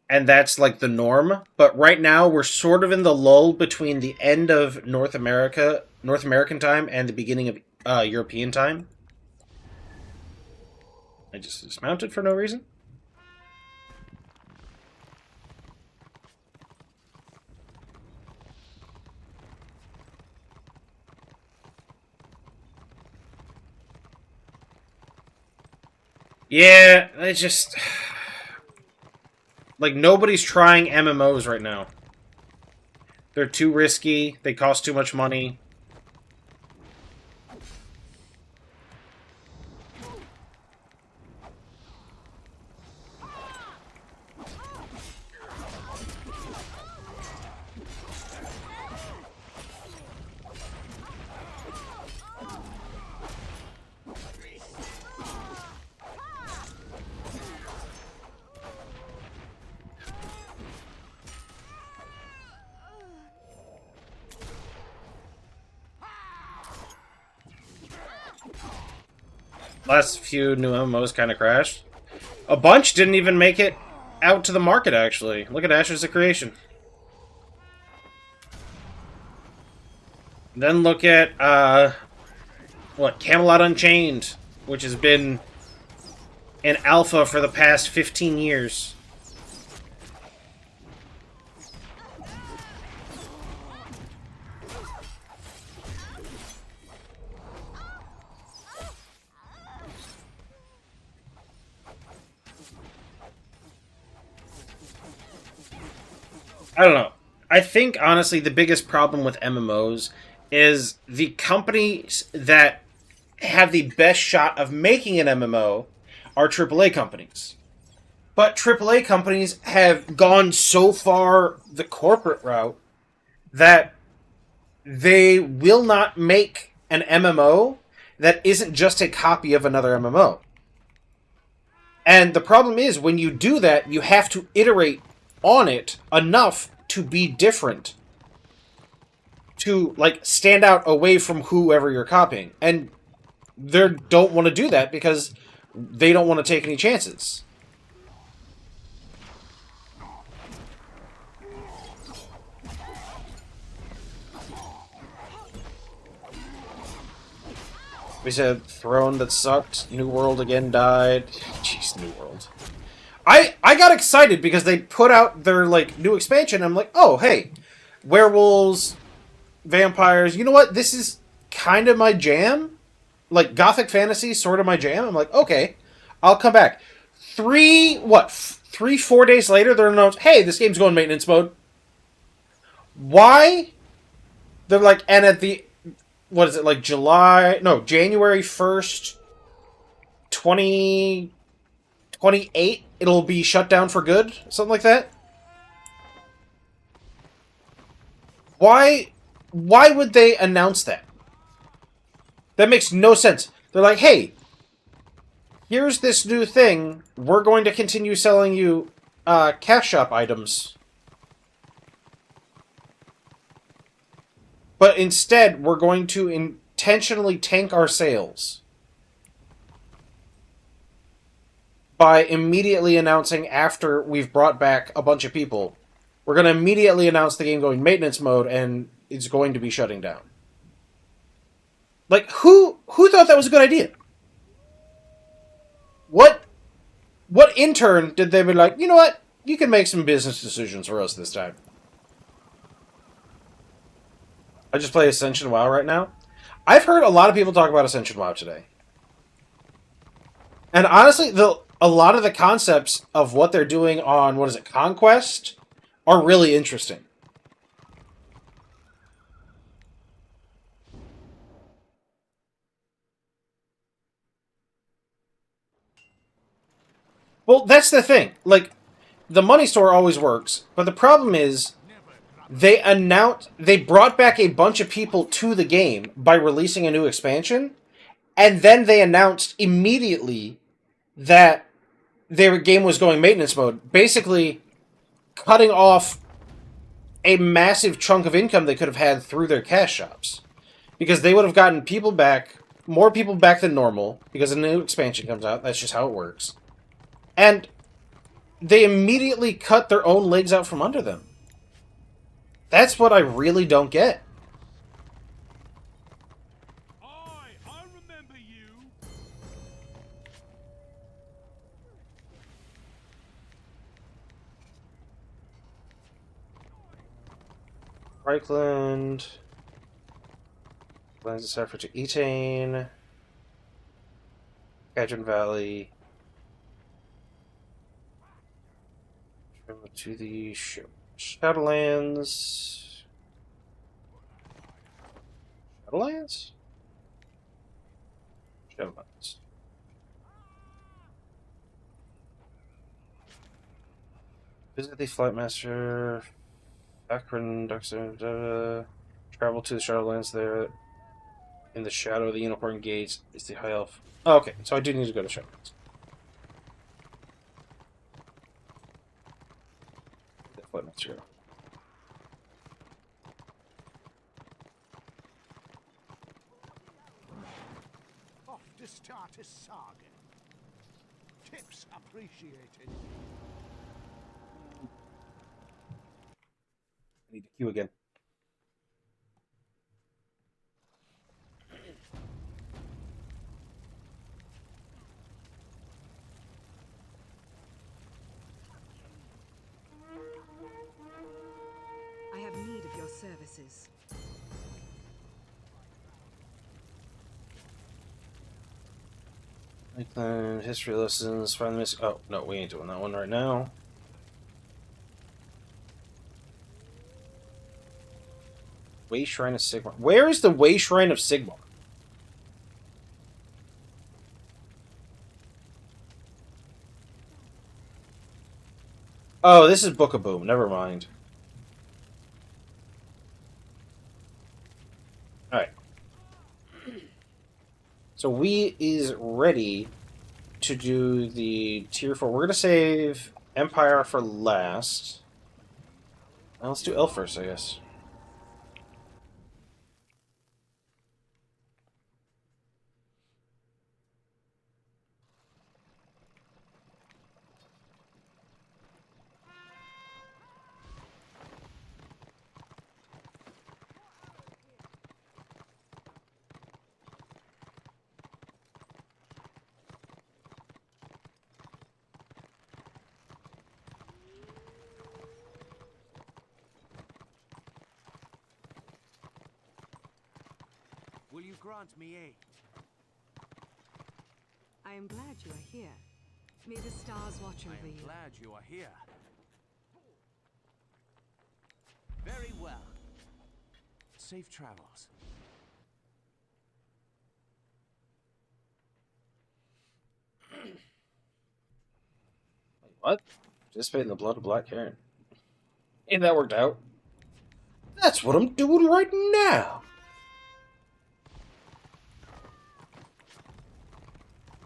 And that's like the norm. But right now, we're sort of in the lull between the end of North American time and the beginning of European time. I just dismounted for no reason. Yeah, I just... Like, nobody's trying MMOs right now. They're too risky. They cost too much money. Last few new MMOs kind of crashed. A bunch didn't even make it out to the market, actually. Look at Ashes of Creation. Then look at, Camelot Unchained, which has been in alpha for the past 15 years. I don't know. I think, honestly, the biggest problem with MMOs is the companies that have the best shot of making an MMO are AAA companies. But AAA companies have gone so far the corporate route that they will not make an MMO that isn't just a copy of another MMO. And the problem is, when you do that, you have to iterate on it enough to be different, to like stand out away from whoever you're copying, and they don't want to do that because they don't want to take any chances. We said Throne that sucked, New World again died. Jeez, New World. I got excited because they put out their, like, new expansion. I'm like, oh, hey, werewolves, vampires. You know what? This is kind of my jam. Like, Gothic fantasy, sort of my jam. I'm like, okay, I'll come back. 4 days later, they're announced, hey, this game's going maintenance mode. Why? They're like, and at the, what is it, like January 1st, 2028, it'll be shut down for good? Something like that? Why would they announce that? That makes no sense. They're like, hey, here's this new thing. We're going to continue selling you cash shop items. But instead, we're going to intentionally tank our sales by immediately announcing after we've brought back a bunch of people. We're going to immediately announce the game going maintenance mode, and it's going to be shutting down. Like, who thought that was a good idea? What intern did they be like, you know what? You can make some business decisions for us this time. I just play Ascension WoW right now. I've heard a lot of people talk about Ascension WoW today. And honestly, a lot of the concepts of what they're doing on, what is it, Conquest, are really interesting. Well, that's the thing. Like, the money store always works, but the problem is they brought back a bunch of people to the game by releasing a new expansion, and then they announced immediately that their game was going maintenance mode, basically cutting off a massive chunk of income they could have had through their cash shops. Because they would have gotten people back, more people back than normal, because a new expansion comes out. That's just how it works. And they immediately cut their own legs out from under them. That's what I really don't get. I remember you. Reichland. Lends its effort to Etane. Gadron Valley. To the Shadowlands. Shadowlands? Shadowlands. Visit the Flightmaster. Akron, travel to the Shadowlands there. In the shadow of the Unicorn Gates is the High Elf. Oh, okay, so I do need to go to Shadowlands. Flightmaster. Off to start a saga. Tips appreciated. I need to queue again. I have need of your services. History lessons. Find the missing. Oh no, we ain't doing that one right now. Way Shrine of Sigmar. Where is the Way Shrine of Sigmar? Oh, this is Book of Boom. Never mind. Alright. So we is ready to do the tier 4. We're going to save Empire for last. Well, let's do Elf first, I guess. Will you grant me aid? I am glad you are here. May the stars watch over I am you. glad you are here. Very well. Safe travels. What? Participate in the blood of Black Heron. Ain't that worked out? That's what I'm doing right now!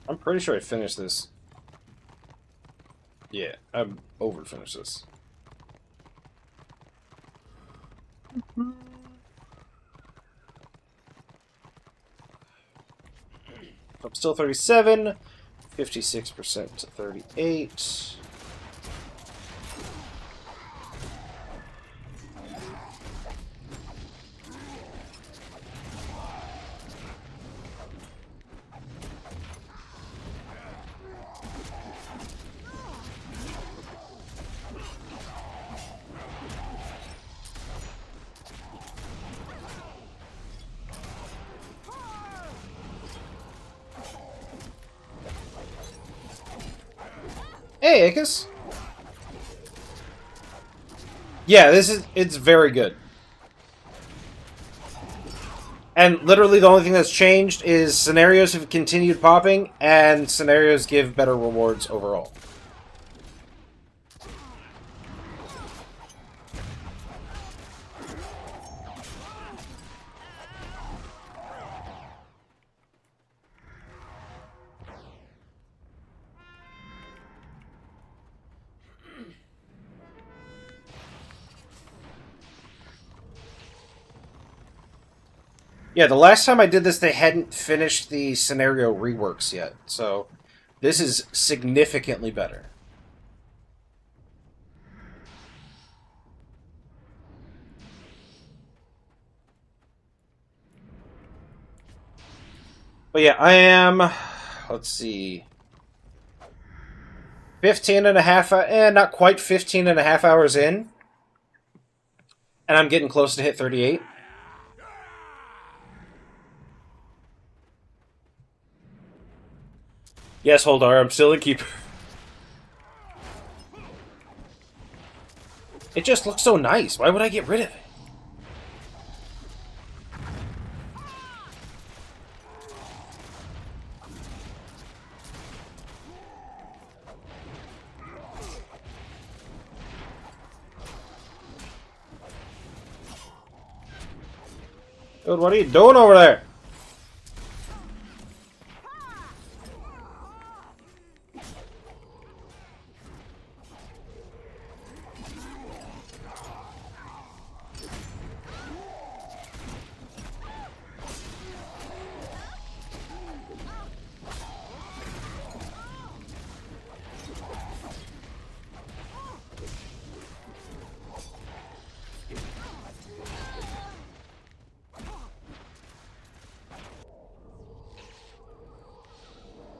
I'm pretty sure I finished this. Yeah, I'm over finished this. I'm still 37. 56% to 38. Hey, Ickis. Yeah, it's very good. And literally the only thing that's changed is scenarios have continued popping, and scenarios give better rewards overall. Yeah, the last time I did this, they hadn't finished the scenario reworks yet, so this is significantly better. But yeah, I am, let's see, 15 and a half, not quite 15 and a half hours in, and I'm getting close to hit 38. Yes, Holdar, I'm still in Keeper. It just looks so nice. Why would I get rid of it? Dude, what are you doing over there?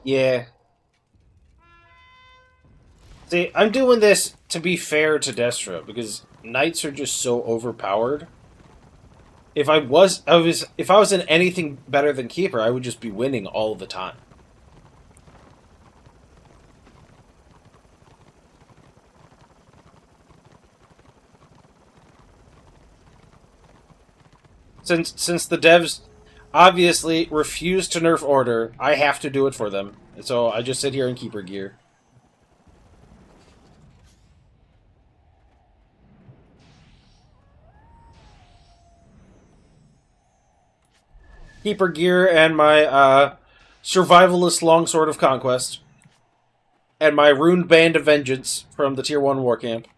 Yeah. See, I'm doing this to be fair to Destra, because knights are just so overpowered. If I was in anything better than Keeper, I would just be winning all the time. Since the devs obviously refuse to nerf Order, I have to do it for them. So I just sit here in Keeper gear. Keeper gear and my survivalist longsword of conquest. And my runed band of vengeance from the tier 1 war camp.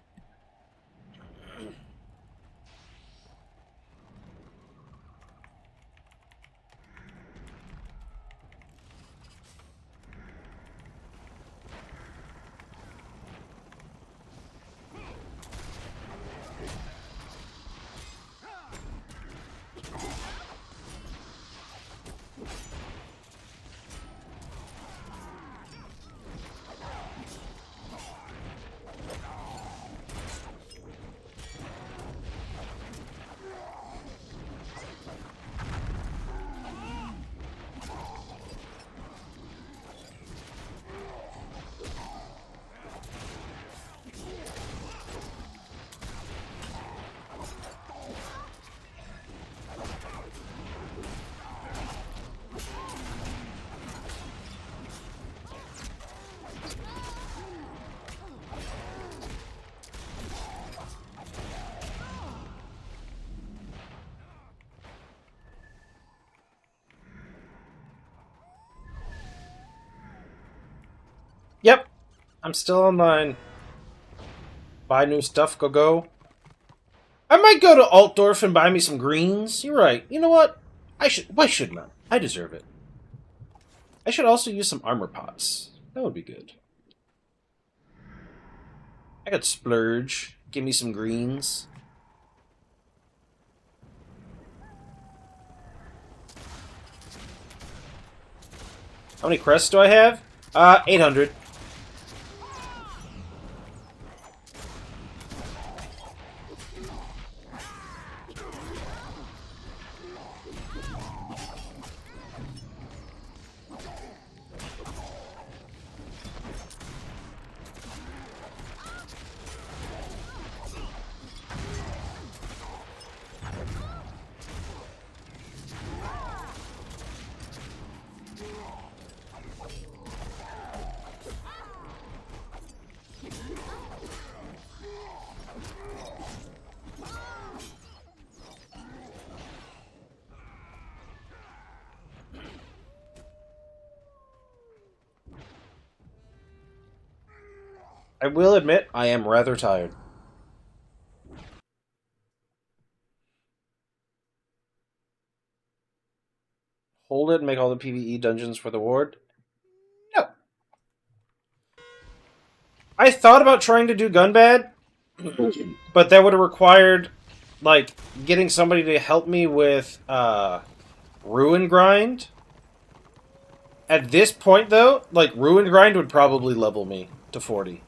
Yep, I'm still online. Buy new stuff, go. I might go to Altdorf and buy me some greens. You're right. You know what? Why shouldn't I? I deserve it. I should also use some armor pots. That would be good. I could splurge. Give me some greens. How many crests do I have? 800. I will admit, I am rather tired. Hold it and make all the PvE dungeons for the ward? No. I thought about trying to do Gunbad, but that would have required, like, getting somebody to help me with, Ruin Grind. At this point, though, like, Ruin Grind would probably level me to 40.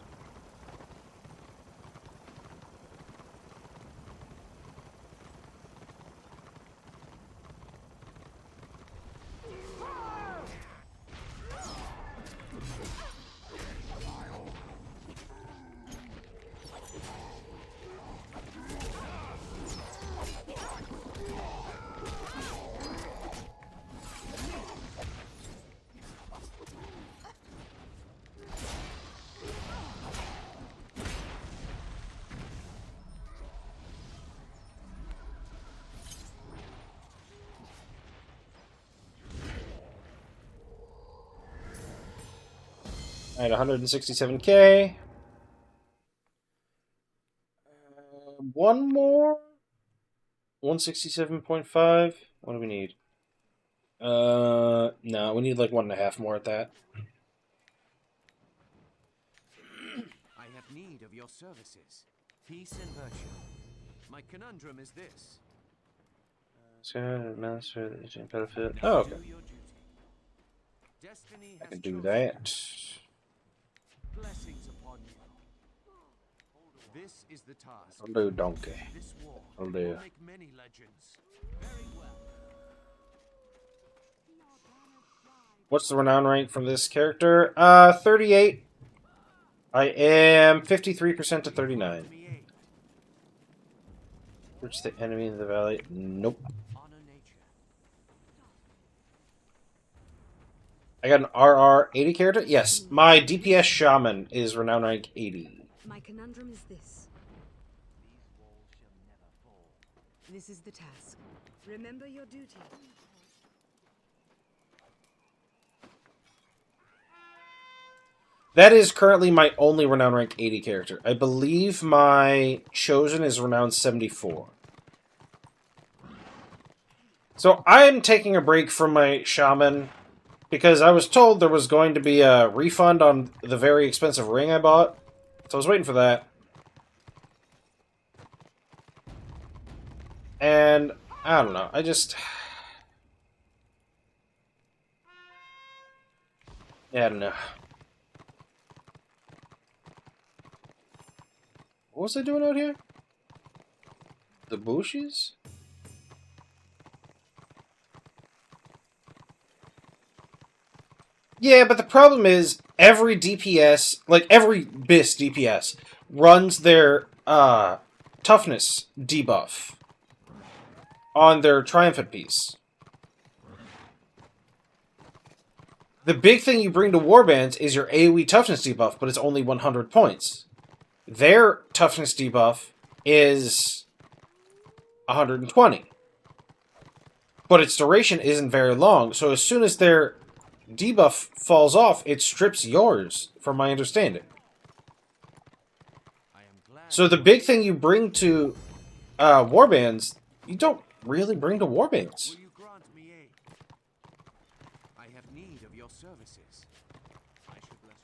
Alright, 167k. One more? 167.5? What do we need? No, we need like 1.5 more at that. I have need of your services. Peace and virtue. My conundrum is this. Master the benefit. Oh, okay. Do your duty. Destiny I has can do chosen that. blessings upon you. This is the task. I'll do donkey. This war I'll will do. make many legends. Very well. What's the renown rank for this character? 38. I am 53% to 39. Which the enemy in the valley? Nope. Honor nature. I got an RR 80 character? Yes. My DPS Shaman is renown rank 80. My conundrum is this. This is the task. Remember your duty. That is currently my only renown rank 80 character. I believe my chosen is renown 74. So I'm taking a break from my shaman because I was told there was going to be a refund on the very expensive ring I bought. So I was waiting for that. And I don't know. I just... yeah, I don't know. What was I doing out here? The bushes? Yeah, but the problem is every DPS, like every BIS DPS, runs their toughness debuff on their triumphant piece. The big thing you bring to warbands is your AoE toughness debuff, but it's only 100 points. Their toughness debuff is 120. But its duration isn't very long, so as soon as their debuff falls off, it strips yours, from my understanding. So the big thing you bring to warbands, you don't really bring to warbands. Will you grant me aid? I have need of your services. I should bless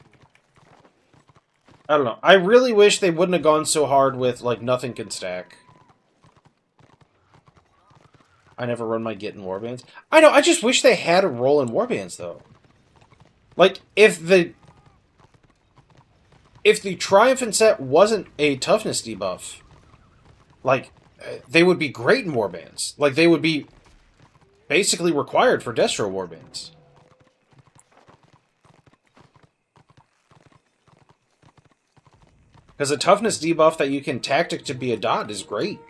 I don't know. I really wish they wouldn't have gone so hard with, like, nothing can stack. I never run my Git in warbands. I know, I just wish they had a role in warbands, though. Like, if the Triumphant set wasn't a toughness debuff, like, they would be great in warbands. Like, they would be basically required for Destro warbands. Because a toughness debuff that you can tactic to be a dot is great.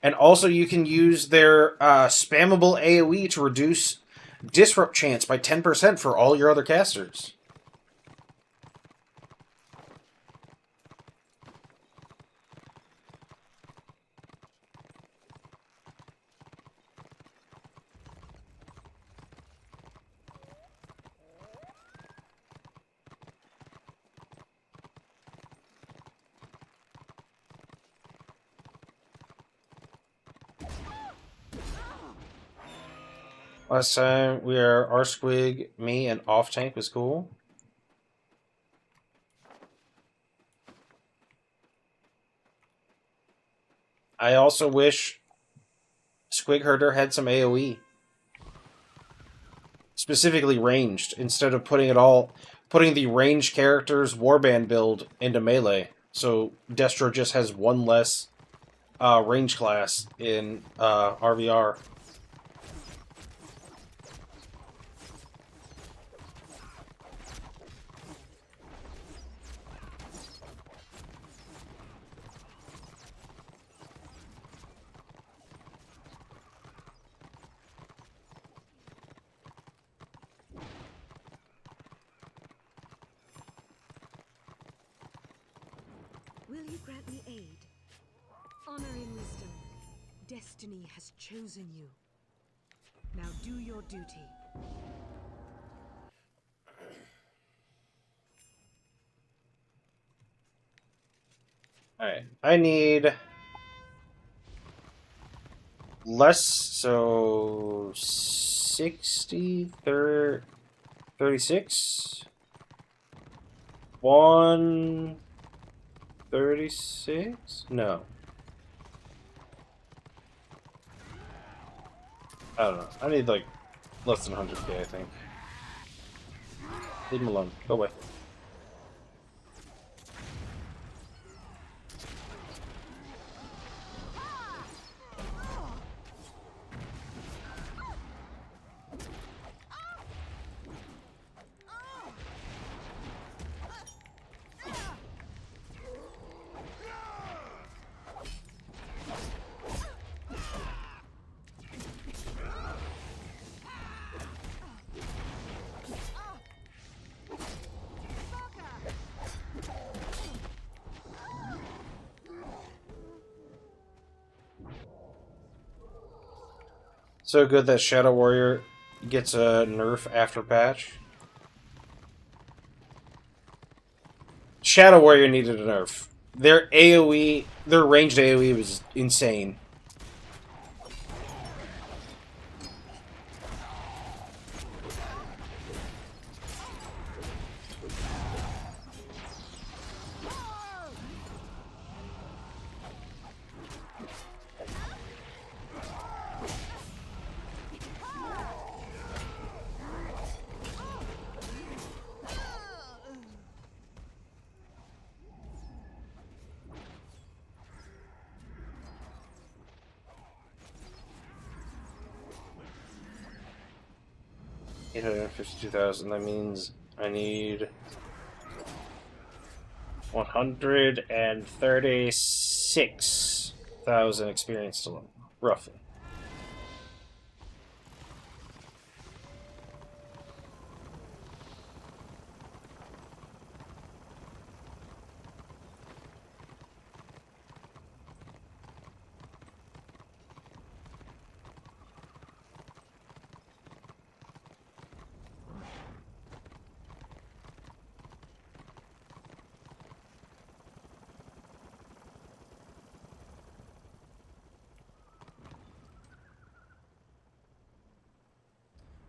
And also you can use their spammable AoE to reduce disrupt chance by 10% for all your other casters. Last time our squig, me, and off tank was cool. I also wish Squig Herder had some AoE. Specifically ranged, instead of putting the ranged character's warband build into melee. So Destro just has one less range class in RVR. Will you grant me aid? Honor and wisdom. Destiny has chosen you. Now do your duty. Alright, I need less, so 60, 36, 136? No. I don't know. I need like less than 100k, I think. Leave him alone. Go away. So good that Shadow Warrior gets a nerf after patch. Shadow Warrior needed a nerf. Their AoE, their ranged AoE was insane. $852,000. That means I need 136,000 experience to level, roughly.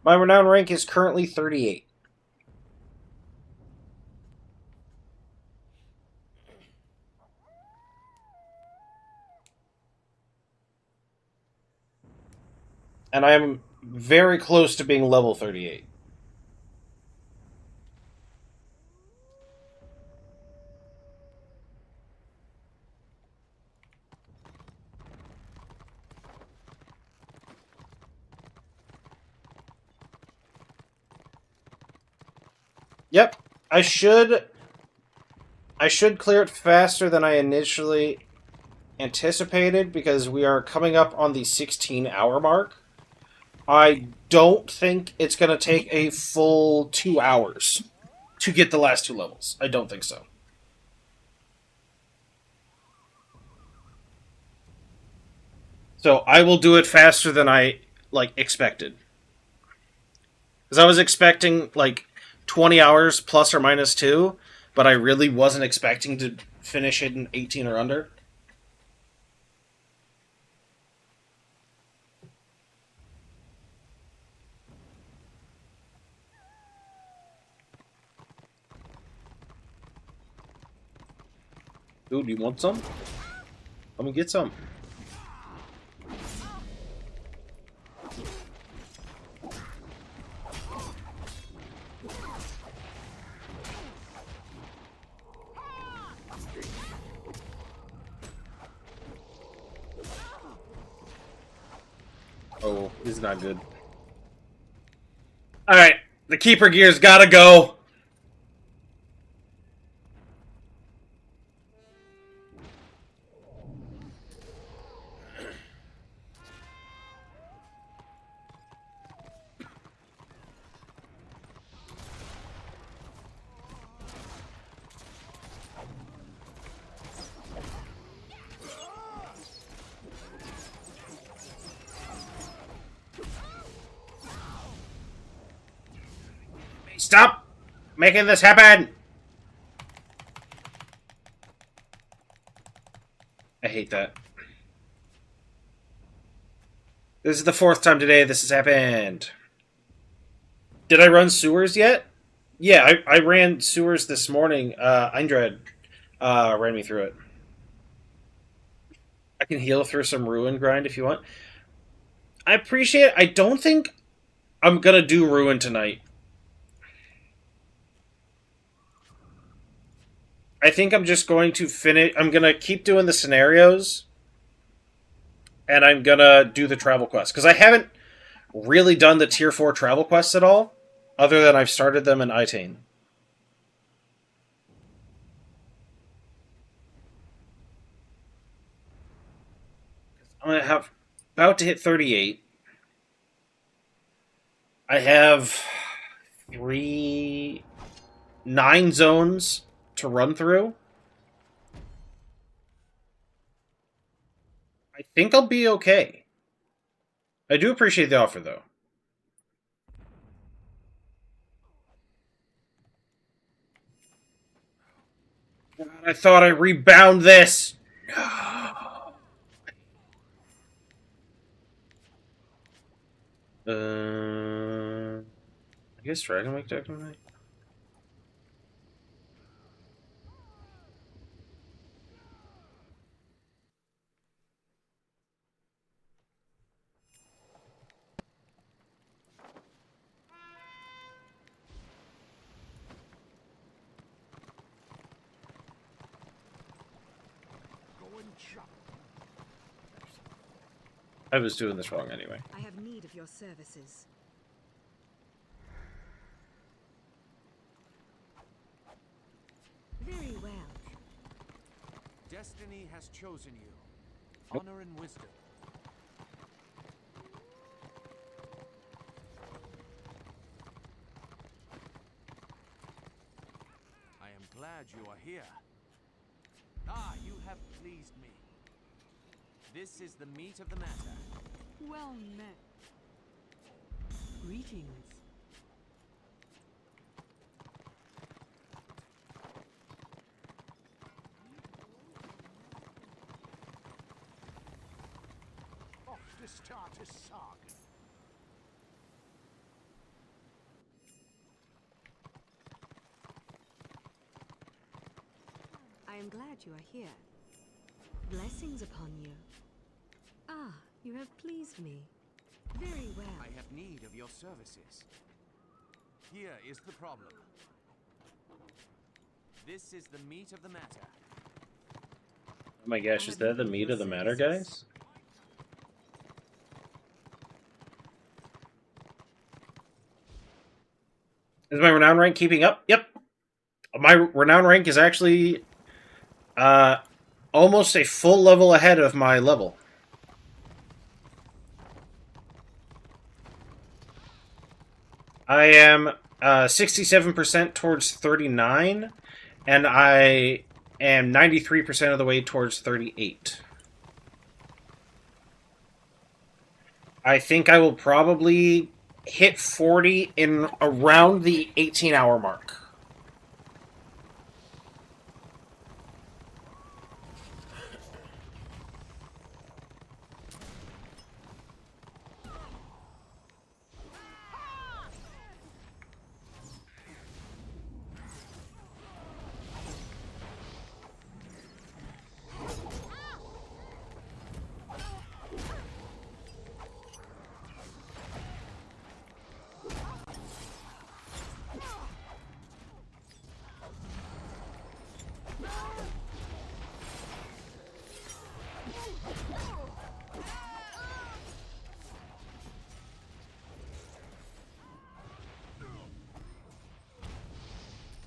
My renown rank is currently 38. And I am very close to being level 38. Yep, I should clear it faster than I initially anticipated because we are coming up on the 16-hour mark. I don't think it's going to take a full 2 hours to get the last 2 levels. I don't think so. So I will do it faster than I expected. Because I was expecting 20 hours plus or minus 2, but I really wasn't expecting to finish it in 18 or under. Dude, you want some? Let me get some. Oh, this is not good. Alright, the keeper gear's gotta go. Stop making this happen! I hate that. This is the 4th time today this has happened. Did I run sewers yet? Yeah, I ran sewers this morning. Eindred ran me through it. I can heal through some Ruin grind if you want. I appreciate it. I don't think I'm gonna do Ruin tonight. I think I'm just going to finish... I'm gonna keep doing the scenarios. And I'm gonna do the travel quests. Because I haven't really done the tier 4 travel quests at all. Other than I've started them in Itane. I'm gonna have... about to hit 38. I have 9 zones to run through. I think I'll be okay. I do appreciate the offer, though. God, I thought I rebound this. No. I guess Dragon Lake deck tonight. I was doing this wrong anyway. I have need of your services. Very well. Destiny has chosen you. Honor and wisdom. I am glad you are here. Ah, you have pleased me. This is the meat of the matter. Well met. Greetings. Off to start a saga. I am glad you are here. Blessings upon you. Ah, you have pleased me. Very well. I have need of your services. Here is the problem. This is the meat of the matter. Oh my gosh, is that the meat of the matter, guys? Is my renown rank keeping up? Yep. My renown rank is actually almost a full level ahead of my level. I am 67% towards 39, and I am 93% of the way towards 38. I think I will probably hit 40 in around the 18-hour mark.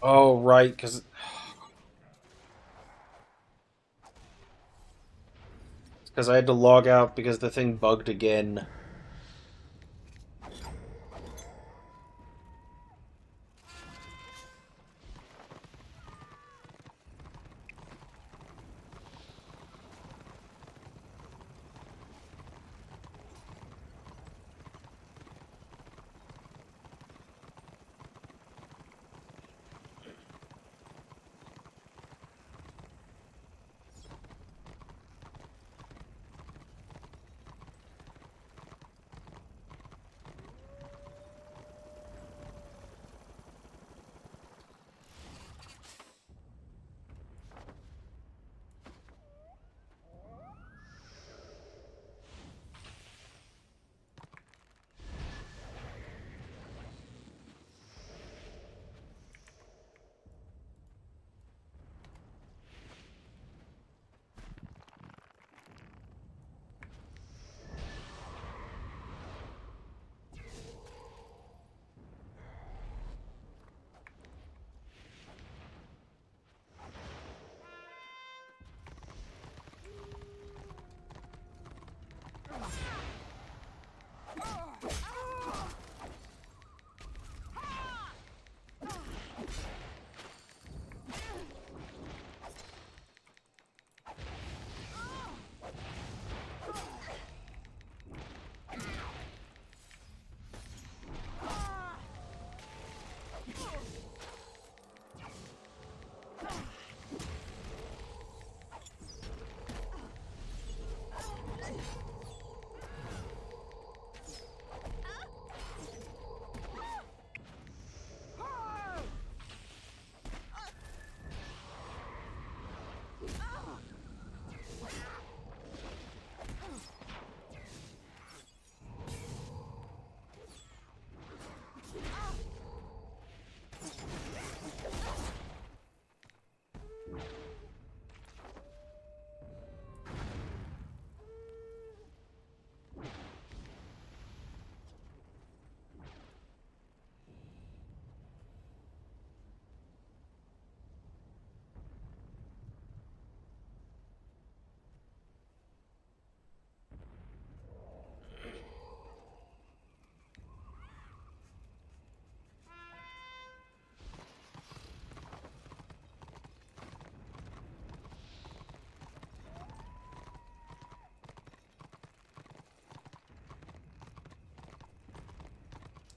Oh, right, because I had to log out because the thing bugged again.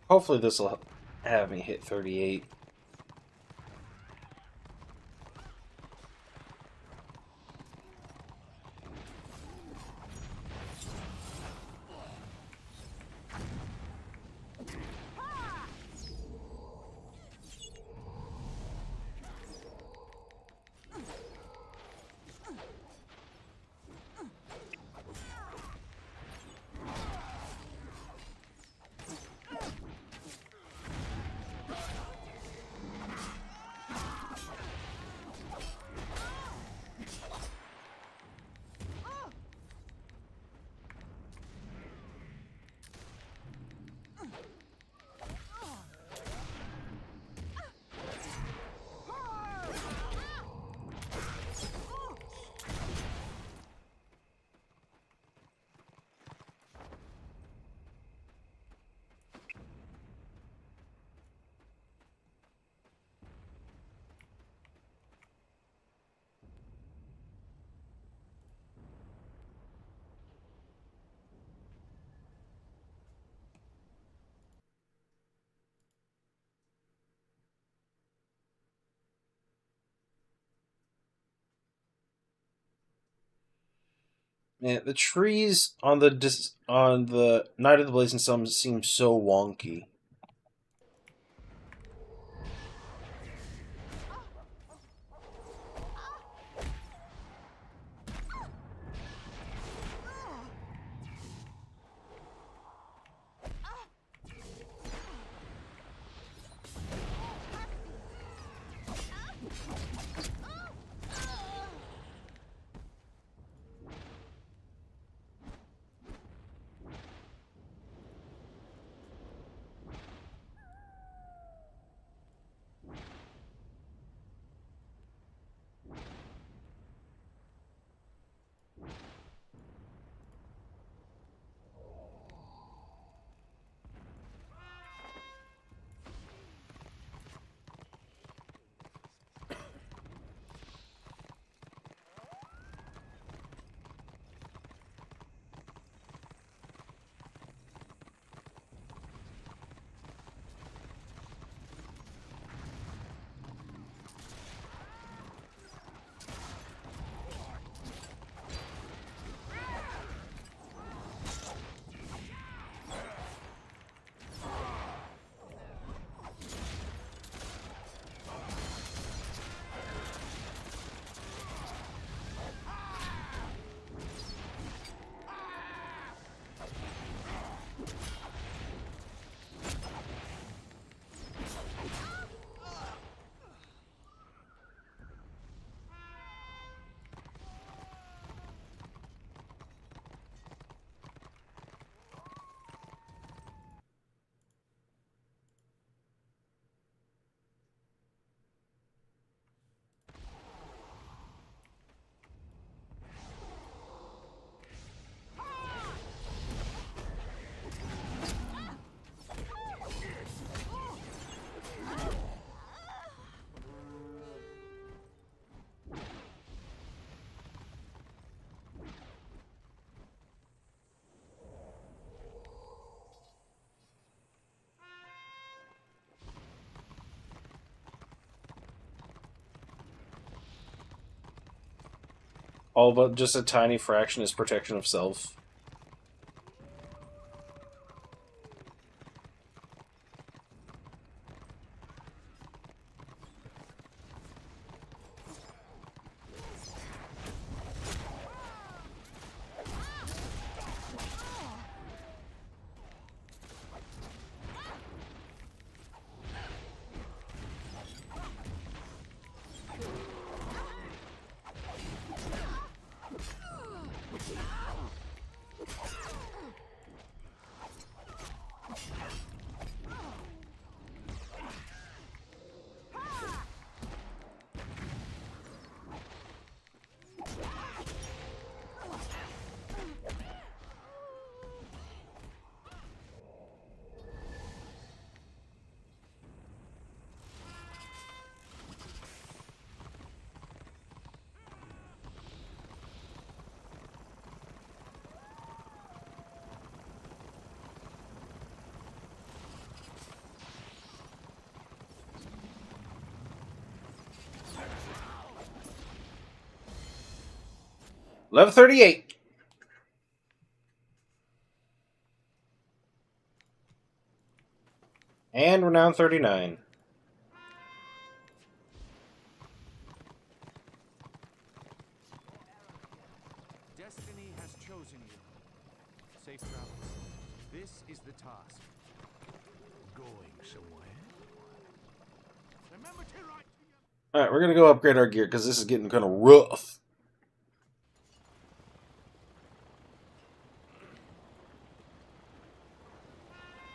Hopefully this will have me hit 38. Man, the trees on the Night of the Blazing Sun seem so wonky. All but just a tiny fraction is protection of self. Level 38. And renown 39. Destiny has chosen you. Safe travels. This is the task. Going somewhere? Remember to write to your... Alright, we're gonna go upgrade our gear because this is getting kind of rough.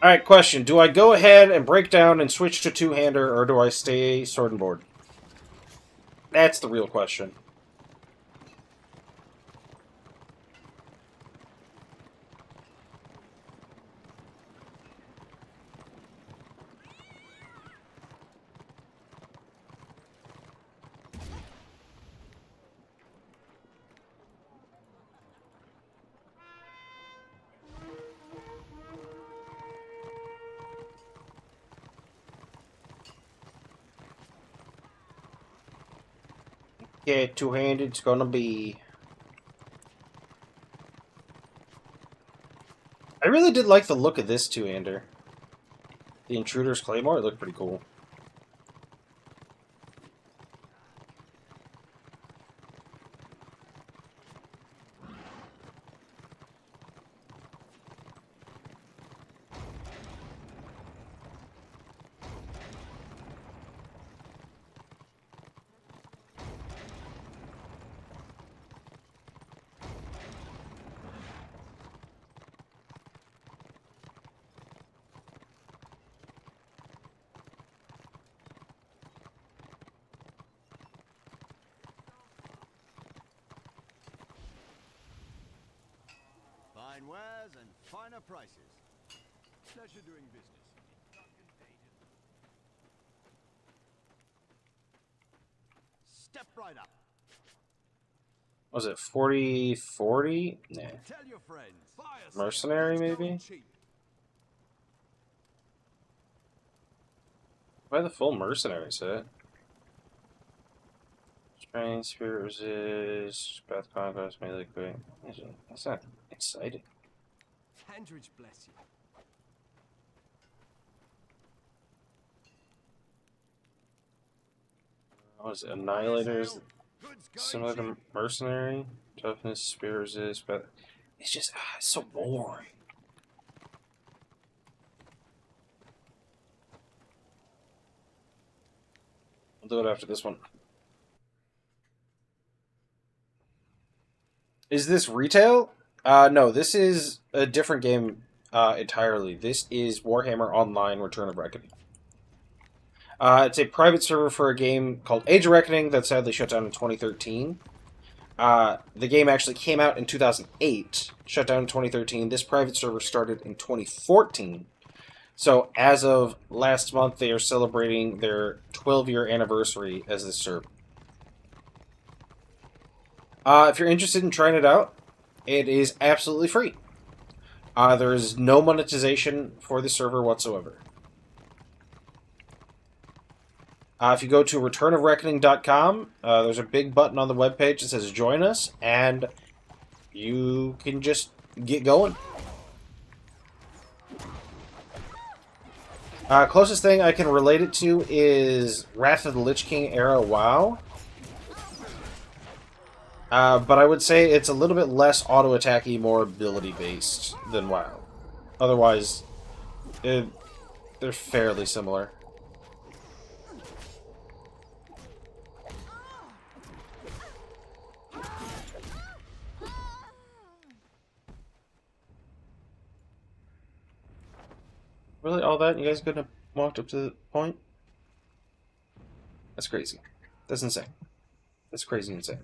Alright, question. Do I go ahead and break down and switch to two-hander, or do I stay sword and board? That's the real question. Yeah, two-handed's gonna be. really did like the look of this too, Ander. The Intruder's Claymore, it looked pretty cool. Fine wares and finer prices. Pleasure doing business. Step right up. Was it 40-40? Nah. Tell your friends. Fire Mercenary, sale is maybe? going cheap. Buy the full Mercenary set. Strength, Spirit Resist, Path Conquest, Melee Quick. That's not exciting. Handridge bless you. What is it? Annihilators? Goods going Similar to cheap. Mercenary? Toughness, Spirit Resist, but it's just, it's so boring. I'll do it after this one. Is this retail? No, this is a different game entirely. This is Warhammer Online Return of Reckoning. It's a private server for a game called Age of Reckoning that sadly shut down in 2013. The game actually came out in 2008, shut down in 2013. This private server started in 2014. So as of last month, they are celebrating their 12-year anniversary as this server. If you're interested in trying it out, it is absolutely free. There is no monetization for the server whatsoever. If you go to returnofreckoning.com, there's a big button on the webpage that says join us, and you can just get going. Closest thing I can relate it to is Wrath of the Lich King era WoW. But I would say it's a little bit less auto-attacky, more ability-based than WoW. Otherwise, they're fairly similar. Really? All that? You guys couldn't have walked up to the point? That's crazy. That's insane. That's crazy insane.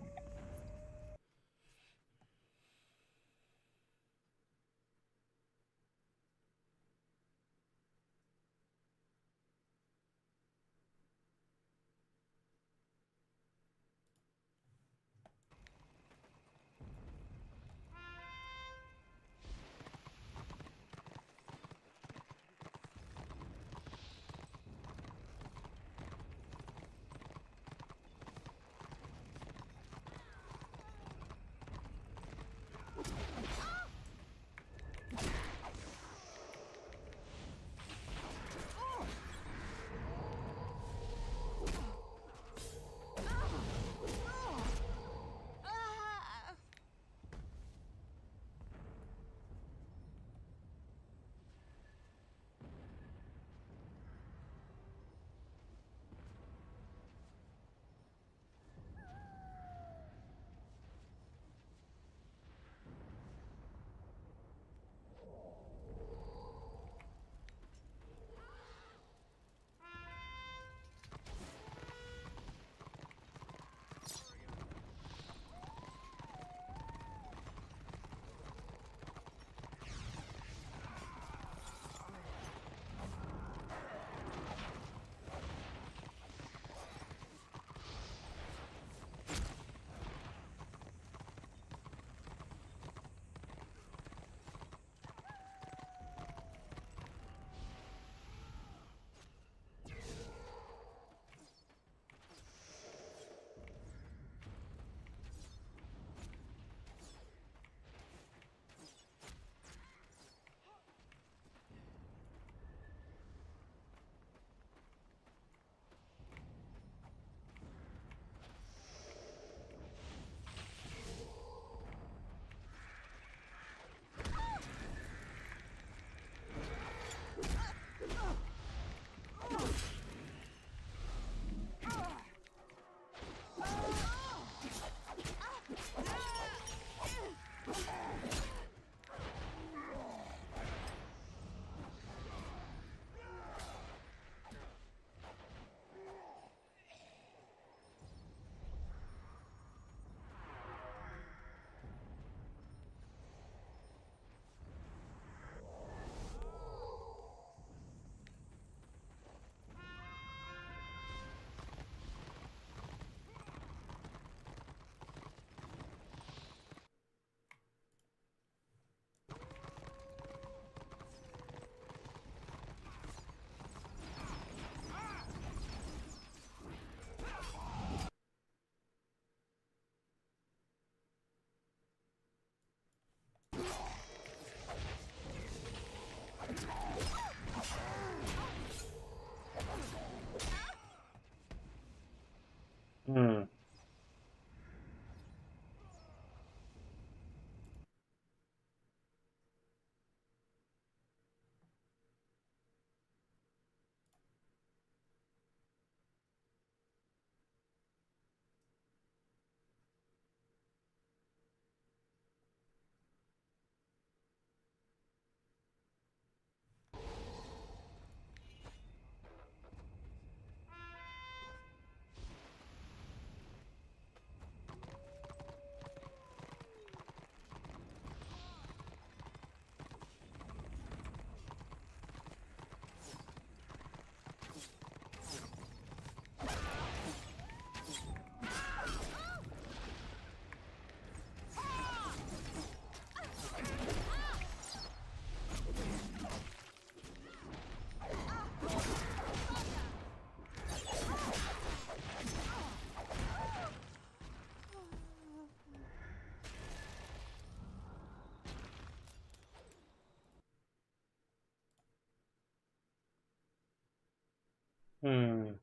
Hmm.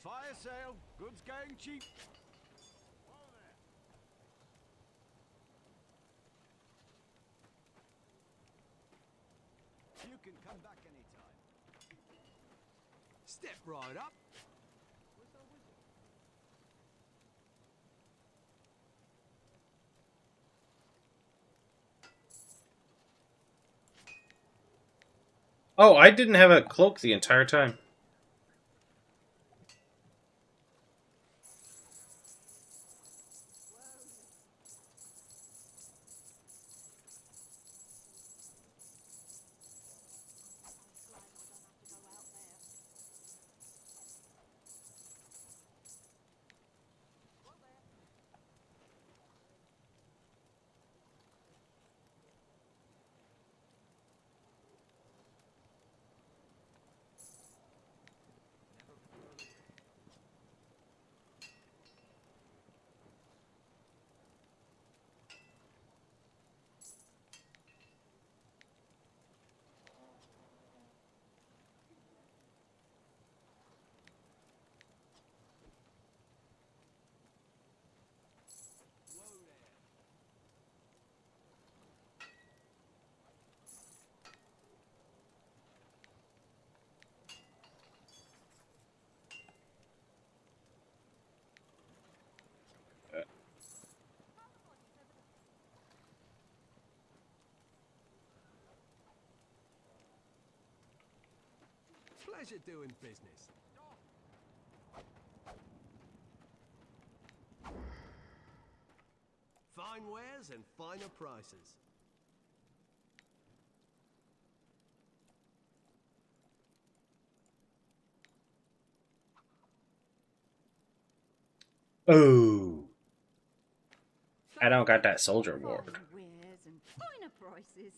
Fire sale. Goods going cheap. You can come back anytime. Step right up. Oh, I didn't have a cloak the entire time. Pleasure doing business. Fine wares and finer prices. Oh. I don't got that soldier award. Fine wares and finer prices.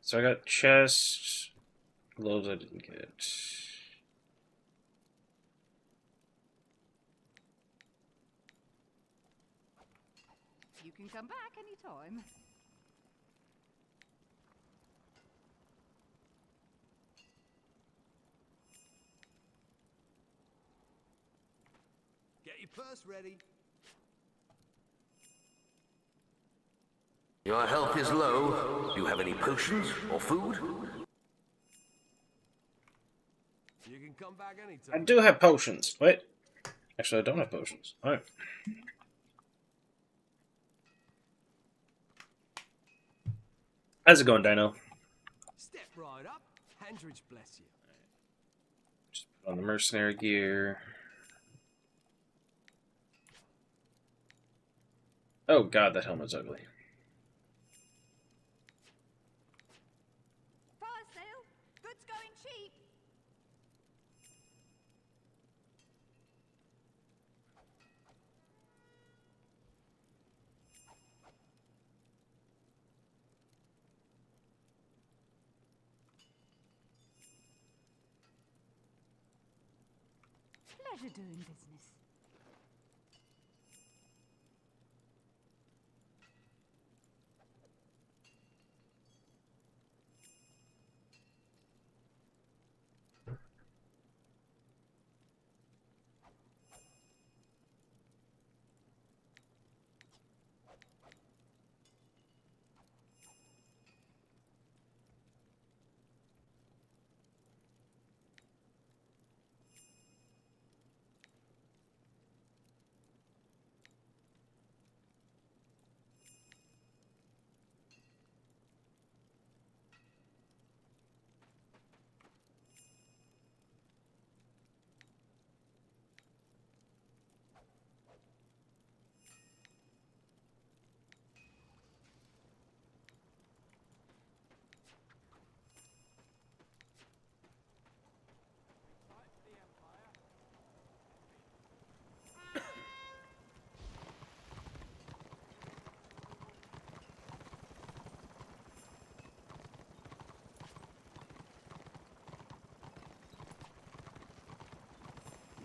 So I got chest. Gloves I didn't get. You can come back anytime. Get your purse ready. Your health is low. Do you have any potions or food? You can come back I anytime. do have potions. Wait. Actually, I don't have potions. Alright. How's it going, Dino? Step right up. Handridge bless you. Just put on the mercenary gear. Oh god, that helmet's ugly. Fire sale. Goods going cheap. Pleasure doing business.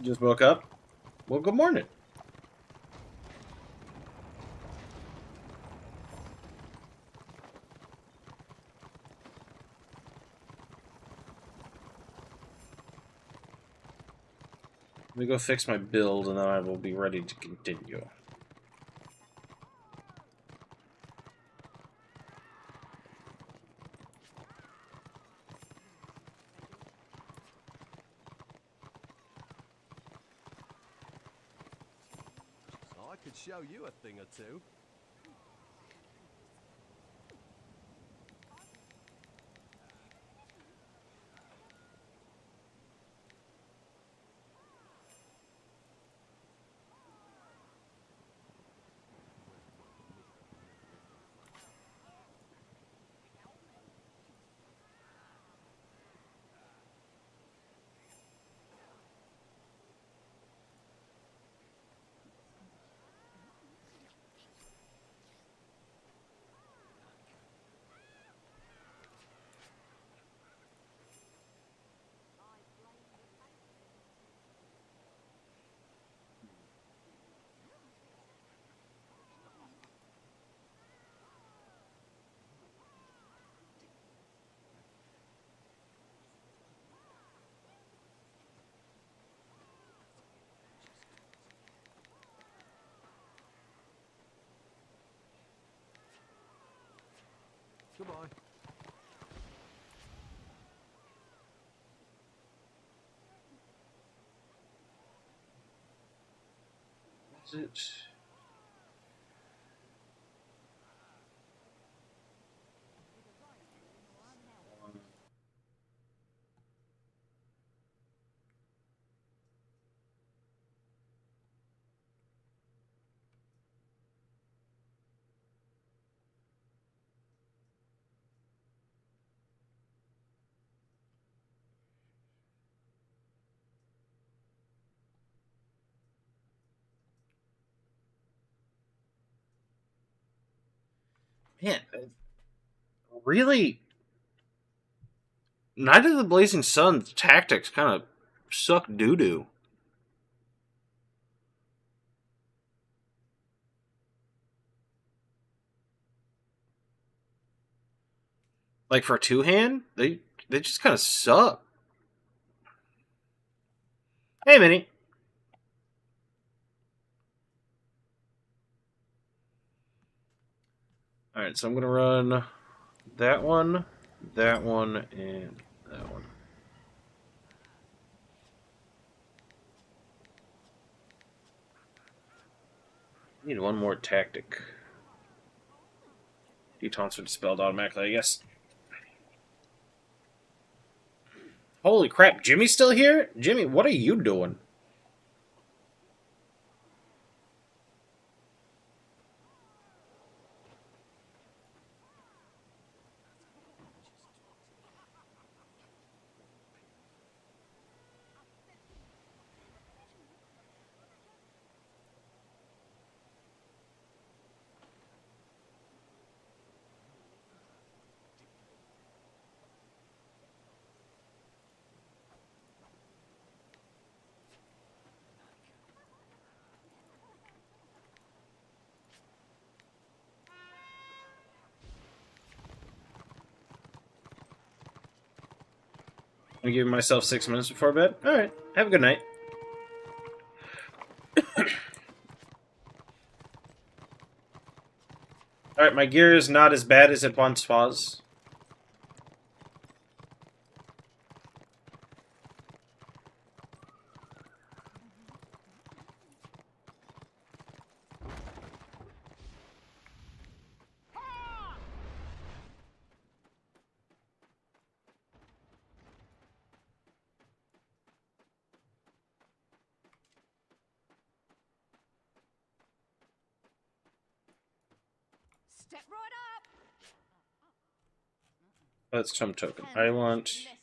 Just woke up. Well, good morning. Let me go fix my build, and then I will be ready to continue. I could show you a thing or two. Goodbye. Is it? Man, really, Night of the Blazing Sun's tactics kind of suck doo-doo. Like, for two-hand, they just kind of suck. Hey, Minnie. Alright, so I'm going to run that one, and that one. Need one more tactic. Detons are dispelled automatically, I guess. Holy crap, Jimmy's still here? Jimmy, what are you doing? I'm giving myself 6 minutes before bed. Alright, have a good night. Alright, my gear is not as bad as it once was. Step right up. That's some token. I want Bless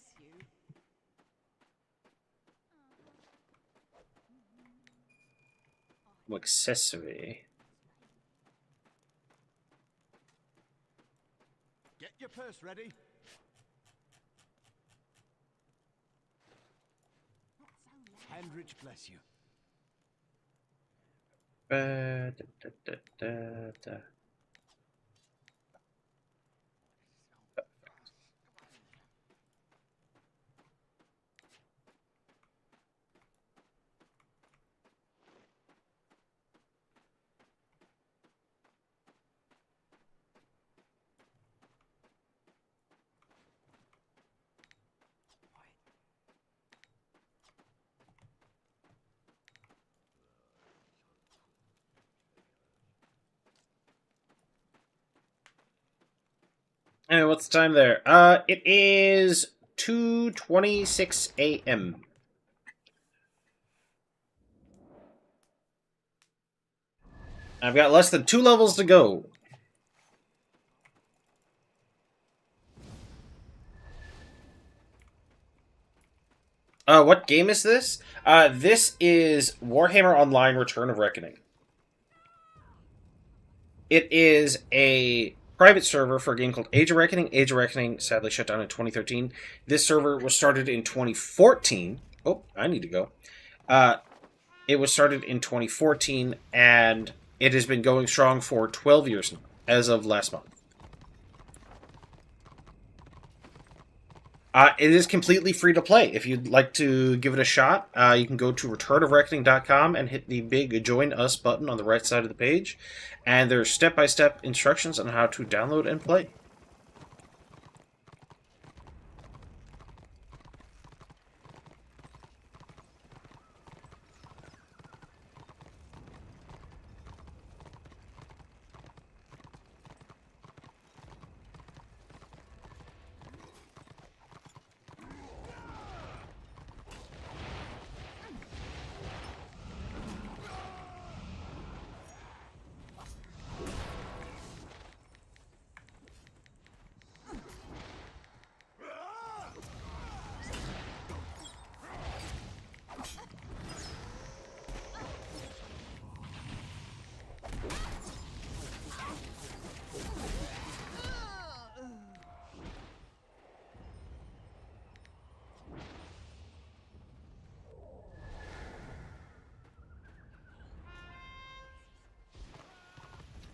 you. accessory. Get your purse ready. Hendrich bless you. Da, da, da, da, da. Hey, what's the time there? It is 2:26 a.m. I've got less than 2 levels to go. What game is this? This is Warhammer Online Return of Reckoning. It is a private server for a game called Age of Reckoning. Age of Reckoning sadly shut down in 2013. This server was started in 2014. Oh, I need to go. It was started in 2014, and it has been going strong for 12 years now, as of last month. It is completely free to play. If you'd like to give it a shot, you can go to returnofreckoning.com and hit the big Join Us button on the right side of the page. And there's step-by-step instructions on how to download and play.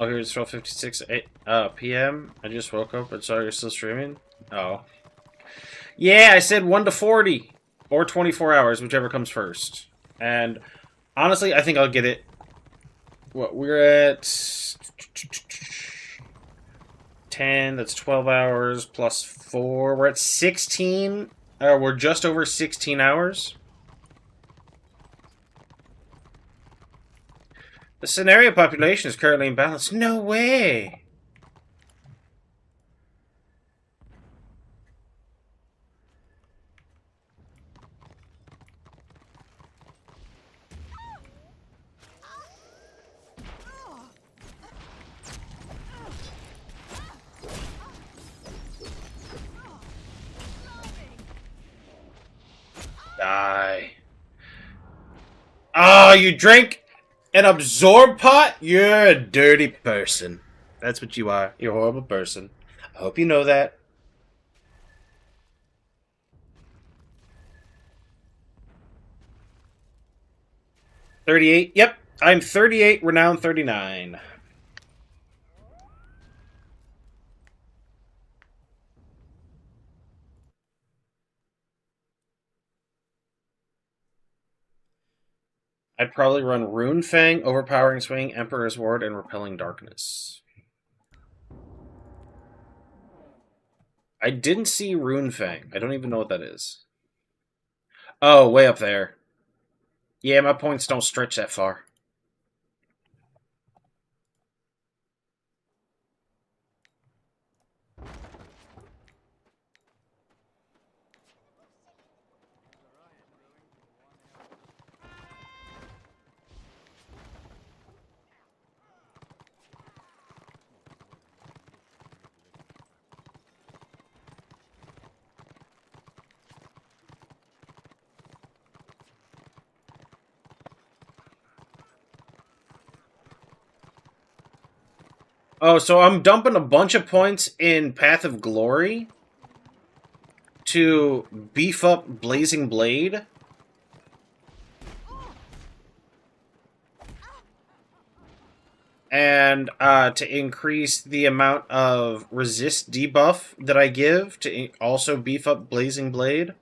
Oh, here's 12:56 p.m. I just woke up and saw you're still streaming. Oh. Yeah, I said 1 to 40. Or 24 hours, whichever comes first. And honestly, I think I'll get it. What, we're at 10, that's 12 hours plus 4. We're at 16. We're just over 16 hours. The scenario population is currently imbalanced. No way! Die. Oh, you drank an absorb pot? You're a dirty person. That's what you are. You're a horrible person. I hope you know that. $38. Yep, I'm 38, renowned 39. I'd probably run Rune Fang, Overpowering Swing, Emperor's Ward, and Repelling Darkness. I didn't see Rune Fang. I don't even know what that is. Oh, way up there. Yeah, my points don't stretch that far. Oh, so I'm dumping a bunch of points in Path of Glory to beef up Blazing Blade. and to increase the amount of resist debuff that I give to also beef up Blazing Blade.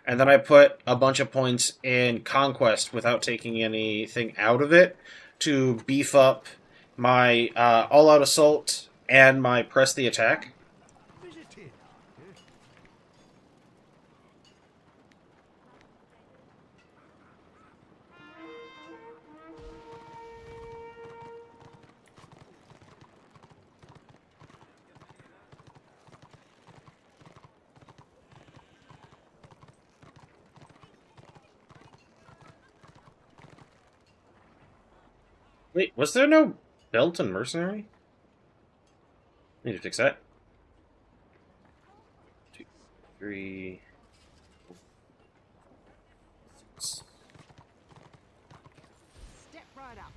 And then I put a bunch of points in Conquest without taking anything out of it to beef up my All-Out Assault and my Press the Attack. Visiting, are you? Wait, was there no belt in Mercenary? Need to fix that. 2, 3, 6. Step right up.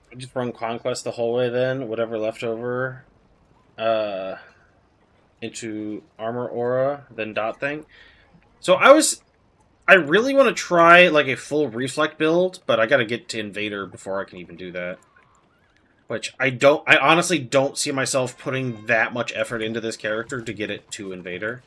I just run Conquest the whole way then, whatever left over, into Armor Aura, then Dot Thing. So I really want to try like a full Reflect build, but I gotta get to Invader before I can even do that. Which I honestly don't see myself putting that much effort into this character to get it to Invader.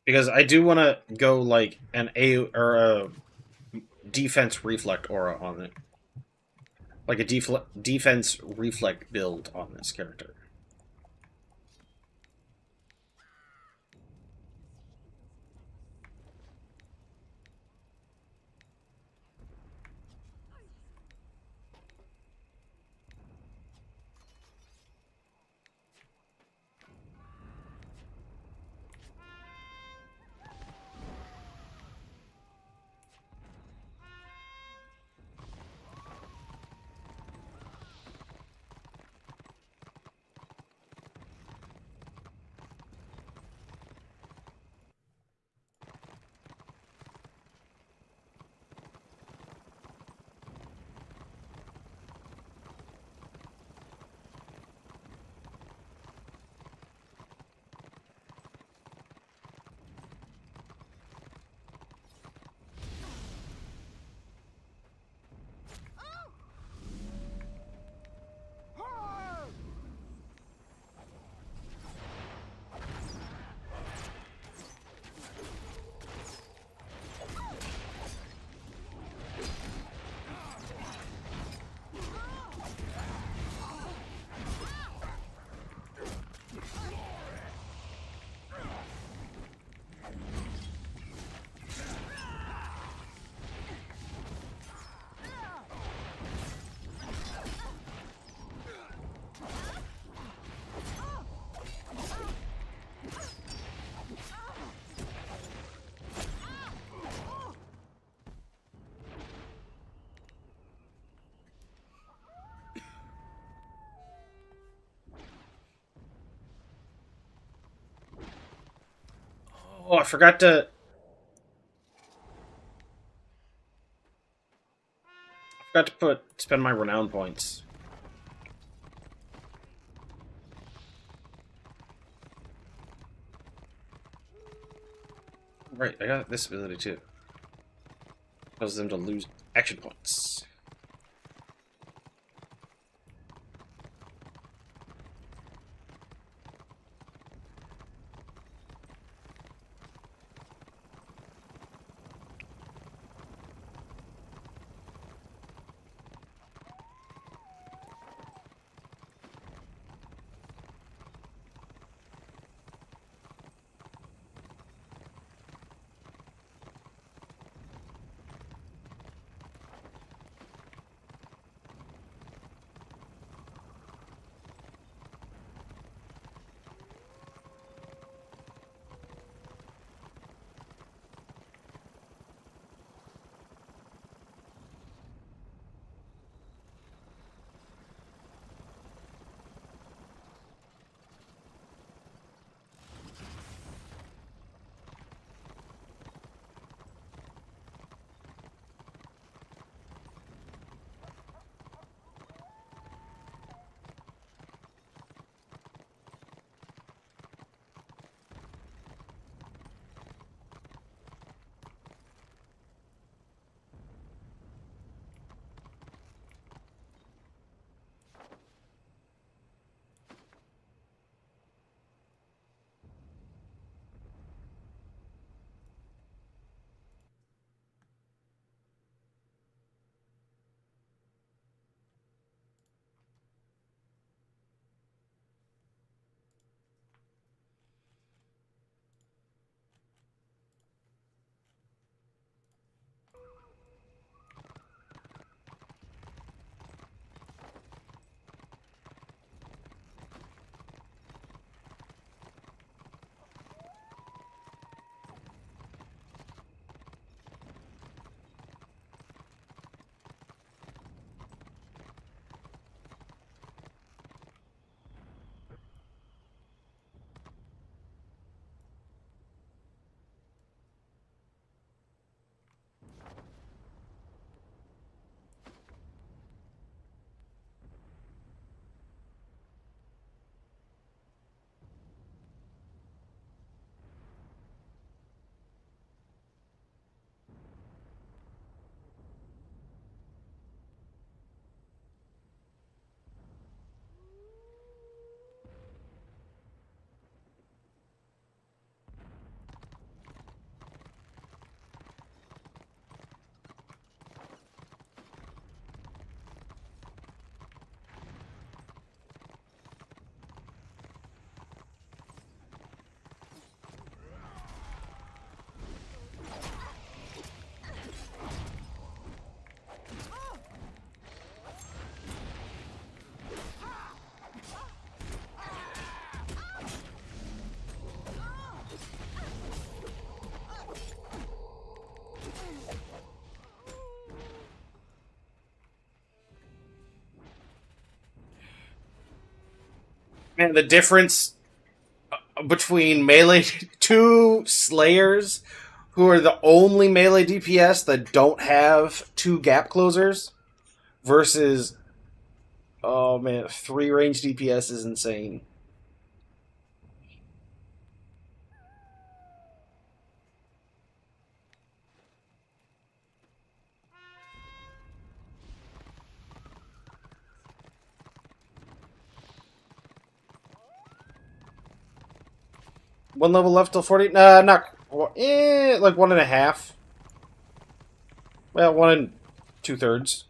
Because I do want to go like an a defense reflect aura on it, like a defense reflect build on this character. Oh, I forgot to spend my renown points. Right, I got this ability too. Causes them to lose action points. And the difference between melee two Slayers, who are the only melee DPS that don't have two gap closers, versus, oh man, 3 range DPS is insane. One level left till 40. Nah, not. Like 1.5. Well, 1 2/3.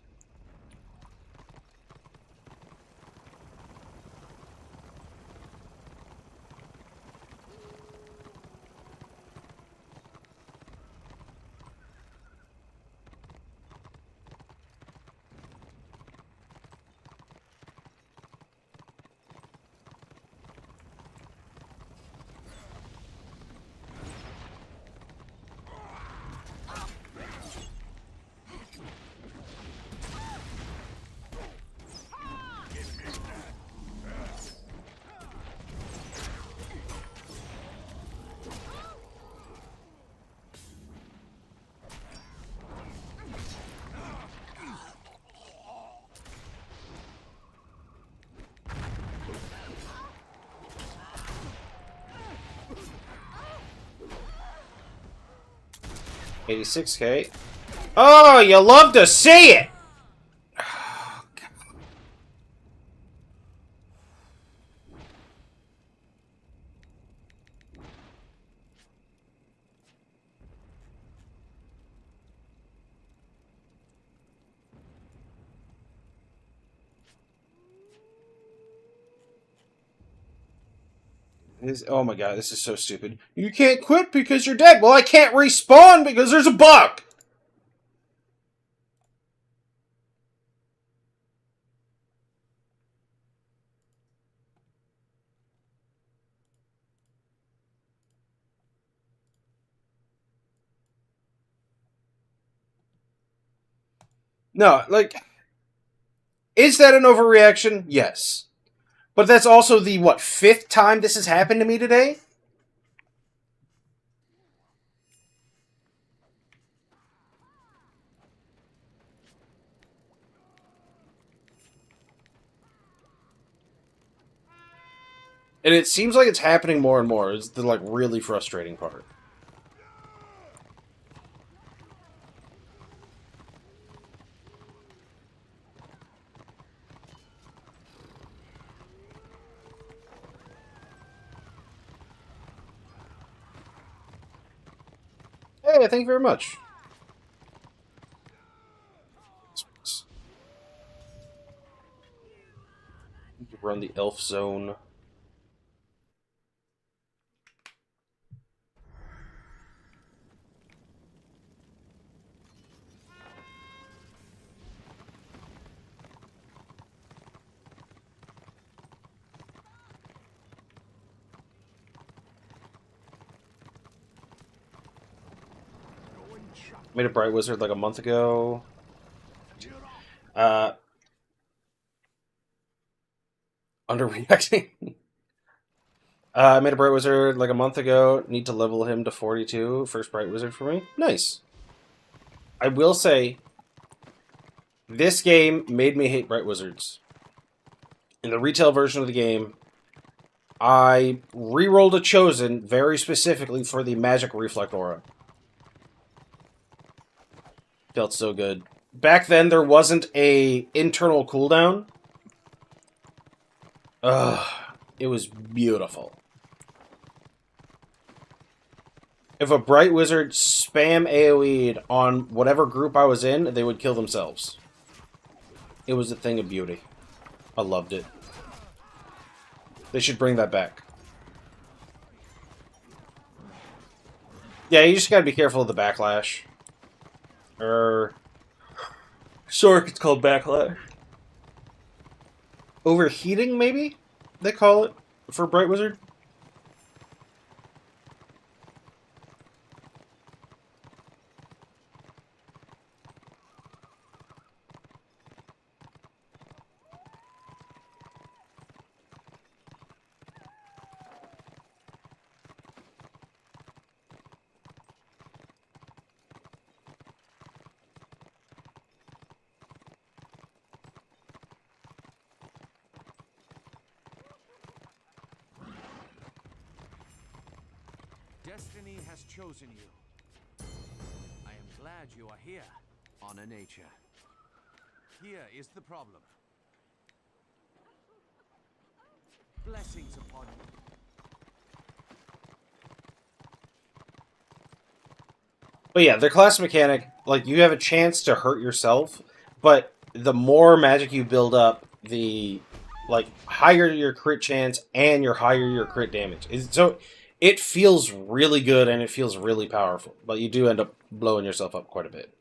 $86K. Oh, you love to see it! Oh my god, this is so stupid. You can't quit because you're dead. Well, I can't respawn because there's a bug! No, like... Is that an overreaction? Yes. But that's also the, what, 5th time this has happened to me today? And it seems like it's happening more and more. It's the, like, really frustrating part. Hey, thank you very much. Run the elf zone. Made a Bright Wizard like a month ago. Underreacting. I made a Bright Wizard like a month ago. Need to level him to 42. First Bright Wizard for me. Nice. I will say, this game made me hate Bright Wizards. In the retail version of the game, I re-rolled a Chosen very specifically for the Magic Reflect Aura. Felt so good. Back then, there wasn't a internal cooldown. Ugh, it was beautiful. If a Bright Wizard spam AoE'd on whatever group I was in, they would kill themselves. It was a thing of beauty. I loved it. They should bring that back. Yeah, you just gotta be careful of the backlash. Sorry, it's called backlash. Overheating, maybe? They call it for Bright Wizard? Destiny has chosen you. I am glad you are here. Honor nature. Here is the problem. Blessings upon you. But yeah, their class mechanic, like, you have a chance to hurt yourself, but the more magic you build up, the, like, higher your crit chance and higher your crit damage. So it feels really good and it feels really powerful, but you do end up blowing yourself up quite a bit.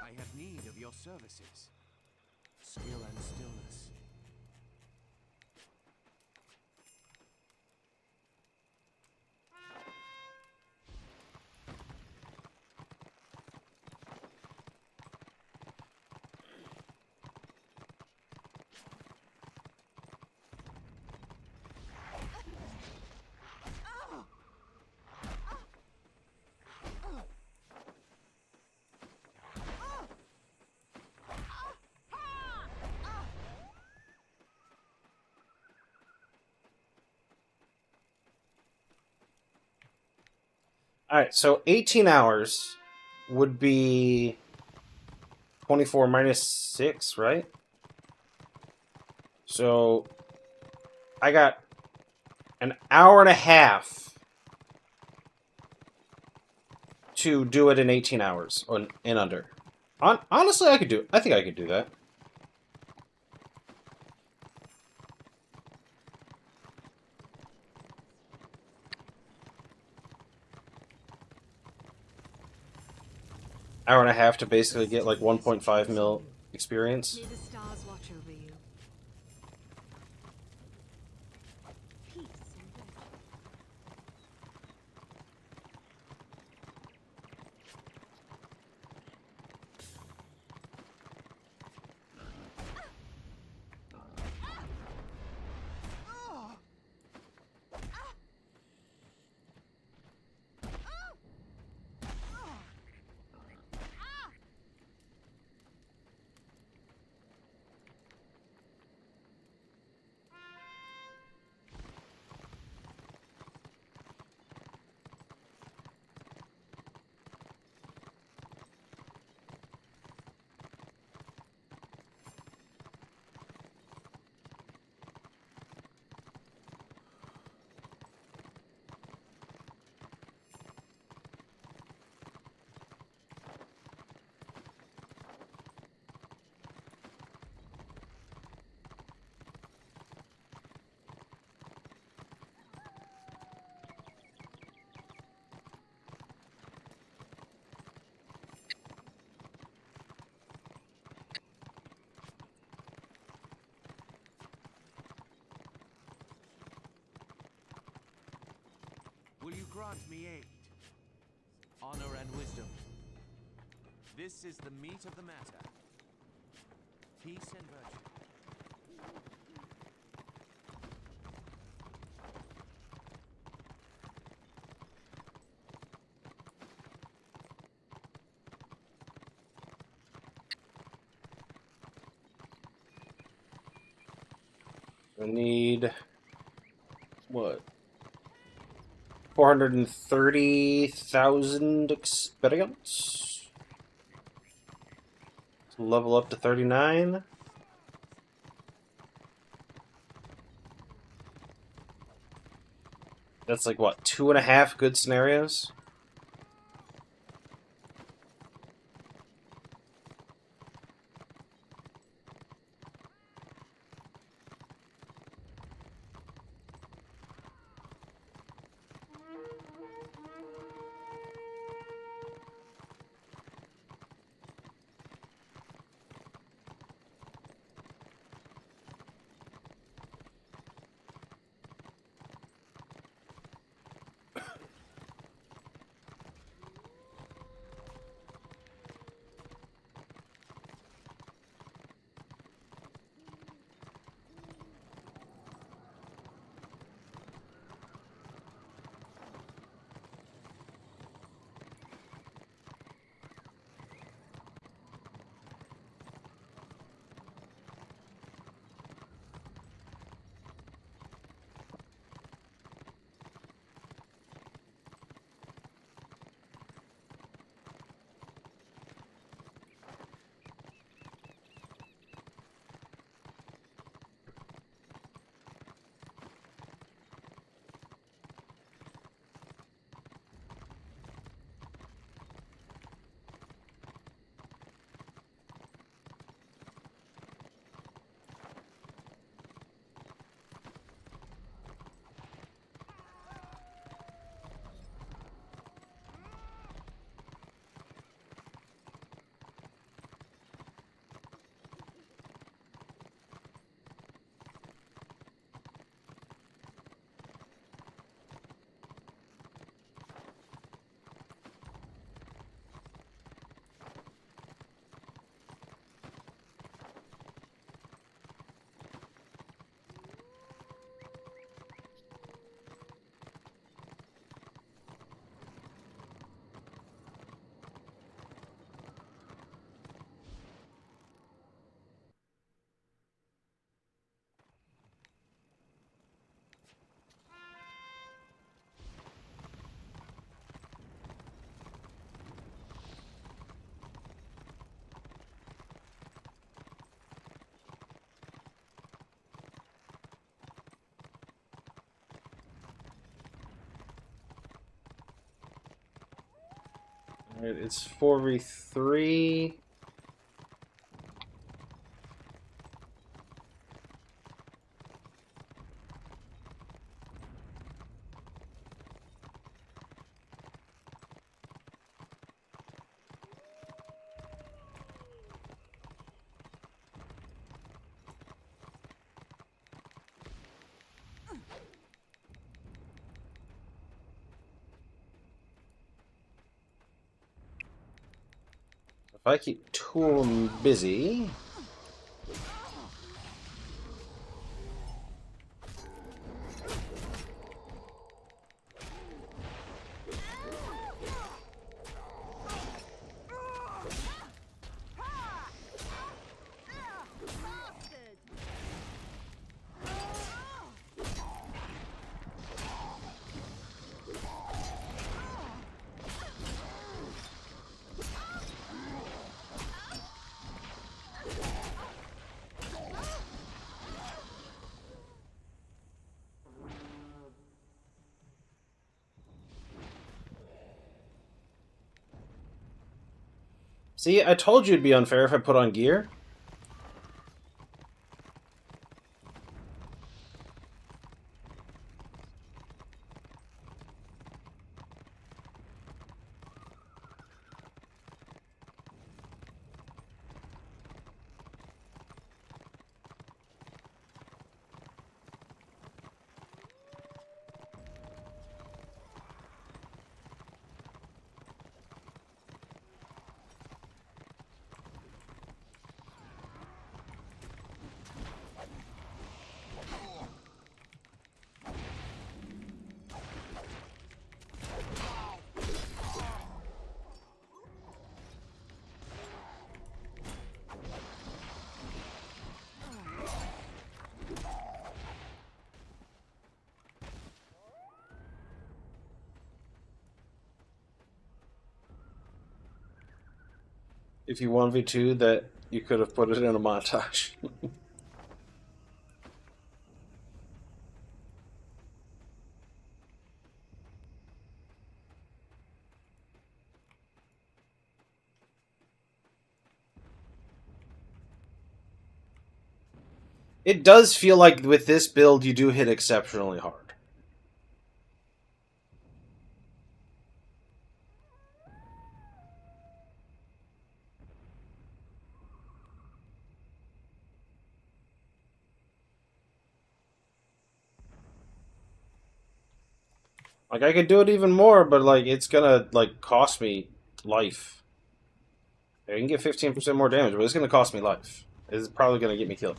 I have need of your services. Skill and stillness. Alright, so 18 hours would be 24 minus 6, right? So I got an hour and a half to do it in 18 hours or in under. Honestly, I think I could do that. Hour and a half to basically get like 1.5 mil experience. May the stars watch over you. Peace and virtue. Will you grant me aid? Honor and wisdom. This is the meat of the matter. Peace and virtue. I need what? 430,000 experience to level up to 39. That's like what, 2.5 good scenarios? Alright, it's 4v3. If I keep two of them busy... See, I told you it'd be unfair if I put on gear. If you 1v2, that you could have put it in a montage. It does feel like with this build you do hit exceptionally hard. Like, I could do it even more, but, like, it's gonna, like, cost me life. I can get 15% more damage, but it's gonna cost me life. It's probably gonna get me killed.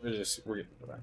Yeah, we're getting to that.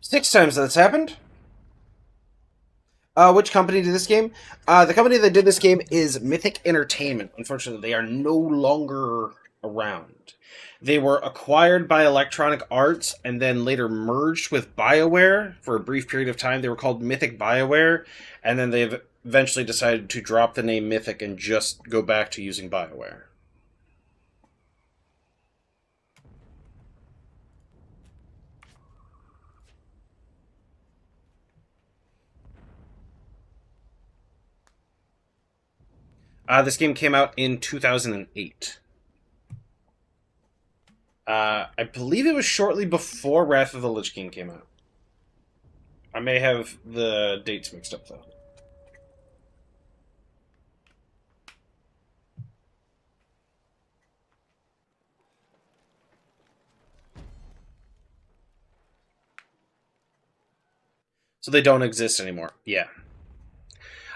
6 times that's happened. Which company did this game? The company that did this game is Mythic Entertainment. Unfortunately, they are no longer around. They were acquired by Electronic Arts and then later merged with BioWare for a brief period of time. They were called Mythic BioWare, and then they've eventually decided to drop the name Mythic and just go back to using BioWare. This game came out in 2008. I believe it was shortly before Wrath of the Lich King came out. I may have the dates mixed up, though. So they don't exist anymore. Yeah.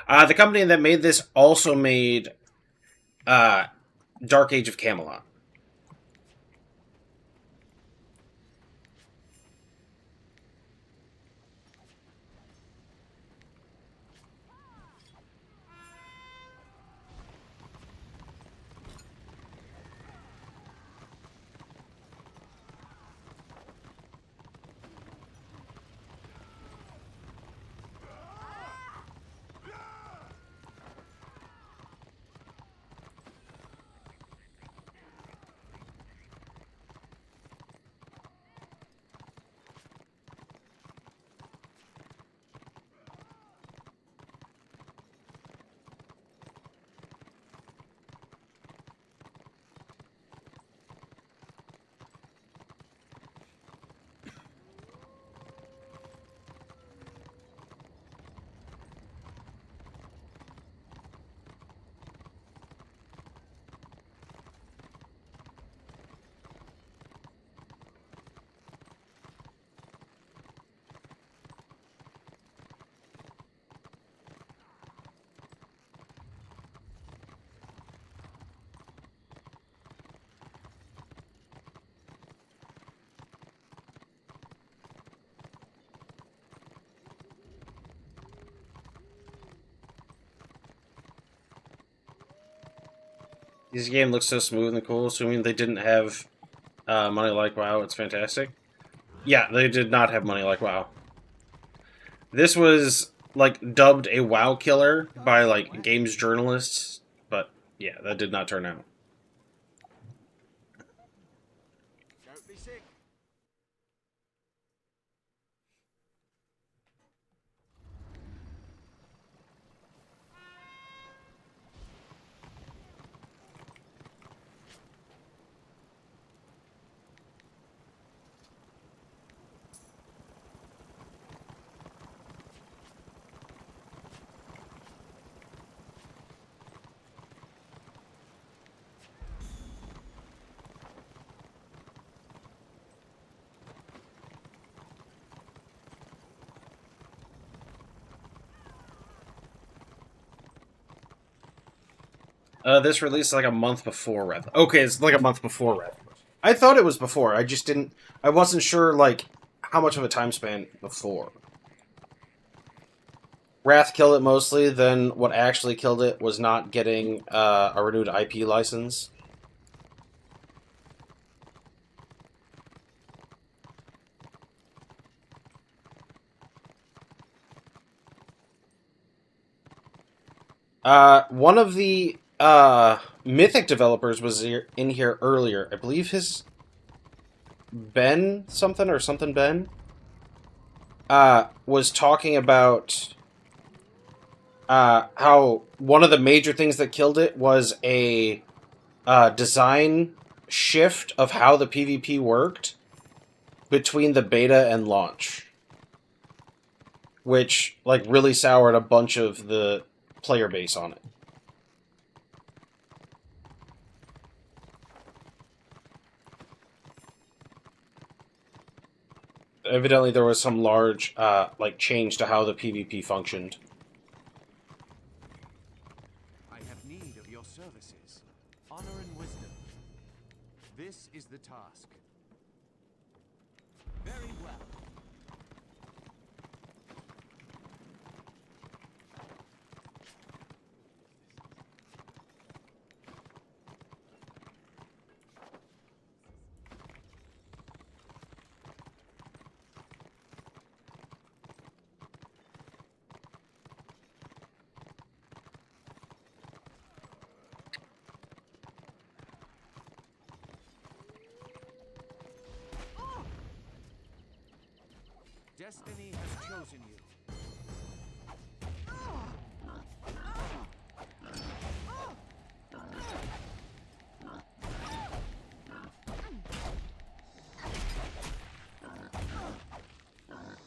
The company that made this also made Dark Age of Camelot. This game looks so smooth and cool, assuming they didn't have money like WoW. It's fantastic. Yeah, they did not have money like WoW. This was, like, dubbed a WoW killer by, like, games journalists, but, yeah, that did not turn out. Don't be sick. This released like a month before Wrath. Okay, it's like a month before Wrath. I thought it was before. I just didn't. I wasn't sure like how much of a time span before. Wrath killed it mostly. Then what actually killed it was not getting a renewed IP license. One of the Mythic developers was in here earlier. I believe his Ben something or something Ben was talking about how one of the major things that killed it was a design shift of how the PvP worked between the beta and launch, which like really soured a bunch of the player base on it. Evidently, there was some large like change to how the PvP functioned. I have need of your services. Honor and wisdom. This is the task. Very well. Destiny has chosen you.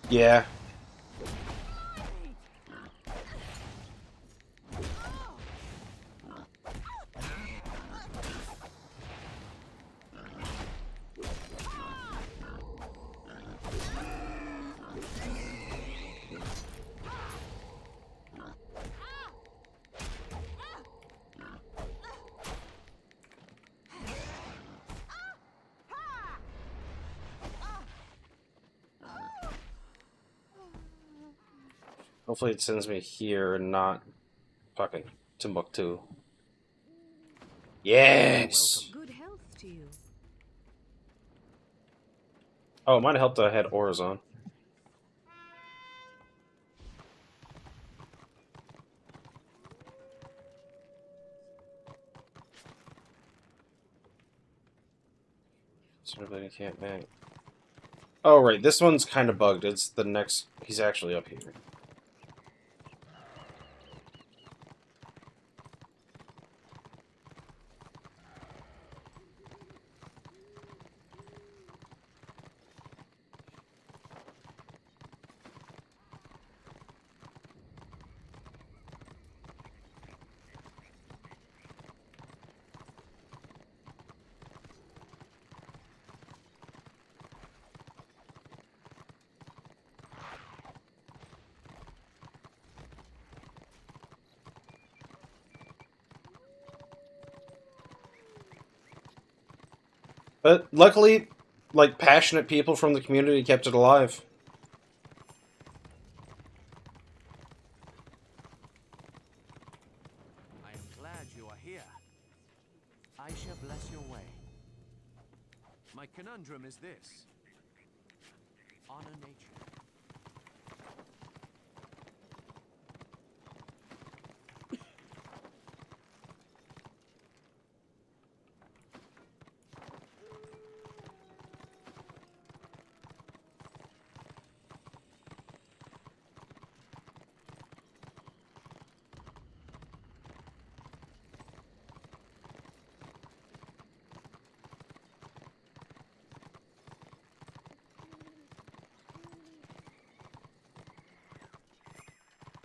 Yeah. Hopefully it sends me here and not fucking Timbuktu. Yes! Good health to you. Oh, it might have helped that I had auras on. Sort of like can't bang. Oh, right, this one's kind of bugged. It's the next... He's actually up here. But luckily, like, passionate people from the community kept it alive. I am glad you are here. I shall bless your way. My conundrum is this. Honor nature.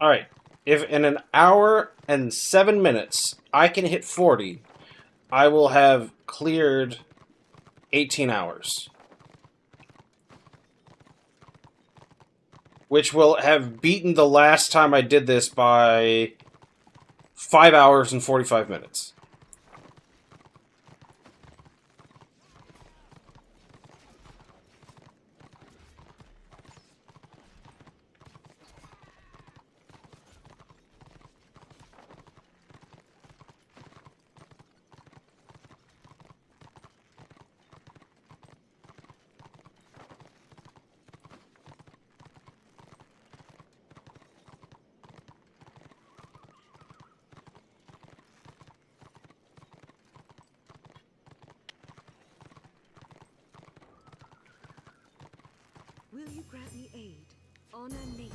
Alright, if in an hour and 7 minutes I can hit 40, I will have cleared 18 hours. Which will have beaten the last time I did this by 5 hours and 45 minutes. Will you grant me aid? Honor nature.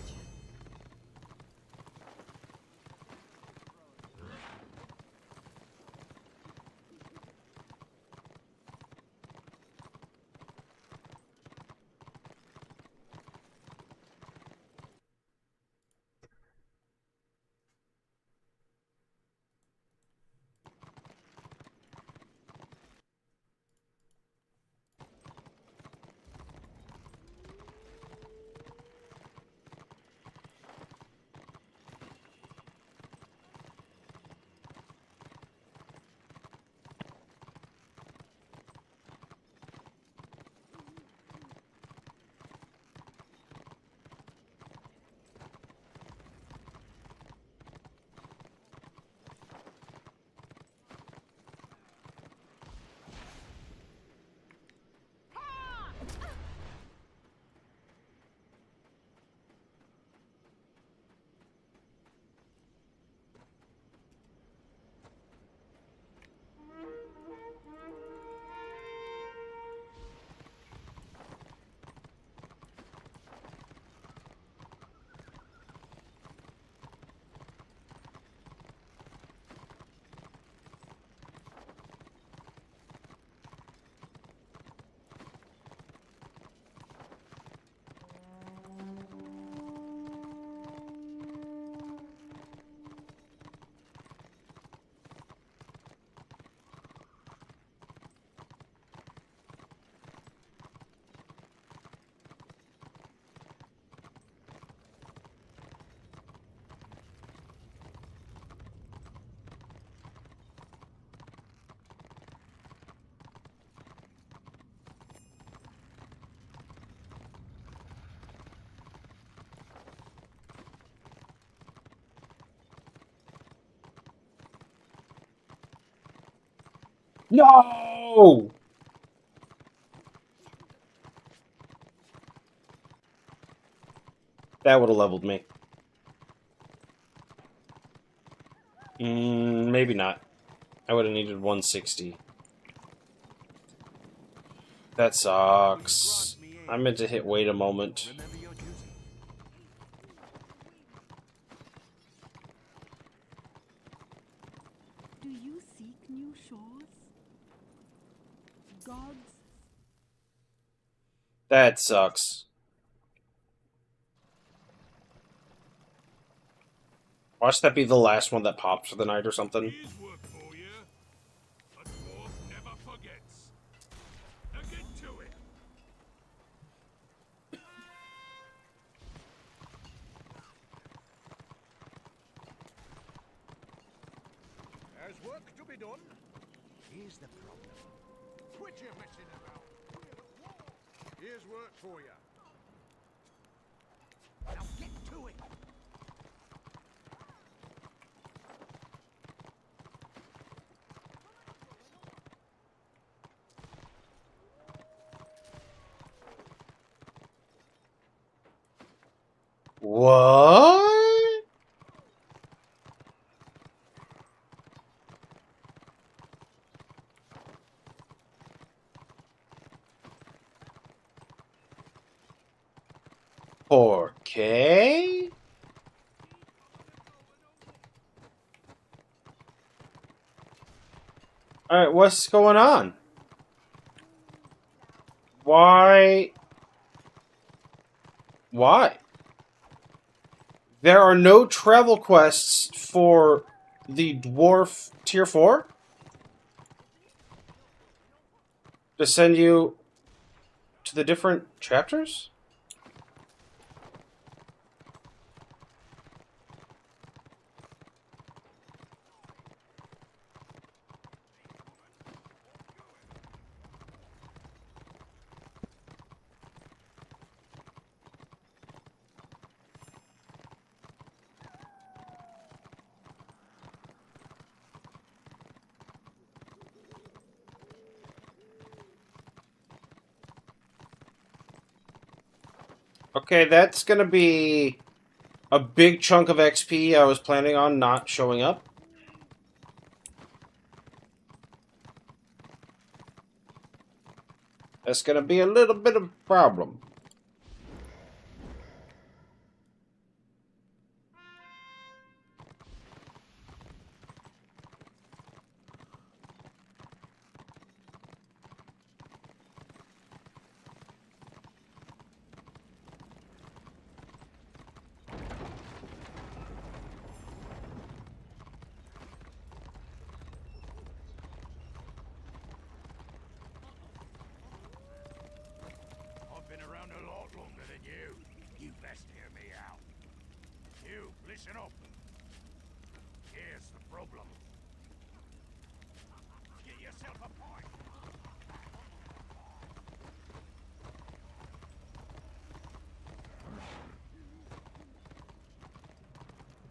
No! That would have leveled me. Maybe not. I would have needed 160. That sucks. I meant to hit wait a moment. Remember your duty. Do you seek new shores? Gods? That sucks. Watch that be the last one that pops for the night or something. Here's work for you. A dwarf never forgets. Now get to it. There's work to be done. Here's the problem. Quit your messing about. Here's work for you. Now get to it. What? Okay. Alright, what's going on? Why? Why? There are no travel quests for the dwarf tier 4? To send you to the different chapters? Okay, that's gonna be a big chunk of XP I was planning on not showing up. That's gonna be a little bit of a problem. I've been around a lot longer than you. You best hear me out. You, listen up. Here's the problem. Get yourself a point.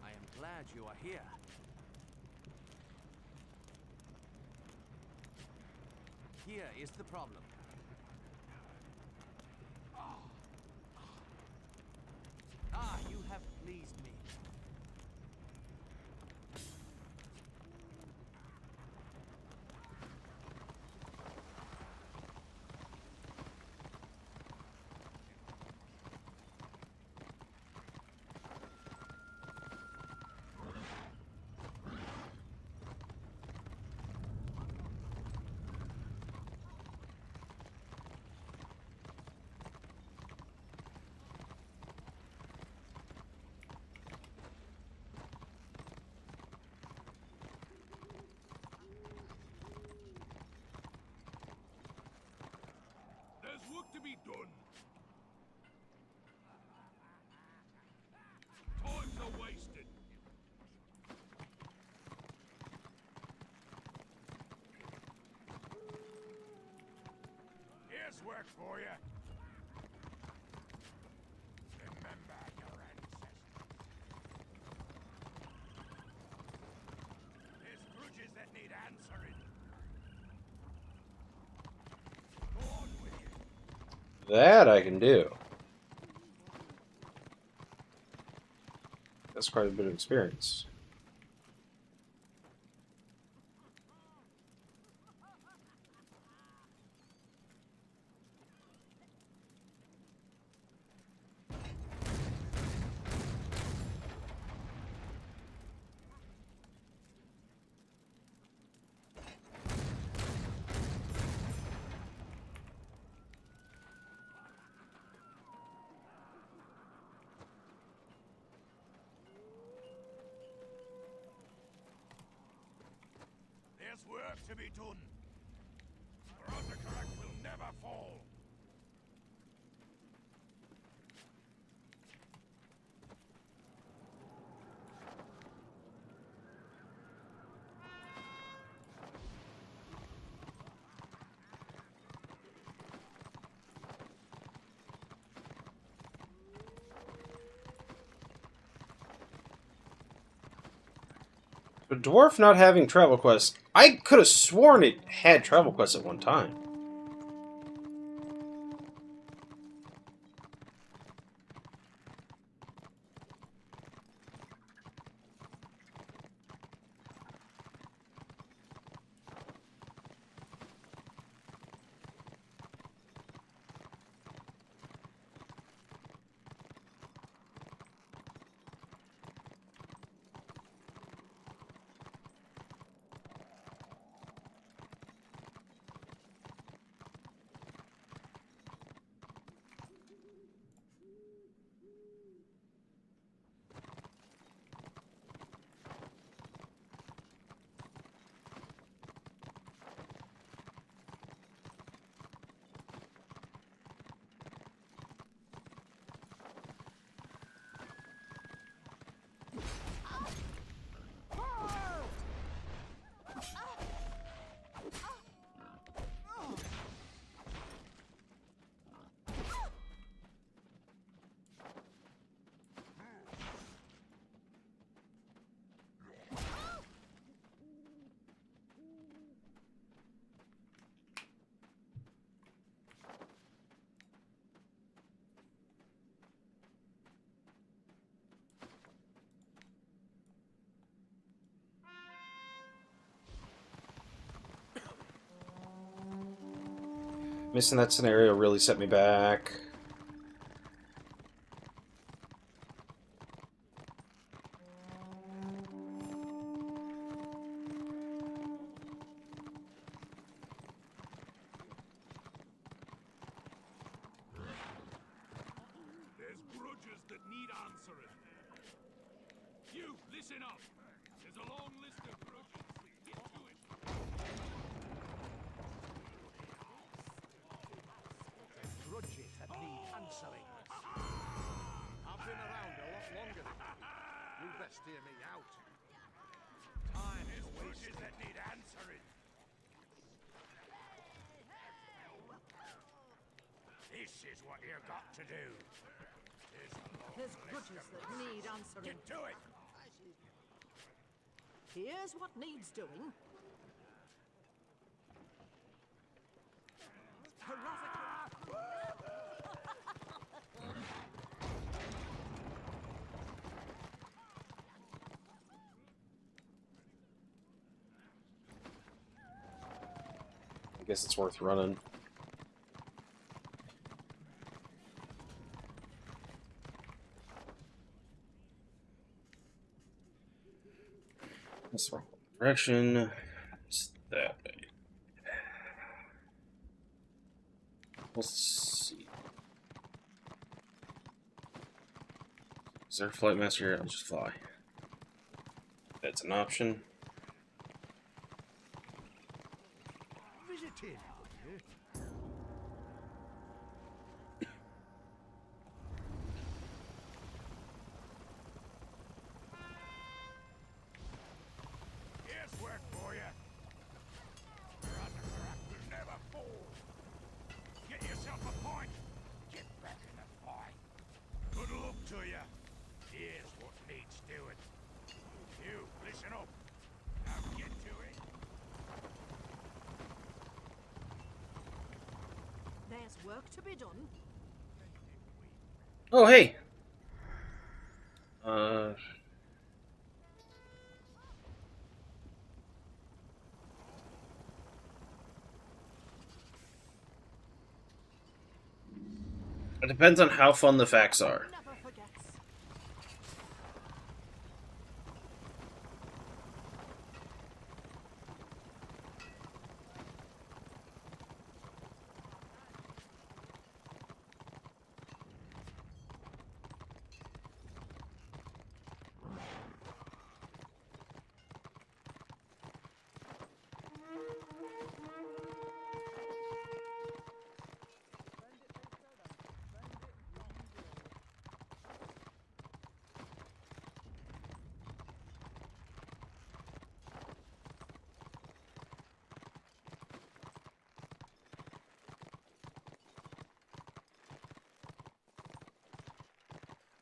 I am glad you are here. Here is the problem. Ah, you have pleased me. There's work to be done. Time's a wasted. Here's work for you. Remember your ancestors. There's grudges that need answering. That I can do. That's quite a bit of experience. There's work to be done. Autocorrect will never fall. But Dwarf not having travel quests, I could have sworn it had travel quests at one time. Missing that scenario really set me back. There's grudges that need answering. You, listen up. There's a long list of grudges. Get to it. Grudges that need answering. I've been around a lot longer than you. You best hear me out. Time is Grudges that need answering. This is what you got to do. There's grudges that need answering. Get to it. Here's what needs doing. I guess it's worth running. That's the wrong direction. It's that way. Let's see. Is there a flight master here? I'll just fly. That's an option. visiting. Here's work for you. Autocorrect will never fall. Get yourself a point. Get back in the fight. Good luck to you. Here's what needs doing. You, listen up. Now get to it. There's work to be done. Oh, hey. It depends on how fun the facts are. Never forgets.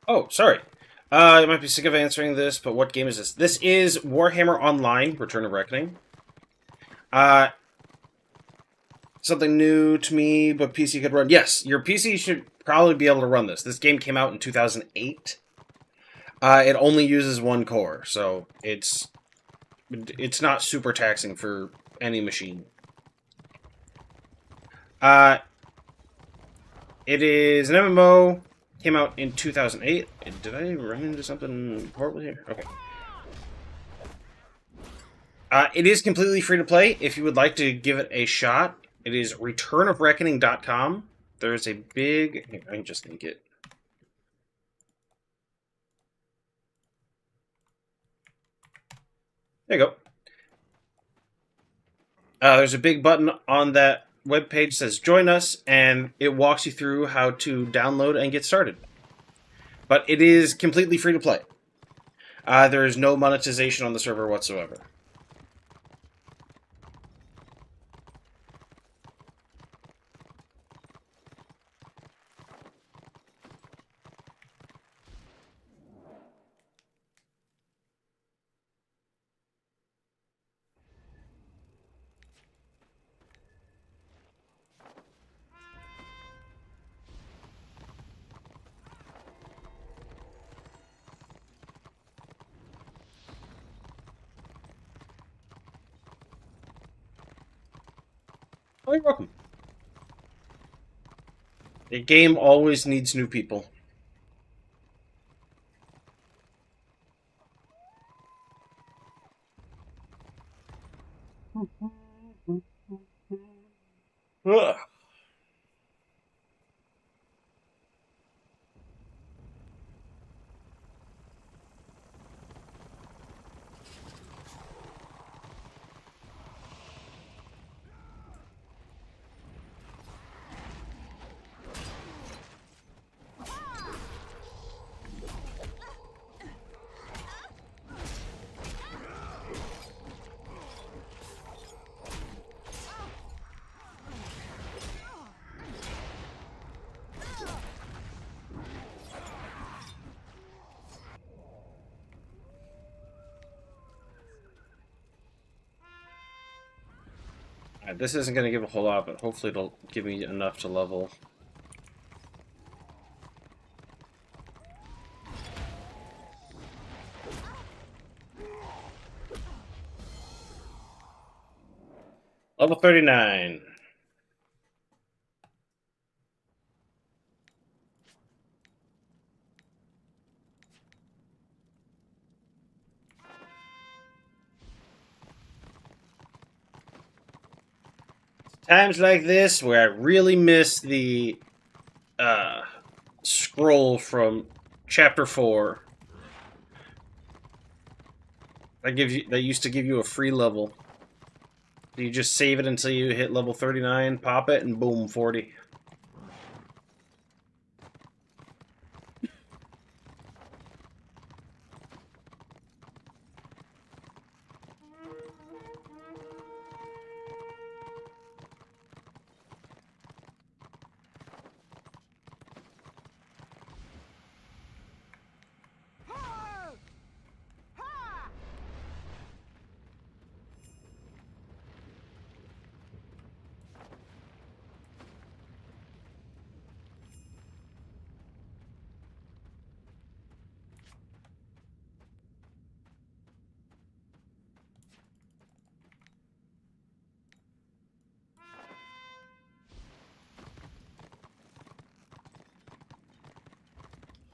Oh, sorry. You might be sick of answering this, but what game is this? This is Warhammer Online: Return of Reckoning. Something new to me, but PC could run. Yes, your PC should probably be able to run this. This game came out in 2008. It only uses one core, so it's not super taxing for any machine. It is an MMO. Came out in 2008. Did I run into something horrible here? Okay. It is completely free to play. If you would like to give it a shot, it is returnofreckoning.com. There's a big... I'm just going to get... There you go. There's a big button on that webpage that says join us, and it walks you through how to download and get started. But it is completely free to play. There is no monetization on the server whatsoever. Oh, you're welcome. The game always needs new people. Ugh. This isn't going to give a whole lot, but hopefully it'll give me enough to level. Level 39. Times like this where I really miss the scroll from chapter 4. That used to give you a free level. You just save it until you hit level 39, pop it, and boom, 40.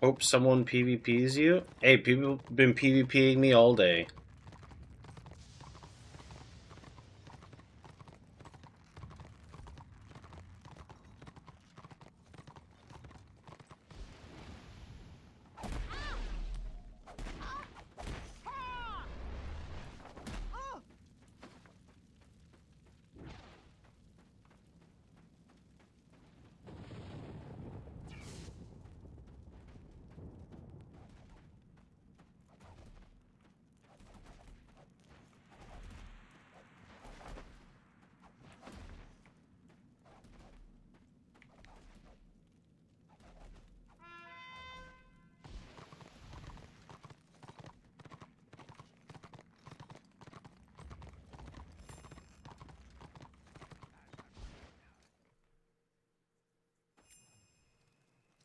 Hope someone PvPs you. Hey, people have been PvPing me all day.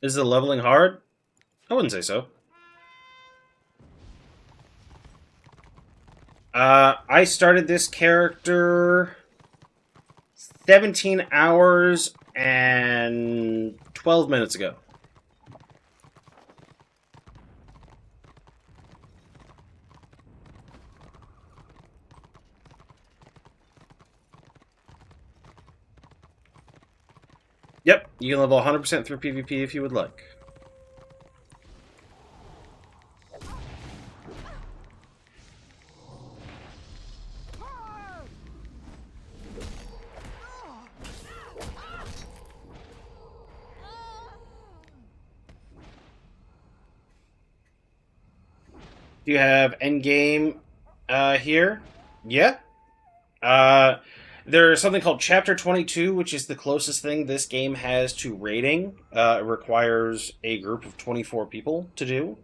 Is the leveling hard? I wouldn't say so. I started this character 17 hours and 12 minutes ago. Yep, you can level 100% through PvP if you would like. Do you have endgame here? Yeah. There's something called Chapter 22, which is the closest thing this game has to raiding. It requires a group of 24 people to do.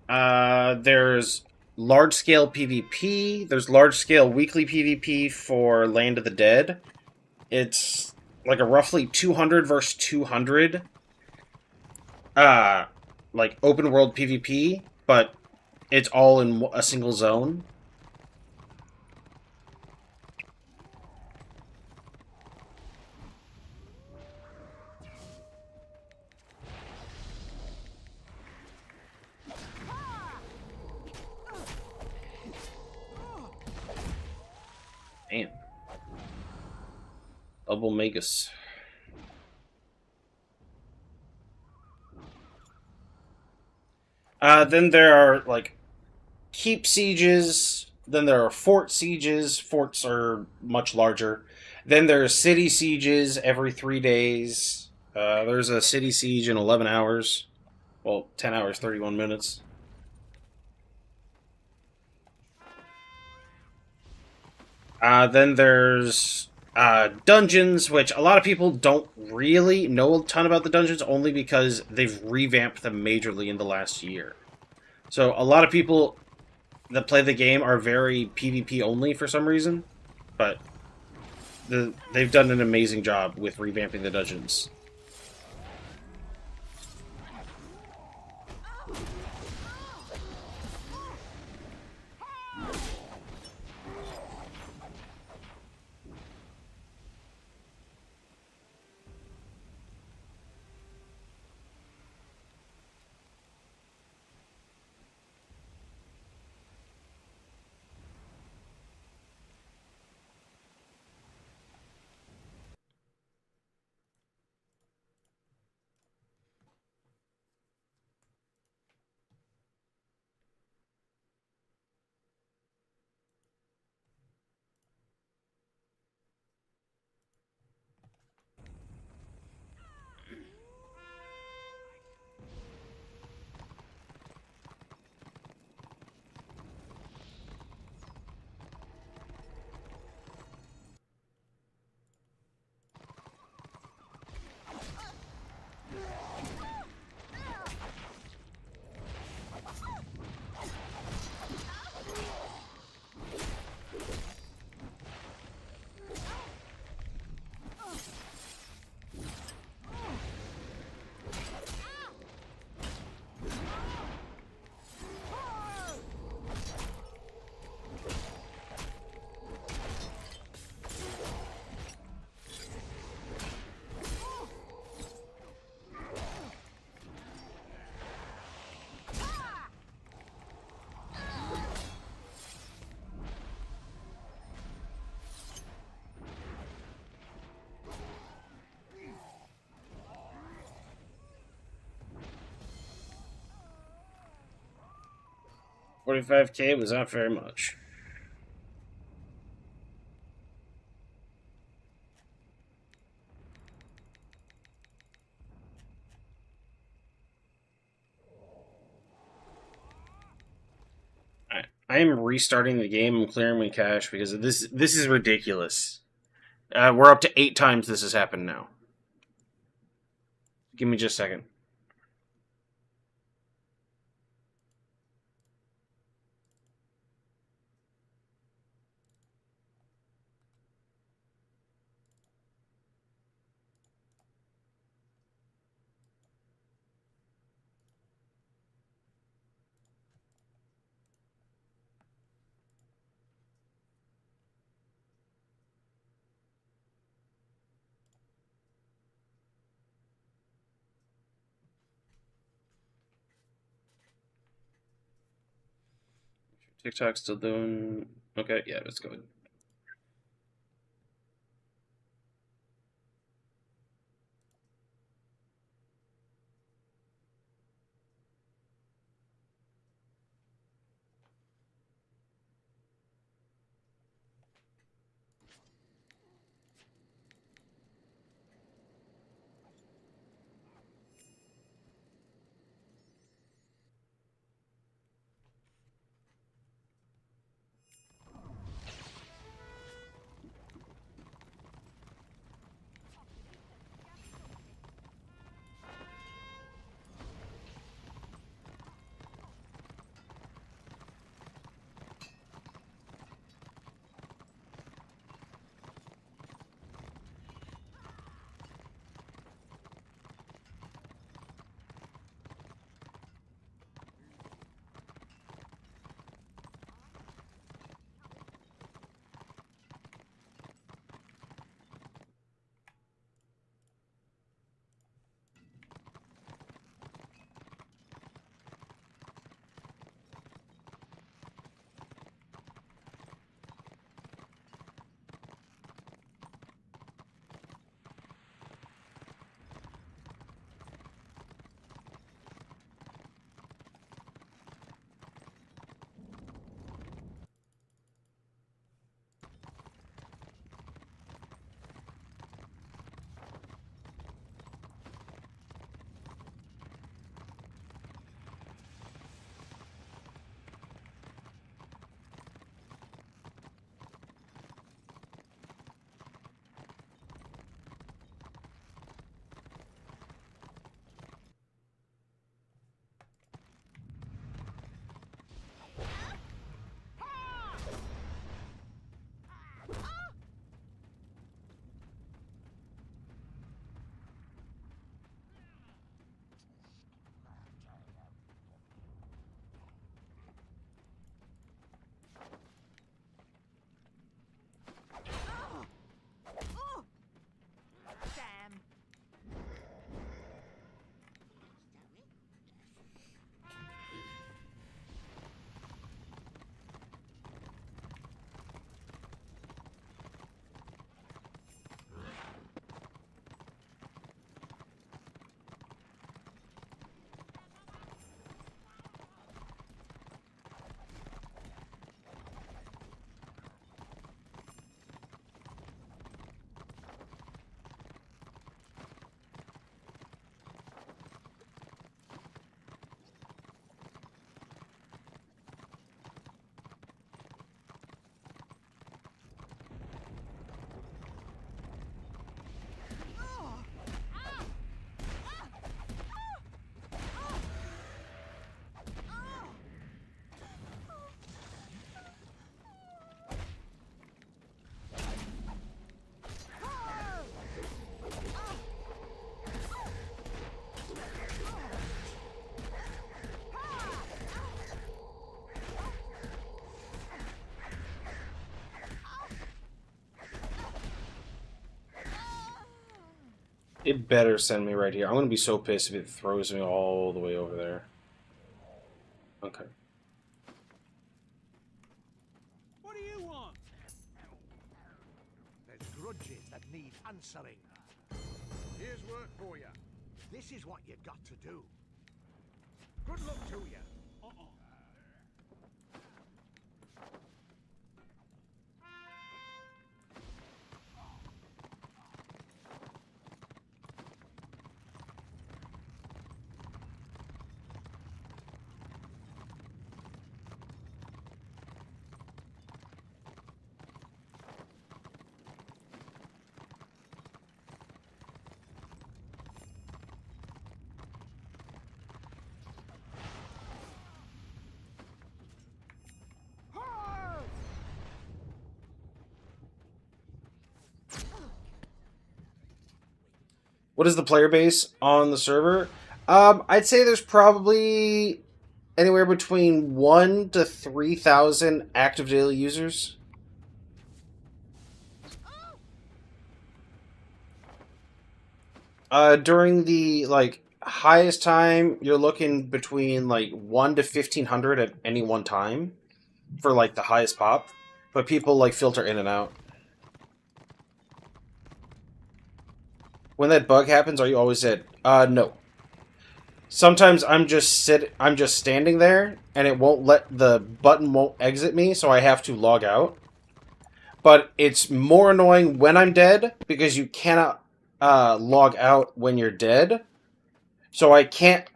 There's large-scale PvP. There's large-scale weekly PvP for Land of the Dead. It's like a roughly 200 versus 200 like open world PvP, but it's all in a single zone. Damn. Double Magus. Then there are, like, keep sieges. Then there are fort sieges. Forts are much larger. Then there's city sieges every 3 days. There's a city siege in 11 hours. Well, 10 hours, 31 minutes. Then there's dungeons, which a lot of people don't really know a ton about the dungeons, only because they've revamped them majorly in the last year. So a lot of people that play the game are very PvP only for some reason, but they've done an amazing job with revamping the dungeons. 45k was not very much. I am restarting the game and clearing my cache because this is ridiculous. We're up to 8 times this has happened now. Give me just a second. TikTok's still doing okay. Yeah, it's good. It better send me right here. I'm gonna be so pissed if it throws me all the way over there. Okay. What do you want? There's grudges that need answering. Here's work for you. This is what you got to do. Good luck to you. What is the player base on the server? I'd say there's probably anywhere between 1,000 to 3,000 active daily users. During the highest time, you're looking between 1 to 1,500 at any one time for the highest pop, but people filter in and out. When that bug happens, are you always dead? No. Sometimes I'm just standing there, and it won't the button won't exit me, so I have to log out. But it's more annoying when I'm dead, because you cannot log out when you're dead. So I can't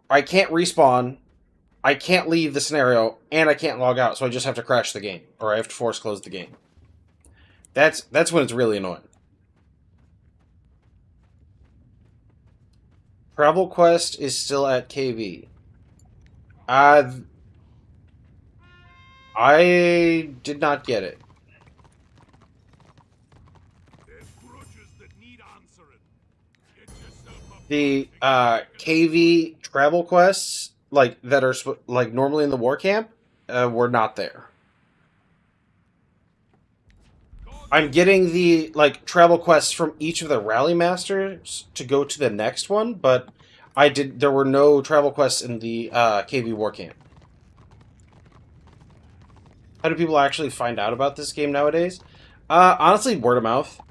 respawn, I can't leave the scenario, and I can't log out, so I just have to crash the game, or I have to force close the game. That's when it's really annoying. Travel Quest is still at KV. I did not get it. There's grudges that need answering. Get yourself a The KV travel quests that are normally in the war camp were not there. I'm getting the travel quests from each of the rally masters to go to the next one, but there were no travel quests in the KV war camp. How do people actually find out about this game nowadays? Honestly, word of mouth.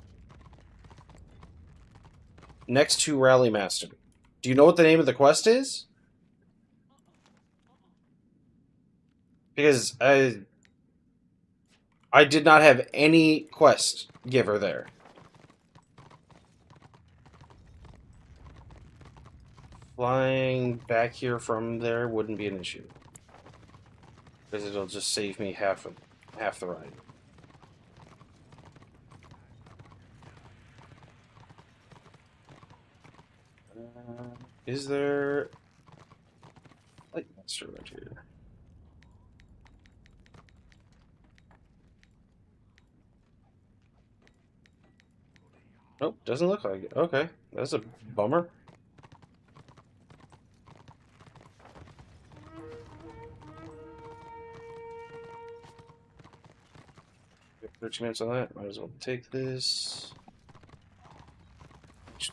Next to Rally Master. Do you know what the name of the quest is? Because I did not have any quest giver there. Flying back here from there wouldn't be an issue. Because it'll just save me half the ride. Is there master right here? Nope, doesn't look like it. Okay, that's a bummer. Got 13 minutes on that. Might as well take this. If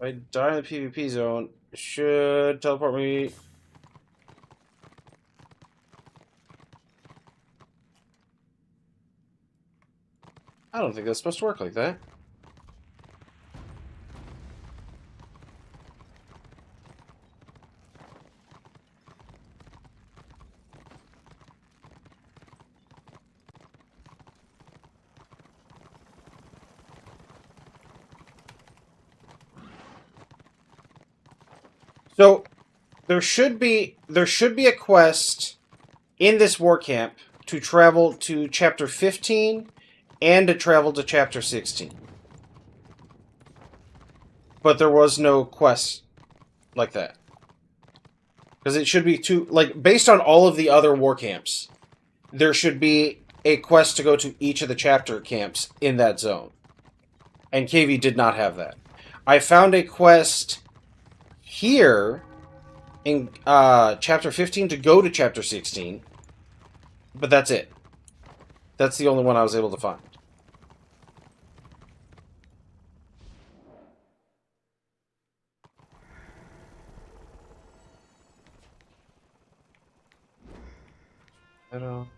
I die in the PvP zone, it should teleport me. I don't think that's supposed to work like that. So there should be a quest in this war camp to travel to chapter 15 and to travel to chapter 16. But there was no quest like that. Because it should be based on all of the other war camps, there should be a quest to go to each of the chapter camps in that zone. And KV did not have that. I found a quest here in chapter 15 to go to chapter 16, but that's it. That's the only one I was able to find. I don't.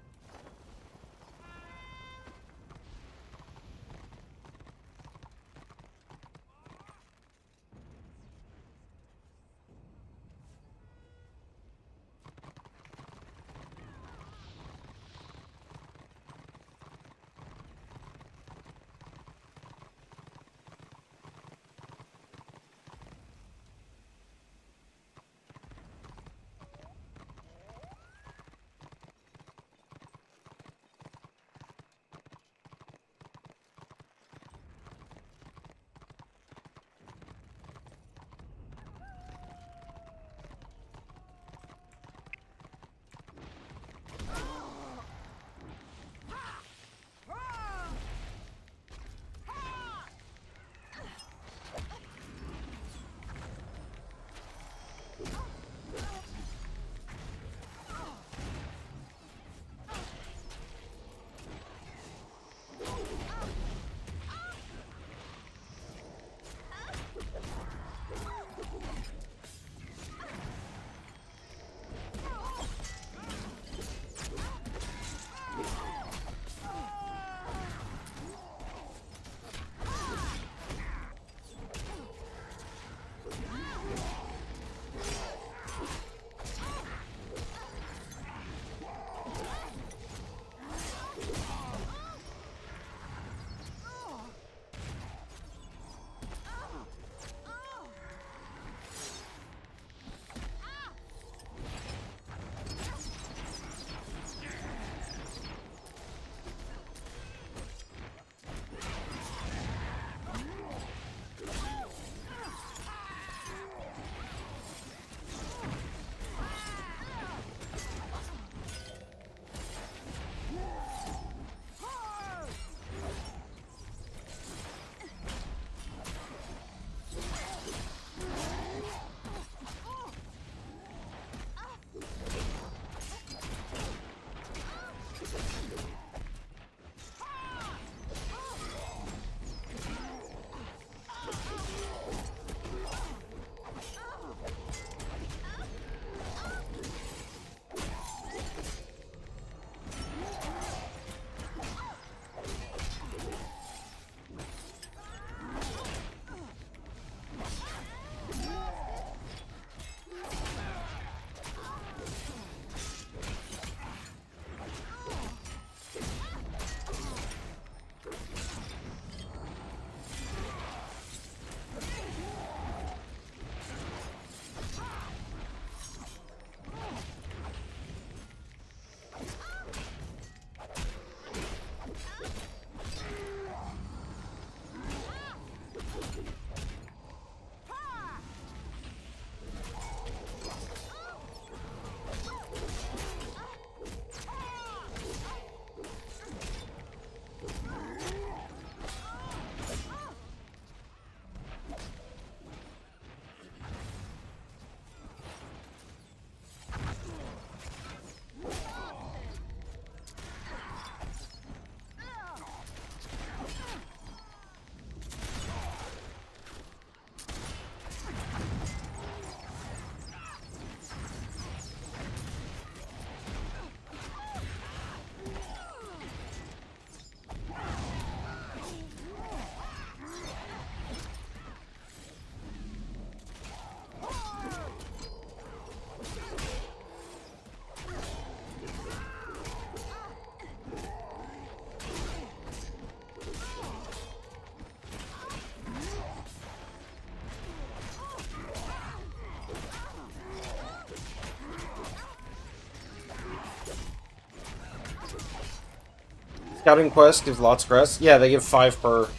Scouting quest gives lots of quests. Yeah, they give 5 per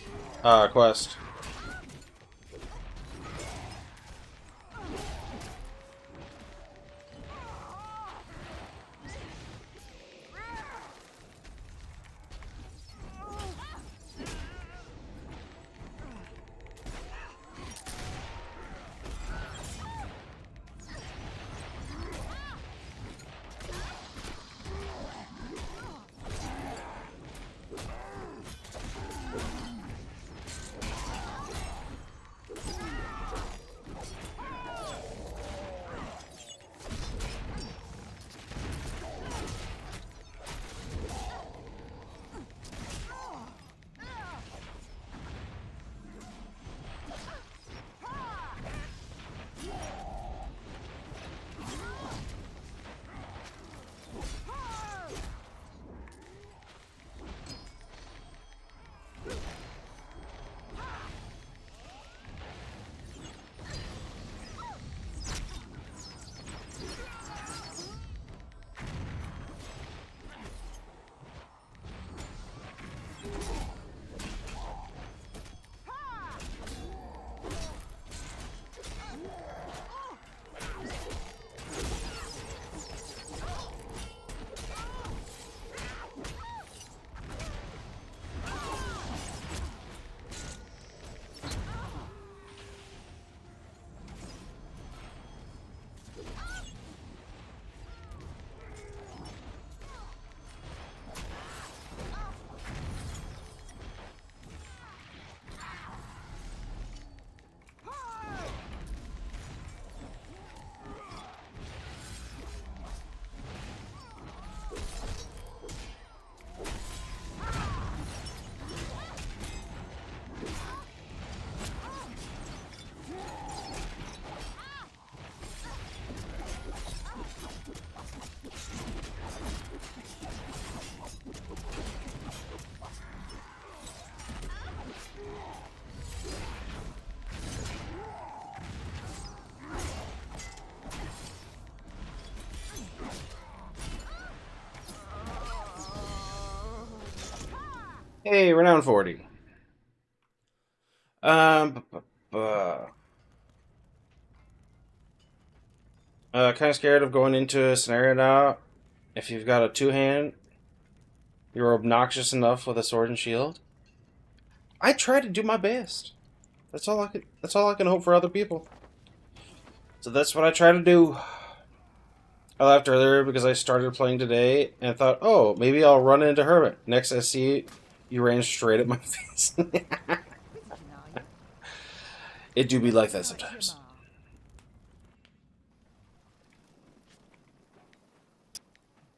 quest. Hey, Renown 40. Kind of scared of going into a scenario now. If you've got a 2-hand, you're obnoxious enough with a sword and shield. I try to do my best. That's all I can. That's all I can hope for other people. So that's what I try to do. I left earlier because I started playing today and thought, oh, maybe I'll run into Hermit. Next I see you ran straight at my face. It do be like that sometimes.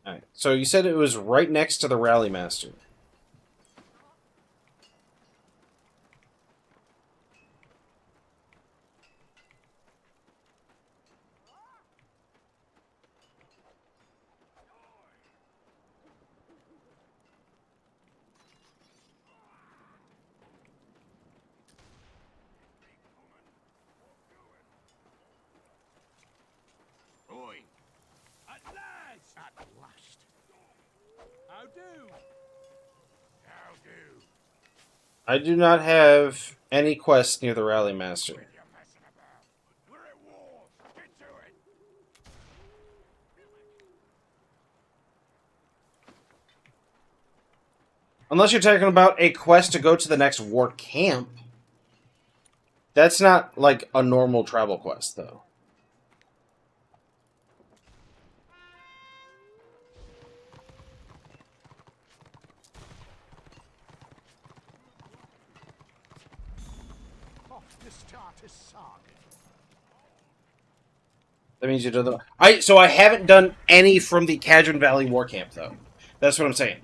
Alright, so you said it was right next to the Rally Master. Oi! At last! At last! How do? How do? I do not have any quests near the Rally Master. You're messing about. We're at war. Get to it. Unless you're talking about a quest to go to the next war camp. That's not like a normal travel quest, though. Off the starter's saga. That means you do the. So I haven't done any from the Cadron Valley war camp, though. That's what I'm saying.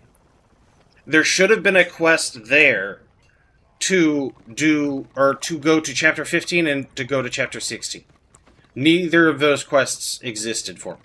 There should have been a quest there to do, or to go to chapter 15 and to go to chapter 16. Neither of those quests existed for me.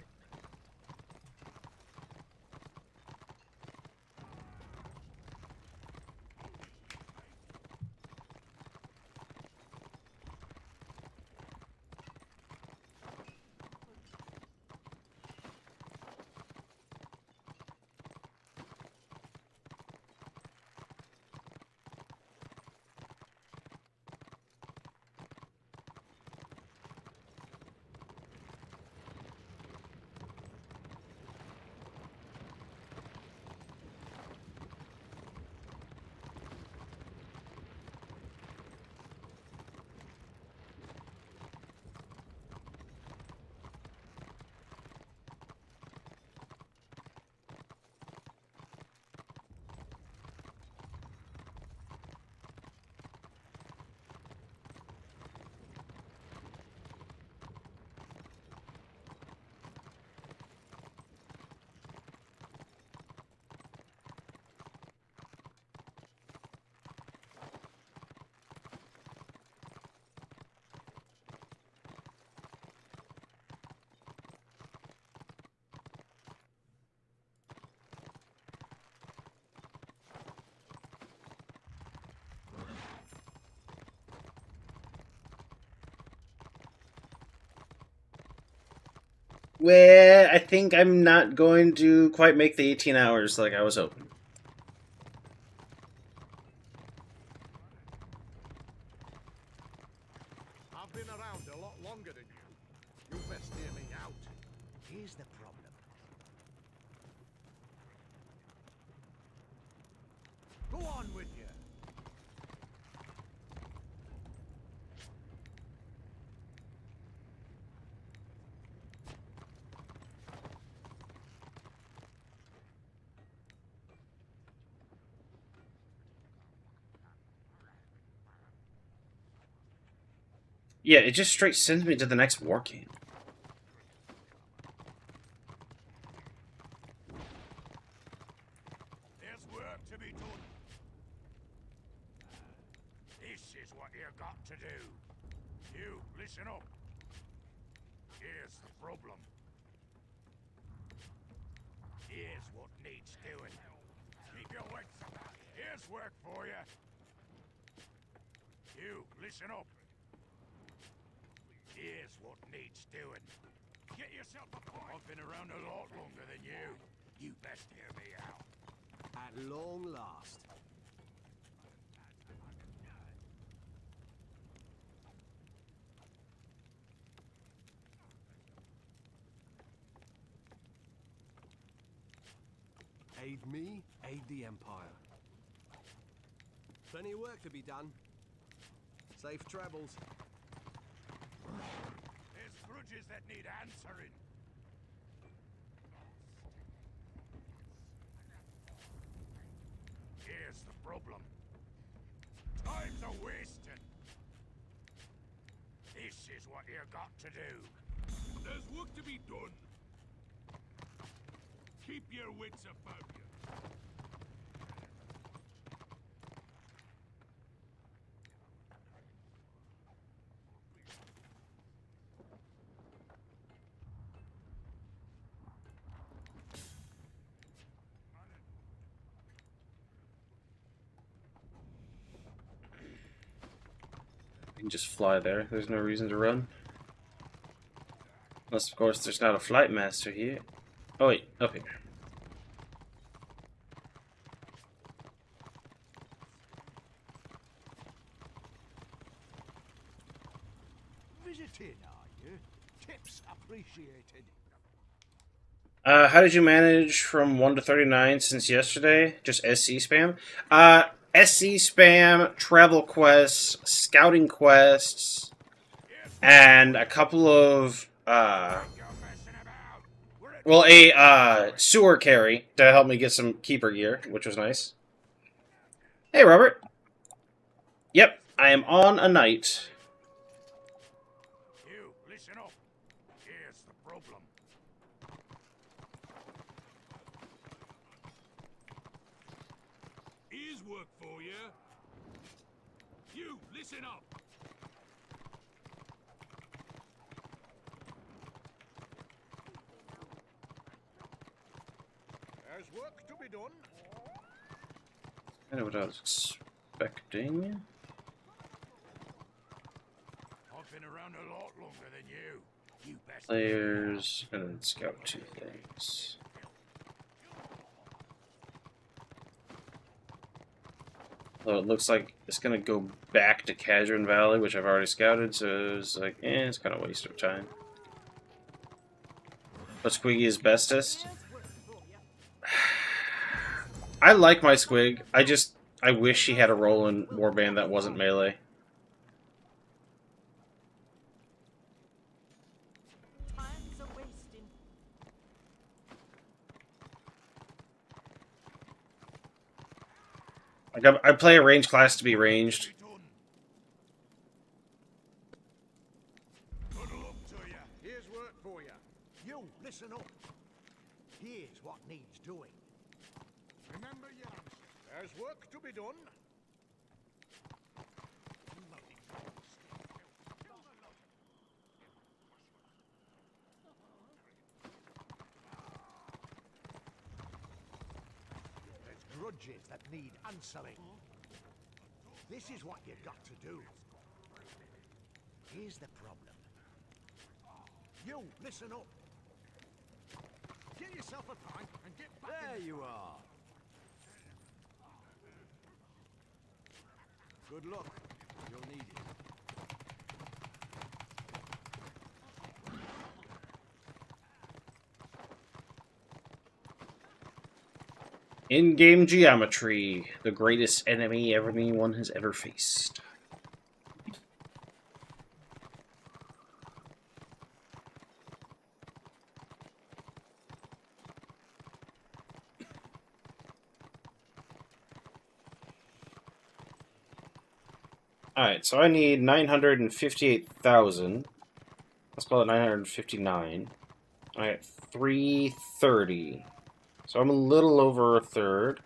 Well, I think I'm not going to quite make the 18 hours like I was hoping. I've been around a lot longer than you. You best hear me out. Here's the problem. Go on with you. Yeah, it just straight sends me to the next war game. There's work to be done. This is what you got to do. You, listen up. Here's the problem. Here's what needs doing. Keep your wits about. Here's work for you. You, listen up. Here's what needs doing. Get yourself a point. I've been around a lot longer than you. You best hear me out. At long last. Aid me, aid the Empire. Plenty of work to be done. Safe travels. There's grudges that need answering. Here's the problem. Time's a wasting. This is what you got to do. There's work to be done. Keep your wits about you. You can just fly there. There's no reason to run. Unless, of course, there's not a flight master here. Oh, wait. Up here. Visiting, are you? Tips appreciated. How did you manage from 1 to 39 since yesterday? Just SC spam? SC spam, travel quests, scouting quests, and a couple of, well, a sewer carry to help me get some keeper gear, which was nice. Hey, Robert. Yep, I am on a night. You, listen up. Here's the problem. Here's work for you. You, listen up. There's work to be done. Kind of what I was expecting. I've been around a lot longer than you. You best. Players, and then scout 2 things. Well, it looks like it's gonna go back to Cadron Valley, which I've already scouted, so it's like, it's kind of a waste of time. But Squiggy is bestest. I like my Squig. I wish he had a role in Warband that wasn't melee. Time's a wasting. Like I play a range class to be ranged. Good luck to you. Here's work for you. You, listen up. Here's what needs doing. Remember your answer. There's work to be done. There's grudges that need answering. This is what you got to do. Here's the problem. You, listen up. Get yourself a pint and get back. There you are. Good luck. You'll need it. In-game geometry, the greatest enemy anyone has ever faced. Alright, so I need 958,000. Let's call it 959. Alright, 330. So I'm a little over a third.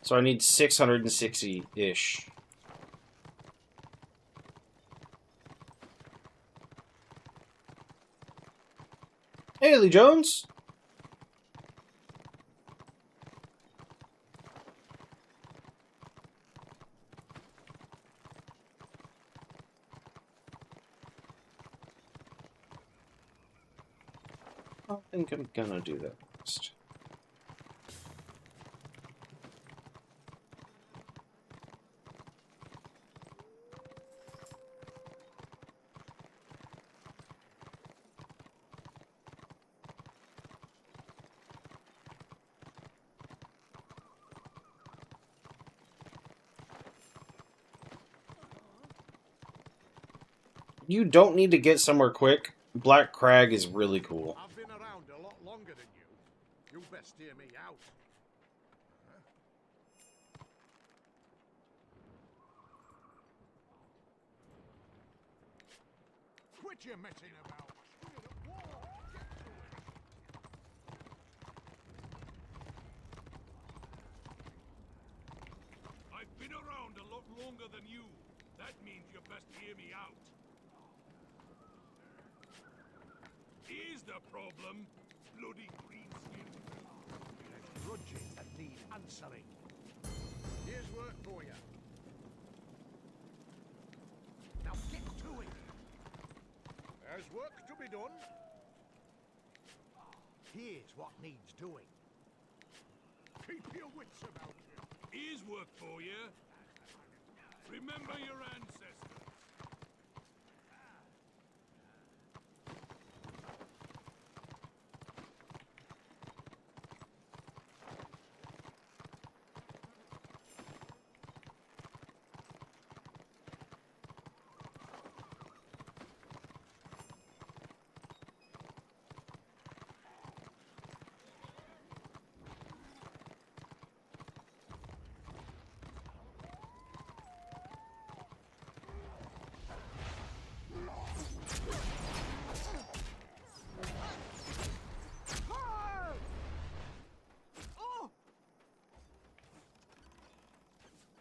So I need 660-ish. Hey, Lee Jones! I think I'm gonna do that next. You don't need to get somewhere quick. Black Crag is really cool. I've been around a lot longer than you. You best hear me out. Quit your messing about. We're at war. Get to it. I've been around a lot longer than you. That means you best hear me out. Here's the problem. Bloody greenskin. There's grudges that need answering. Here's work for you. Now get to it. There's work to be done. Here's what needs doing. Keep your wits about you. Here's work for you. Remember your ancestors.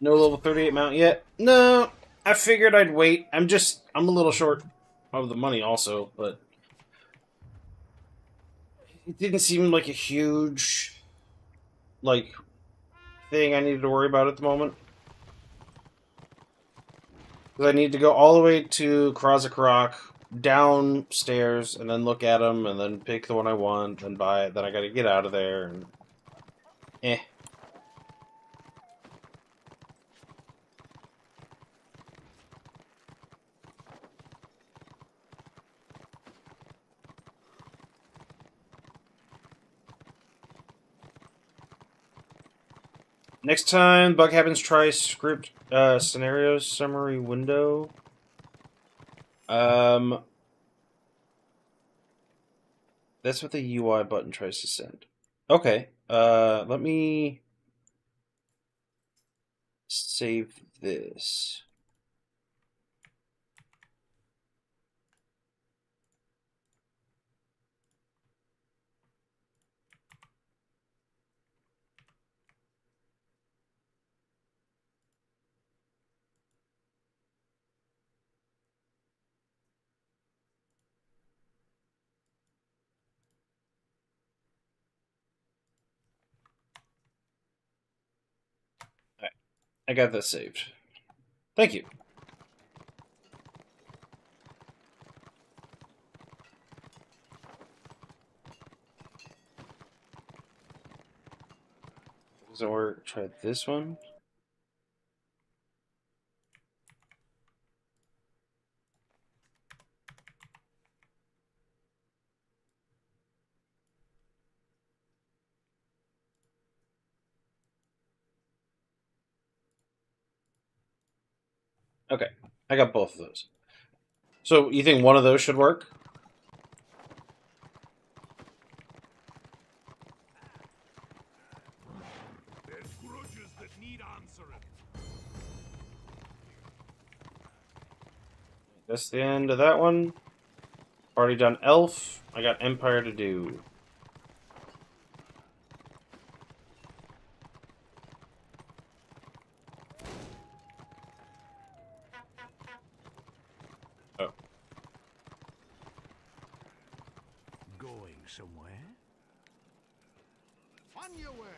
No level 38 mount yet? No, I figured I'd wait. I'm a little short of the money also, but it didn't seem like a huge, thing I needed to worry about at the moment. Because I need to go all the way to Krozak Rock, downstairs, and then look at them, and then pick the one I want, and buy it. Then I gotta get out of there, and eh. Next time bug happens, try script scenario summary window. That's what the UI button tries to send. Okay. Let me save this. I got that saved. Thank you. Doesn't work. Try this one. Okay, I got both of those. So you think one of those should work? There's grudges that need answering. That's the end of that one. Already done Elf. I got Empire to do. Oh. Going somewhere? On your way.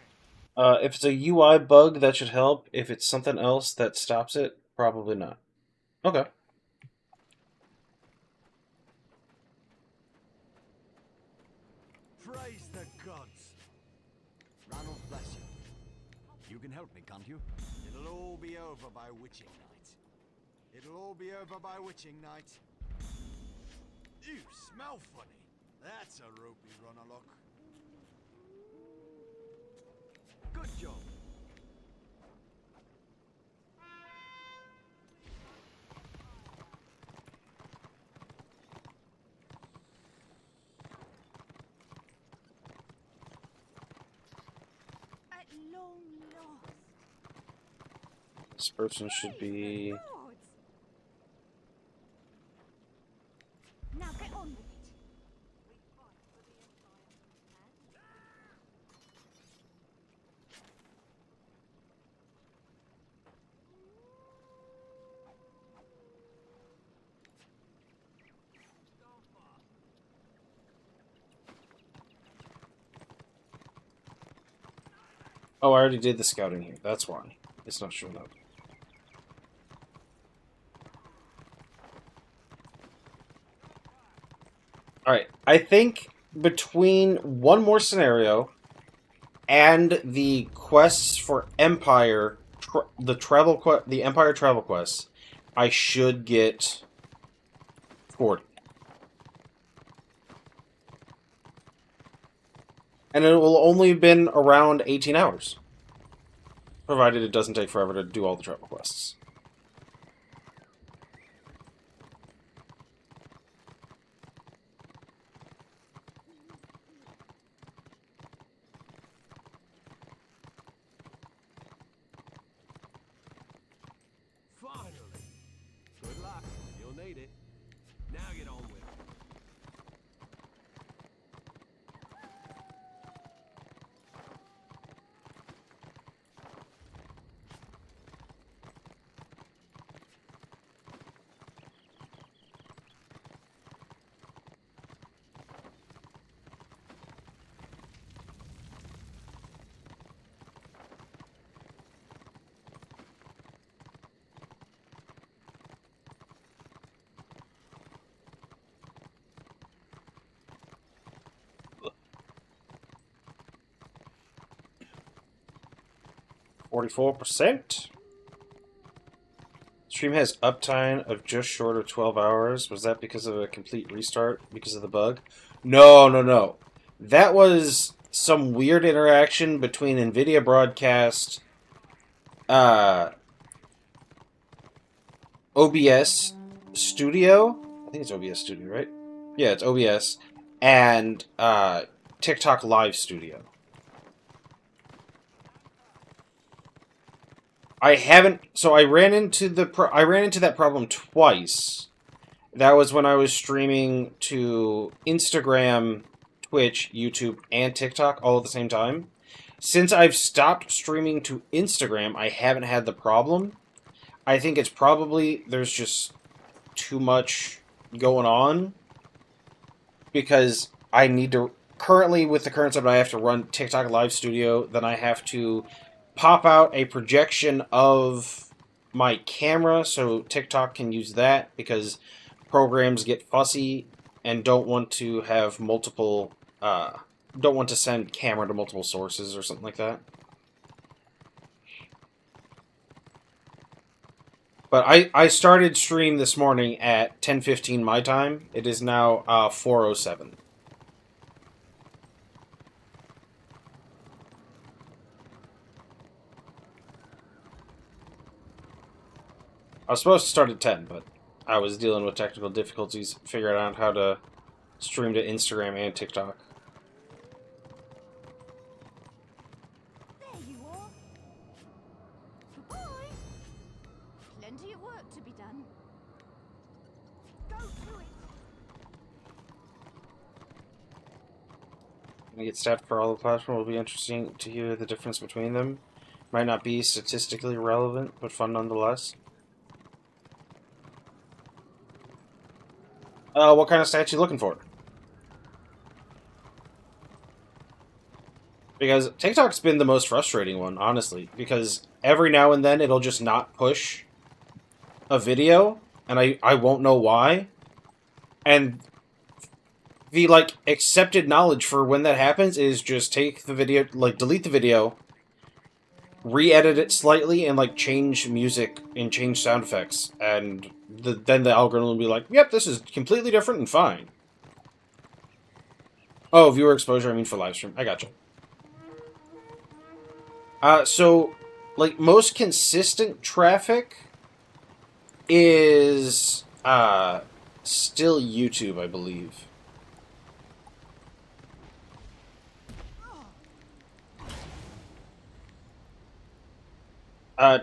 If it's a UI bug, that should help. If it's something else that stops it, probably not. Okay. Praise the gods. Ranald bless you. You can help me, can't you? It'll all be over by witching night. It'll all be over by witching night. You smell funny. That's a ropey run-a-look. Good job. At long last. This person should be... Now get on with it. Oh, I already did the scouting here. That's why. It's not showing up. Alright, I think between one more scenario and the quests for Empire, the Empire travel quests, I should get 40. And it will only have been around 18 hours. Provided it doesn't take forever to do all the travel quests. Finally. Good luck. You'll need it. Now get on with it. %. Stream has uptime of just short of 12 hours. Was that because of a complete restart? Because of the bug? No. That was some weird interaction between NVIDIA Broadcast, OBS Studio. I think it's OBS Studio, right? Yeah, it's OBS. And TikTok Live Studio. I ran into that problem twice. That was when I was streaming to Instagram, Twitch, YouTube, and TikTok all at the same time. Since I've stopped streaming to Instagram, I haven't had the problem. I think it's probably there's just too much going on because I need to currently with the current setup I have to run TikTok Live Studio, then I have to pop out a projection of my camera so TikTok can use that because programs get fussy and don't want to have multiple don't want to send camera to multiple sources or something like that. But I started stream this morning at 10:15 my time. It is now 4:07. I was supposed to start at 10, but I was dealing with technical difficulties figuring out how to stream to Instagram and TikTok. There you are. Goodbye. Plenty of work to be done. Go to it. When you get staffed for all the platforms, it will be interesting to hear the difference between them. Might not be statistically relevant, but fun nonetheless. What kind of stats you looking for? Because TikTok's been the most frustrating one, honestly. Because every now and then it'll just not push a video, and I won't know why. And the, like, accepted knowledge for when that happens is just take the video, like, delete the video, re-edit it slightly, and, like, change music and change sound effects. And then the algorithm will be like, yep, this is completely different and fine. Oh, viewer exposure, I mean for live stream. I gotcha. So, like, most consistent traffic is, still YouTube, I believe.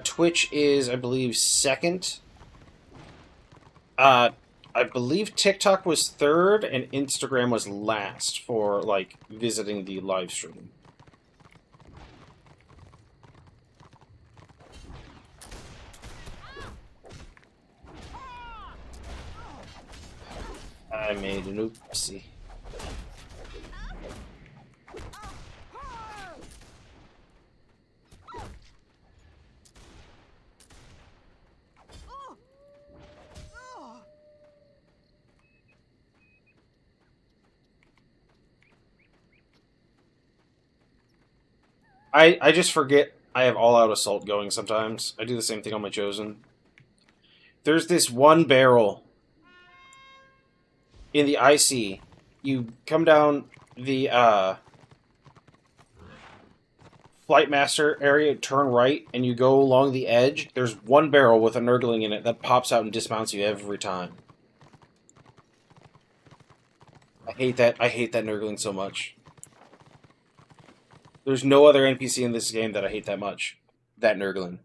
Twitch is, I believe, second. I believe TikTok was third, and Instagram was last for, like, visiting the live stream. I made an oopsie. I just forget I have all-out assault going sometimes. I do the same thing on my Chosen. There's this one barrel in the IC. You come down the Flight Master area, turn right, and you go along the edge. There's one barrel with a Nurgling in it that pops out and dismounts you every time. I hate that Nurgling so much. There's no other NPC in this game that I hate that much. That Nurgling.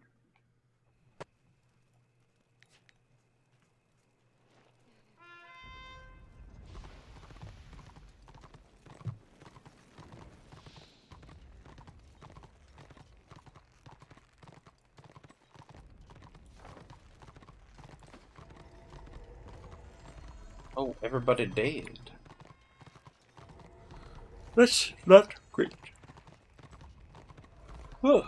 Oh, everybody dead. That's not great. Ugh.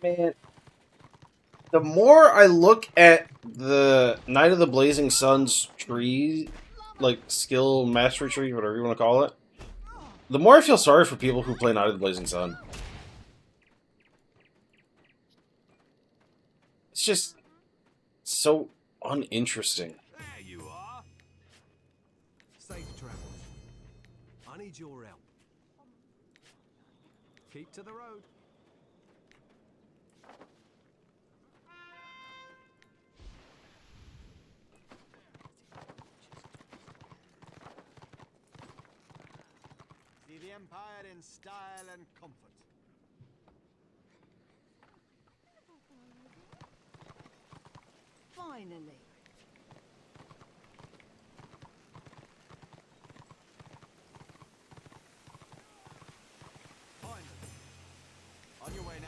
Man, the more I look at the Night of the Blazing Sun's tree, like skill mastery tree, whatever you want to call it, the more I feel sorry for people who play Night of the Blazing Sun. It's just so uninteresting. There you are. Safe travels. I need your help. Keep to the road. See the Empire in style and comfort. Finally. Finally. On your way now.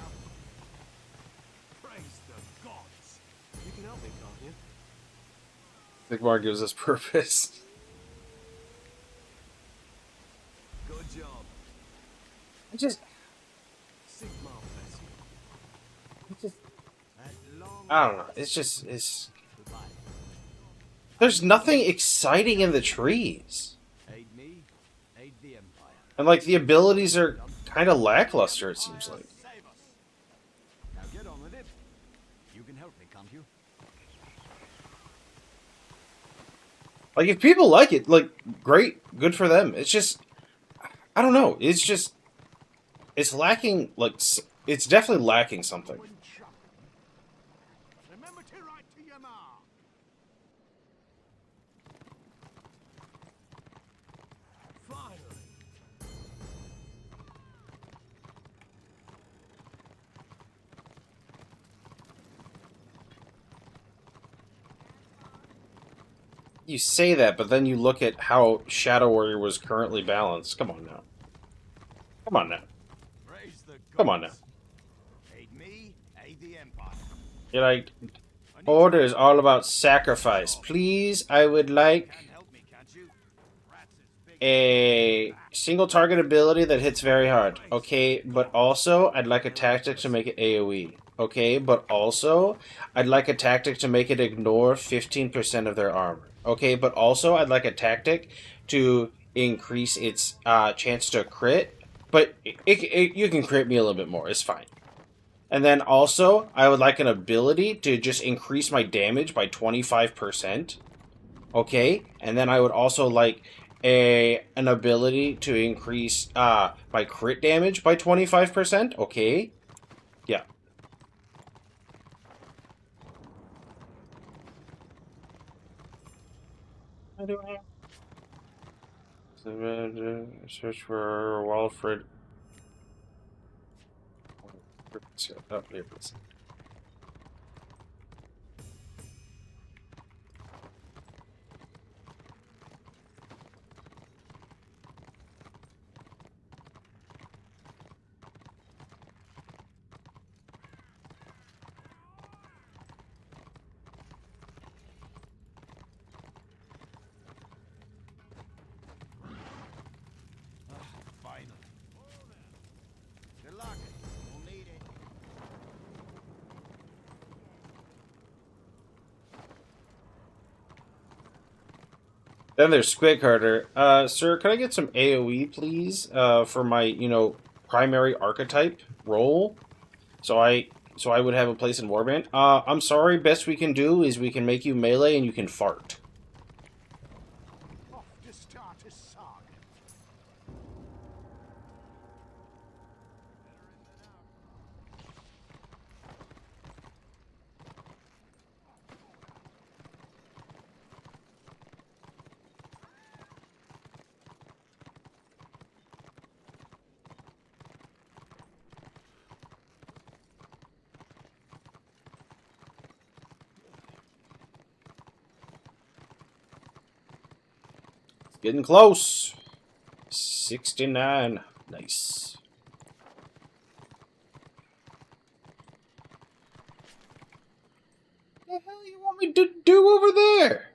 Praise the gods. You can help me, can't you? Sigmar gives us purpose. Good job. I just, Sigmar bless you. At long I don't know. It's. There's nothing exciting in the trees. aid me, aid the Empire. And, like, the abilities are kind of lackluster, it seems like. Save us. Now get on with it. You can help me, can't you? Like, if people like it, like, great, good for them. It's just, I don't know. It's just, it's lacking, like, it's definitely lacking something. Remember to write to your ma. Finally. You say that, but then you look at how Shadow Warrior was currently balanced. Come on now. Come on now. Praise the gods. Come on now. Aid me, aid the Empire. You're like, order is all about sacrifice. Please, I would like Can help me, can't you? Rats is big. a single target ability that hits very hard. Okay, but also, I'd like a tactic to make it AoE. Okay, but also, I'd like a tactic to make it ignore 15% of their armor. Okay, but also, I'd like a tactic to increase its chance to crit. But you can crit me a little bit more. It's fine. And then also, I would like an ability to just increase my damage by 25%. Okay, and then I would also like an ability to increase my crit damage by 25%. Okay, yeah. How do I search for Walfred? Oh, here it is. Finally. Good luck. We'll need it. Then there's Squid Carter. Sir, can I get some AoE, please, for my, primary archetype role? So I would have a place in Warband. I'm sorry, best we can do is we can make you melee and you can fart. Off to start a saga. Getting close. 69. Nice. What the hell you want me to do over there?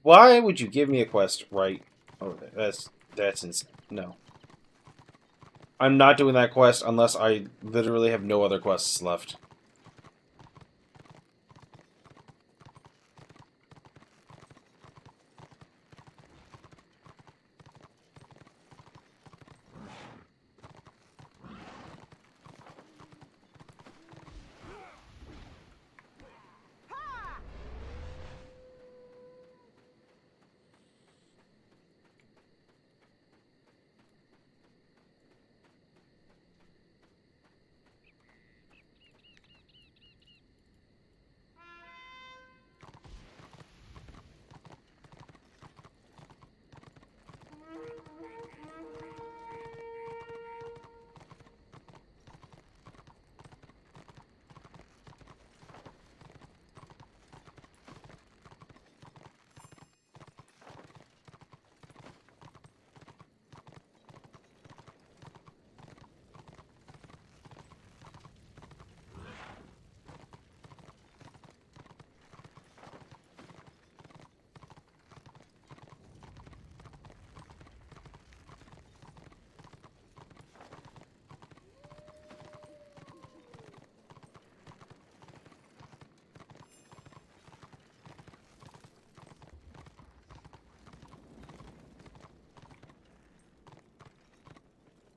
Why would you give me a quest right over there? That's insane. No. I'm not doing that quest unless I literally have no other quests left.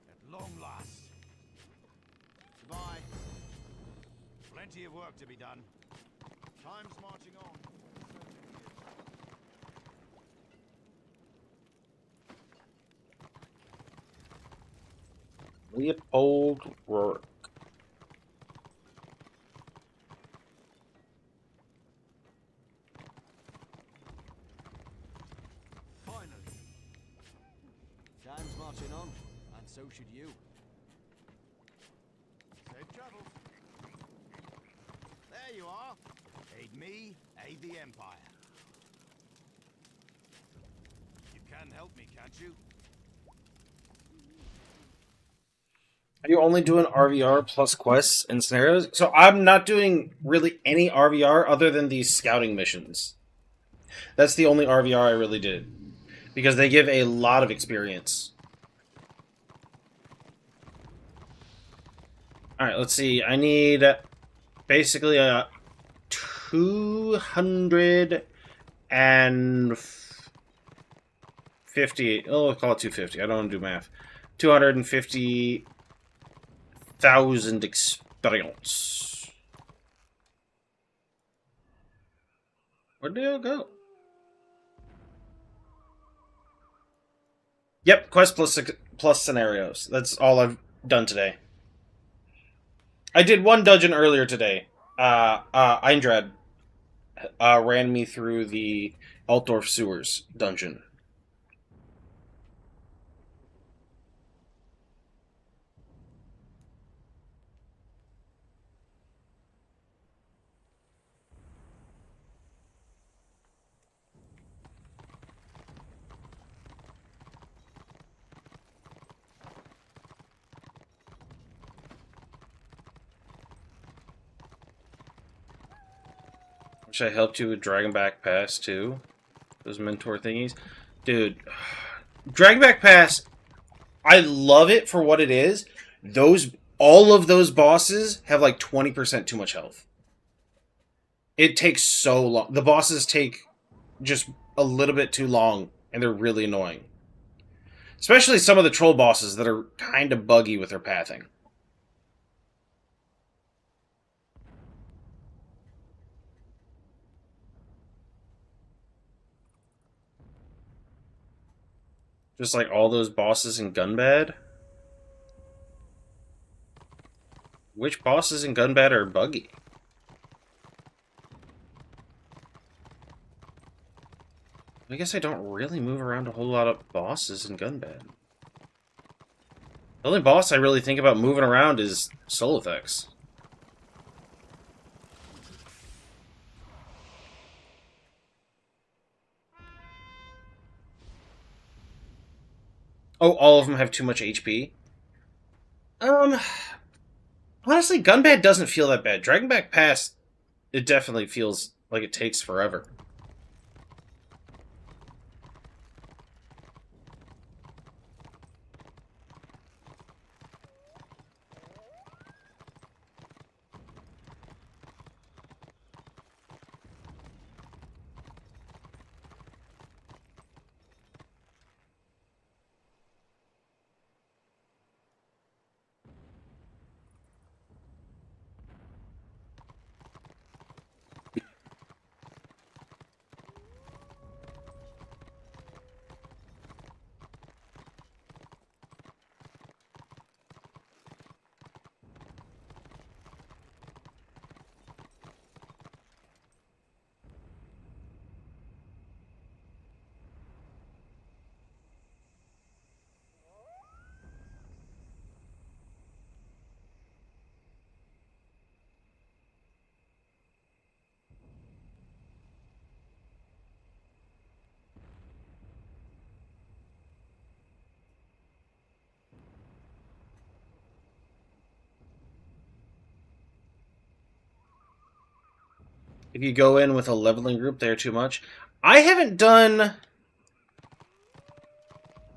At long last. Goodbye. Plenty of work to be done. Time's marching on. Leopold Rourke. Finally. Time's marching on, and so should you. Safe travels. There you are. Aid me, aid the Empire. You can help me, can't you? Are you only doing RVR plus quests and scenarios? So I'm not doing really any RVR other than these scouting missions. That's the only RVR I really did. Because they give a lot of experience. Alright, let's see. I need basically a 250... Oh, we'll call it 250. I don't want to do math. 250,000 experience. Where did it go? Yep, quest plus scenarios. That's all I've done today. I did one dungeon earlier today. Eindrad ran me through the Altdorf Sewers dungeon. Wish I helped you with Dragonback Pass too. Those mentor thingies. Dude, Dragonback Pass, I love it for what it is. All of those bosses have like 20% too much health. It takes so long. The bosses take just a little bit too long, and they're really annoying. Especially some of the troll bosses that are kind of buggy with their pathing. Just like all those bosses in Gunbad. Which bosses in Gunbad are buggy? I guess I don't really move around a whole lot of bosses in Gunbad. The only boss I really think about moving around is Solithx. Oh, all of them have too much HP? Honestly, Gunbad doesn't feel that bad. Dragonback Pass, it definitely feels like it takes forever. If you go in with a leveling group, they're too much. I haven't done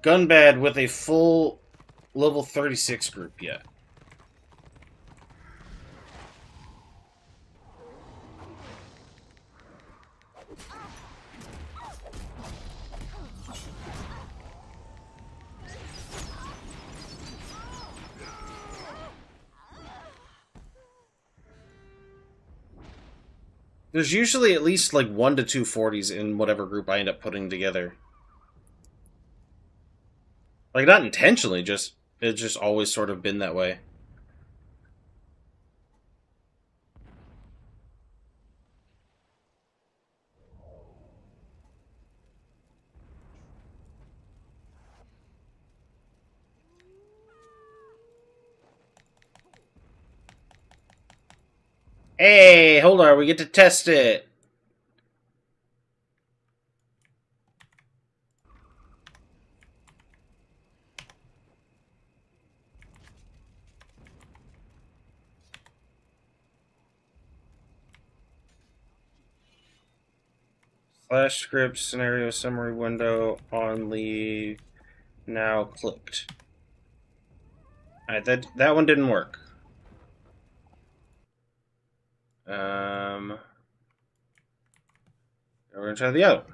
Gunbad with a full level 36 group yet. There's usually at least like 1 to 2 40s in whatever group I end up putting together. Like, not intentionally, just it's just always sort of been that way. Hey, hold on, we get to test it. Slash script scenario summary window on leave now clicked. Alright, that one didn't work. We're gonna try the other one.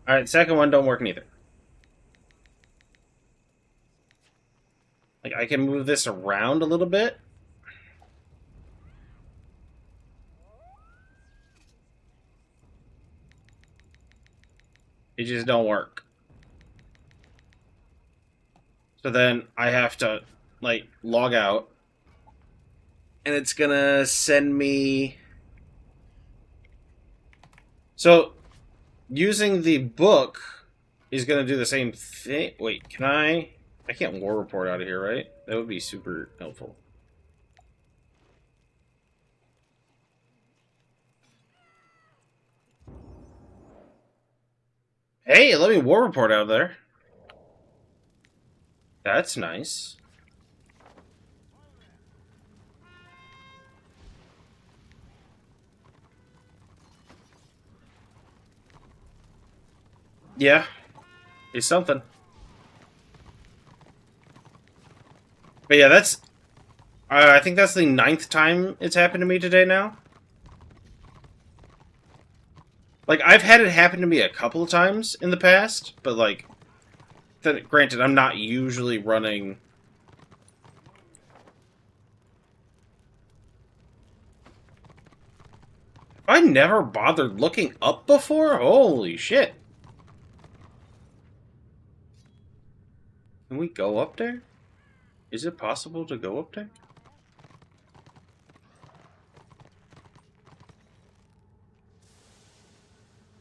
Alright, second one don't work neither. Like, I can move this around a little bit. It just don't work. So then I have to, like, log out. And it's gonna send me... So, using the book is gonna do the same thing. Wait, can I... I can't war report out of here, right? That would be super helpful. Hey, let me war report out of there. That's nice. Yeah, it's something. But yeah, that's... I think that's the 9th time it's happened to me today now. Like, I've had it happen to me a couple of times in the past, but, like... Granted, I'm not usually running... I never bothered looking up before? Holy shit. Can we go up there? Is it possible to go up there?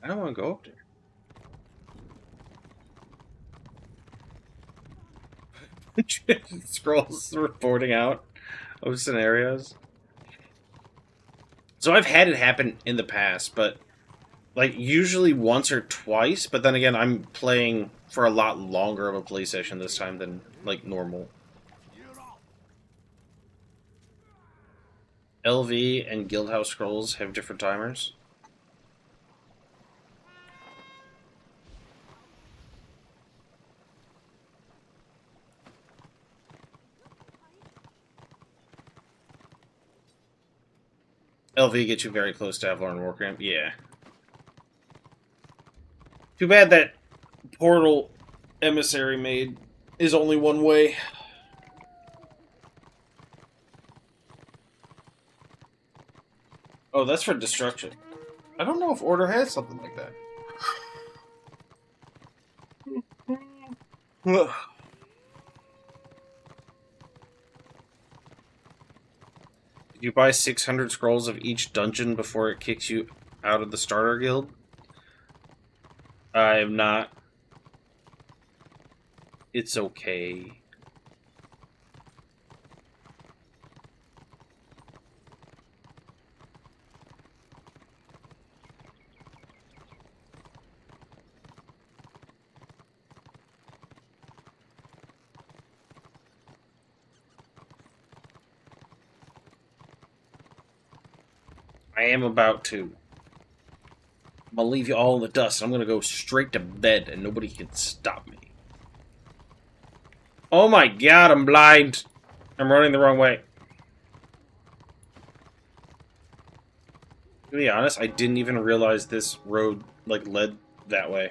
I don't want to go up there. Scrolls reporting out of scenarios. So I've had it happen in the past, but like usually once or twice, but then again I'm playing for a lot longer of a play session this time than like normal. LV and Guildhouse Scrolls have different timers. LV gets you very close to Avalon Warcramp. Yeah. Too bad that Portal Emissary made is only one way. Oh, that's for destruction. I don't know if Order has something like that. Did you buy 600 scrolls of each dungeon before it kicks you out of the starter guild? I have not. It's okay. I am about to. I'm gonna leave you all in the dust. I'm gonna go straight to bed and nobody can stop me. Oh my god, I'm blind. I'm running the wrong way. To be honest, I didn't even realize this road, like, led that way.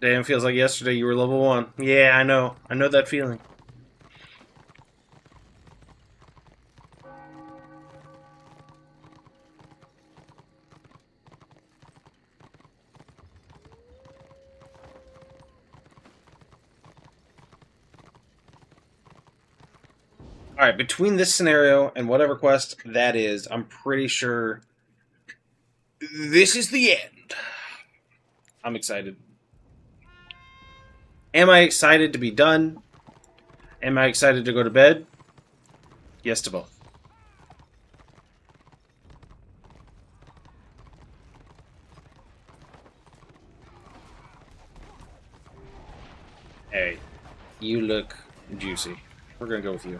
Damn, feels like yesterday you were level 1. Yeah, I know. I know that feeling. Alright, between this scenario and whatever quest that is, I'm pretty sure this is the end. I'm excited. Am I excited to be done? Am I excited to go to bed? Yes to both. Hey, you look juicy. We're gonna go with you.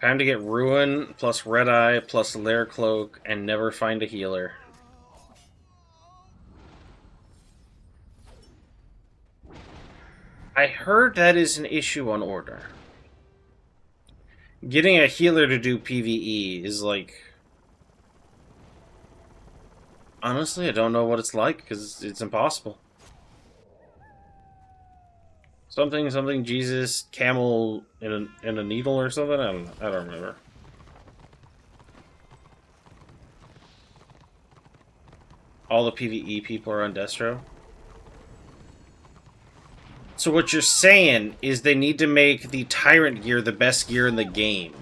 Time to get Ruin, plus Red Eye, plus Lair Cloak, and never find a healer. I heard that is an issue on Order. Getting a healer to do PvE is like... Honestly, I don't know what it's like, because it's impossible. Something, Jesus, camel in a needle or something? I don't know. I don't remember. All the PvE people are on Destro. So what you're saying is they need to make the Tyrant gear the best gear in the game.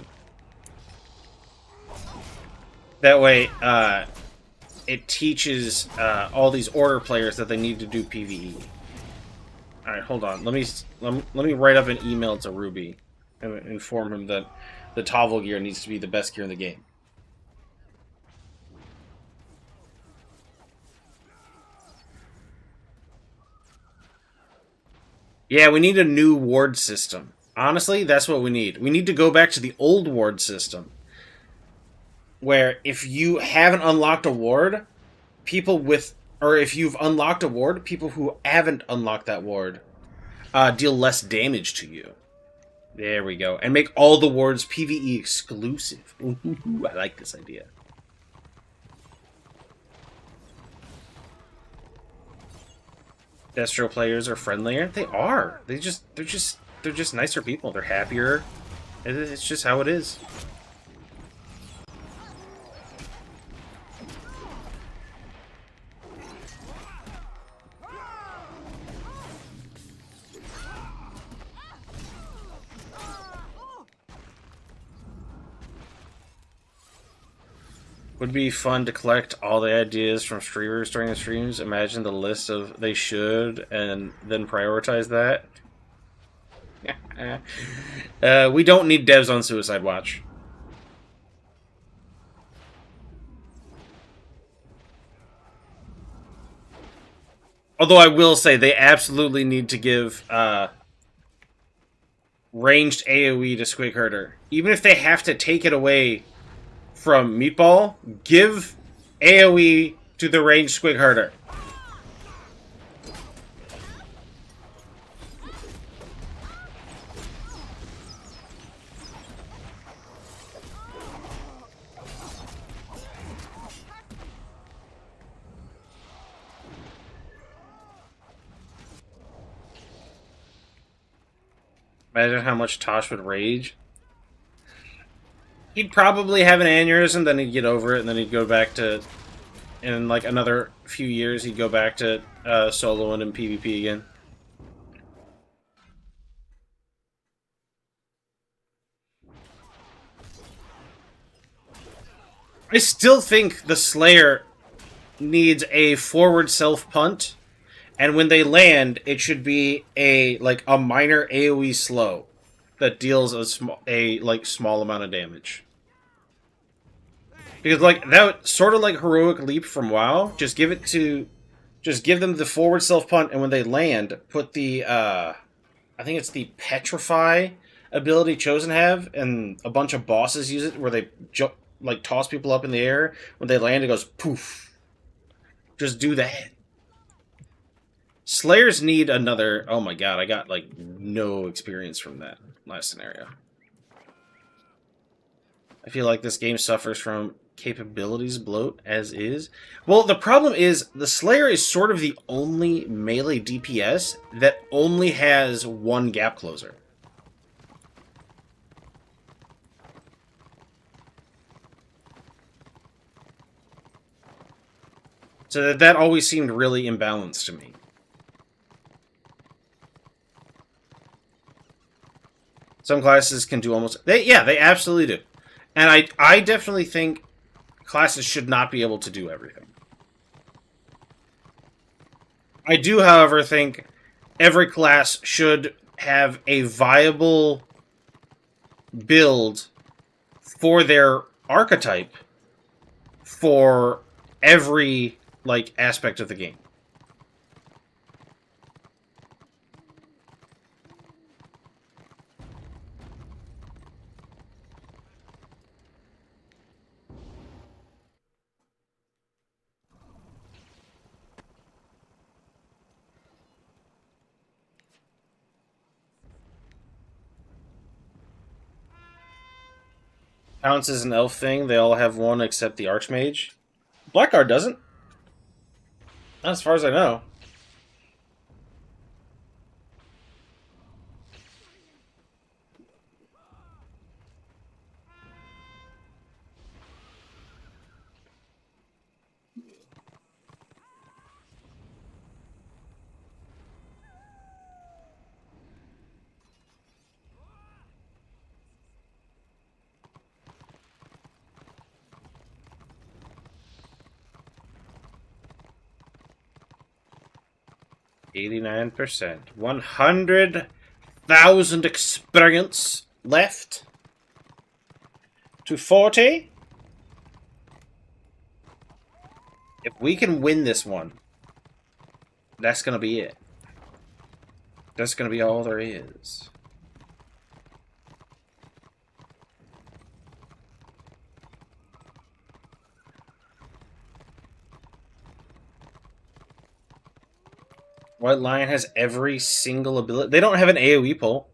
That way, it teaches all these Order players that they need to do PvE. Alright, hold on. Let me write up an email to Ruby and inform him that the Toggle gear needs to be the best gear in the game. Yeah, we need a new ward system. Honestly, that's what we need. We need to go back to the old ward system. Where if you haven't unlocked a ward, people with... Or if you've unlocked a ward, people who haven't unlocked that ward deal less damage to you. There we go. And make all the wards PvE exclusive. Ooh, I like this idea. Destro players are friendlier. They are. They're just nicer people. They're happier. It's just how it is. Would be fun to collect all the ideas from streamers during the streams. Imagine the list of they should, and then prioritize that. We don't need devs on Suicide Watch. Although I will say they absolutely need to give ranged AoE to Squig Herder. Even if they have to take it away from Meatball, give AoE to the ranged Squig Herder. Imagine how much Tosh would rage. He'd probably have an aneurysm, then he'd get over it, and then he'd go back to... In like another few years, he'd go back to soloing and PvP again. I still think the Slayer needs a forward self punt, and when they land, it should be a minor AoE slow that deals a small amount of damage. Because that sort of like heroic leap from WoW, just give them the forward self punt, and when they land, put the I think it's the petrify ability Chosen have, and a bunch of bosses use it where they toss people up in the air. When they land, it goes poof. Just do that. Slayers need another... Oh my god, I got, no experience from that last scenario. I feel like this game suffers from capabilities bloat as is. Well, the problem is, the Slayer is sort of the only melee DPS that only has one gap closer. So that always seemed really imbalanced to me. Some classes can do almost... They absolutely do. And I definitely think classes should not be able to do everything. I do, however, think every class should have a viable build for their archetype for every, aspect of the game. Counts as an elf thing. They all have one except the Archmage. Blackguard doesn't. Not as far as I know. %. 100,000 experience left to 40. If we can win this one, that's gonna be it. That's gonna be all there is. White Lion has every single ability. They don't have an AoE pull.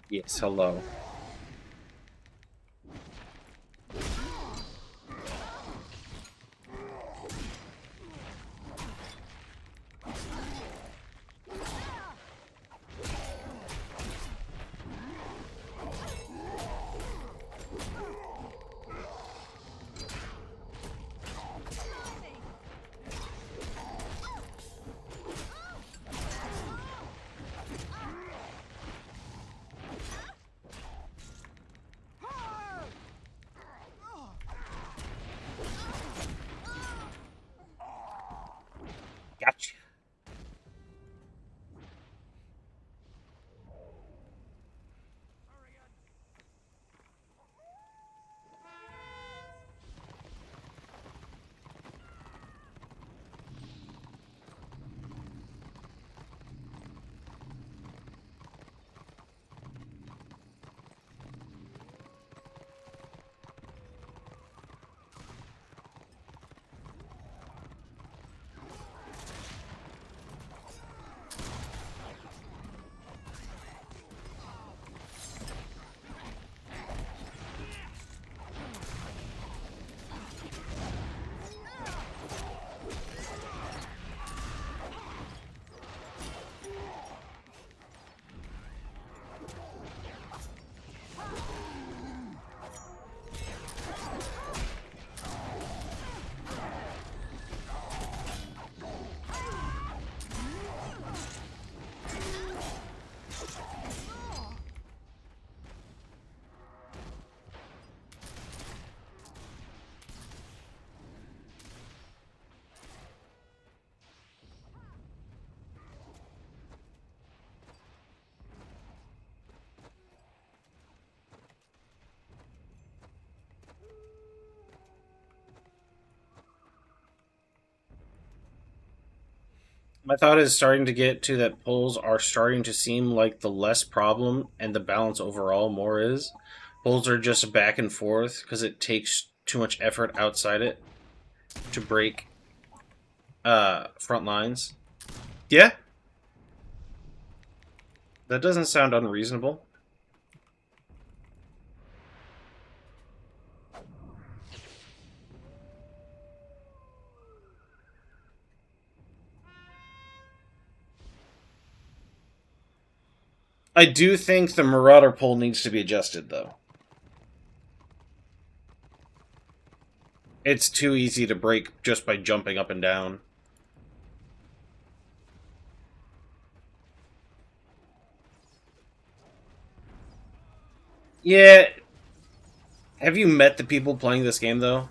Yes, hello. My thought is starting to get to that pulls are starting to seem like the less problem and the balance overall more is. Pulls are just back and forth because it takes too much effort outside it to break front lines. Yeah. That doesn't sound unreasonable. I do think the Marauder pull needs to be adjusted, though. It's too easy to break just by jumping up and down. Yeah. Have you met the people playing this game, though?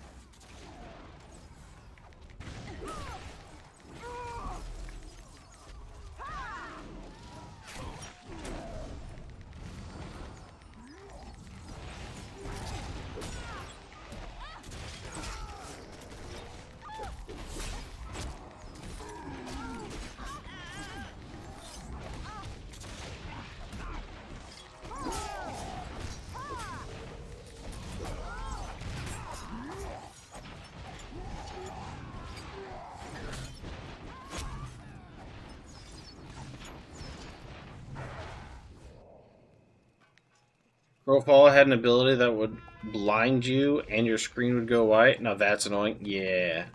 Crowfall had an ability that would blind you and your screen would go white. Now that's annoying. Yeah.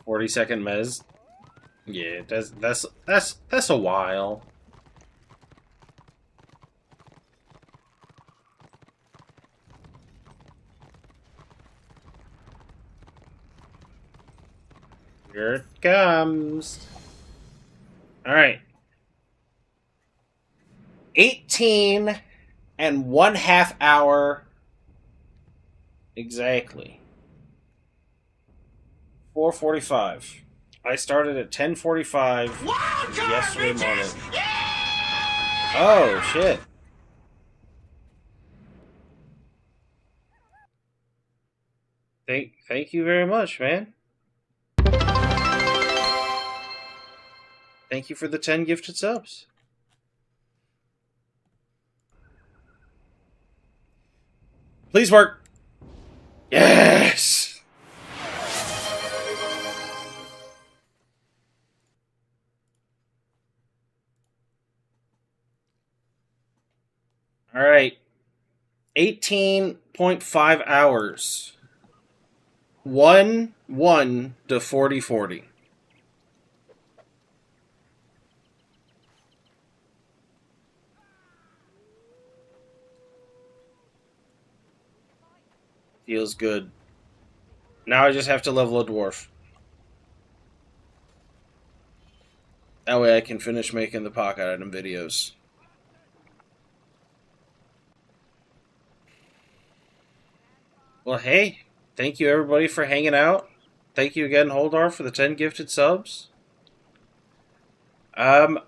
"40-second mez." Yeah, that's a while. Here it comes. Alright. 18 and 1/2 hour. Exactly. 4:45. I started at 10:45 yesterday morning. Oh, shit. Thank you very much, man. Thank you for the 10 gifted subs. Please work. Yes! Alright. 18.5 hours. 1 to 40. Feels good. Now I just have to level a dwarf. That way I can finish making the pocket item videos. Well, hey, thank you everybody for hanging out. Thank you again, Holdar, for the 10 gifted subs. I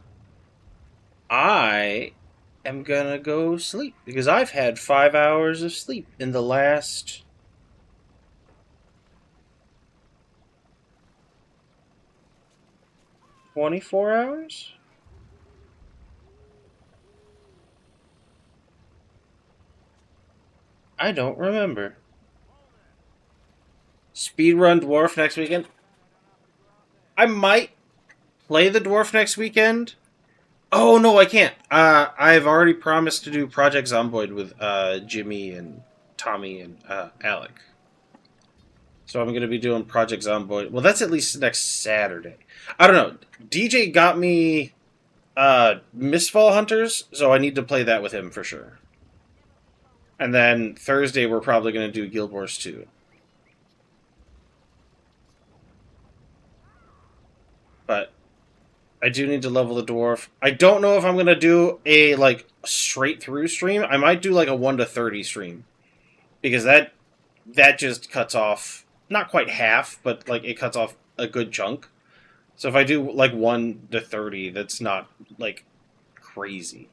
am gonna go sleep because I've had 5 hours of sleep in the last 24 hours? I don't remember. Speedrun Dwarf next weekend? I might play the Dwarf next weekend. Oh, no, I can't. I've already promised to do Project Zomboid with Jimmy and Tommy and Alec. So I'm going to be doing Project Zomboid. Well, that's at least next Saturday. I don't know. DJ got me Mistfall Hunters, so I need to play that with him for sure. And then Thursday we're probably going to do Guild Wars 2. But I do need to level the dwarf. I don't know if I'm going to do a like straight through stream. I might do like a 1 to 30 stream. Because that just cuts off, not quite half, but like it cuts off a good chunk. So if I do like 1 to 30, that's not like crazy.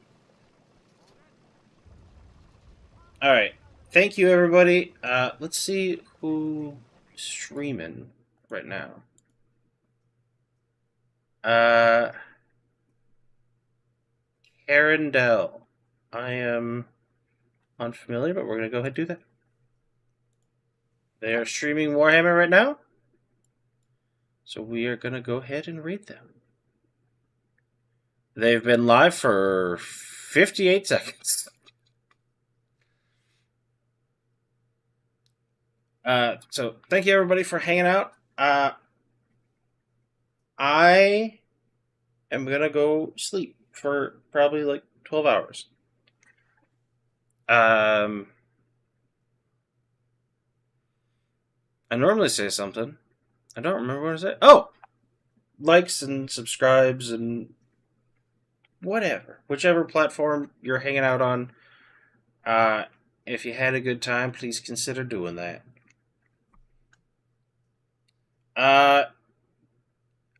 Alright. Thank you, everybody. Let's see who's streaming right now. Arendelle. I am unfamiliar, but we're going to go ahead and do that. They are streaming Warhammer right now. So we are going to go ahead and raid them. They've been live for 58 seconds. So thank you everybody for hanging out. I am going to go sleep for probably like 12 hours. I normally say something. I don't remember what I said. Oh! Likes and subscribes and whatever. Whichever platform you're hanging out on. If you had a good time, please consider doing that.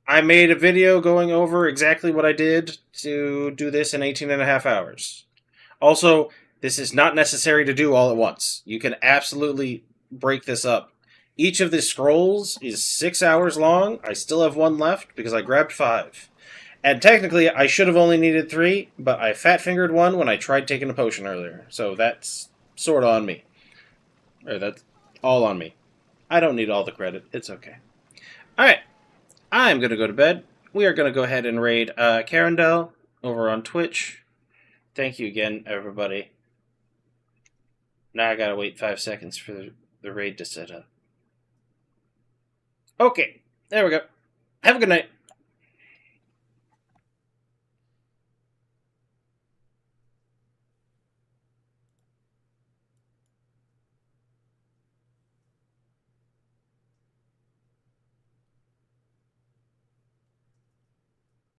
I made a video going over exactly what I did to do this in 18.5 hours. Also, this is not necessary to do all at once. You can absolutely break this up. Each of the scrolls is 6 hours long. I still have one left because I grabbed 5. And technically, I should have only needed 3, but I fat-fingered one when I tried taking a potion earlier. So that's sort of on me. Or that's all on me. I don't need all the credit. It's okay. Alright. I'm going to go to bed. We are going to go ahead and raid Carindel over on Twitch. Thank you again, everybody. Now I gotta wait 5 seconds for the raid to set up. Okay, there we go. Have a good night.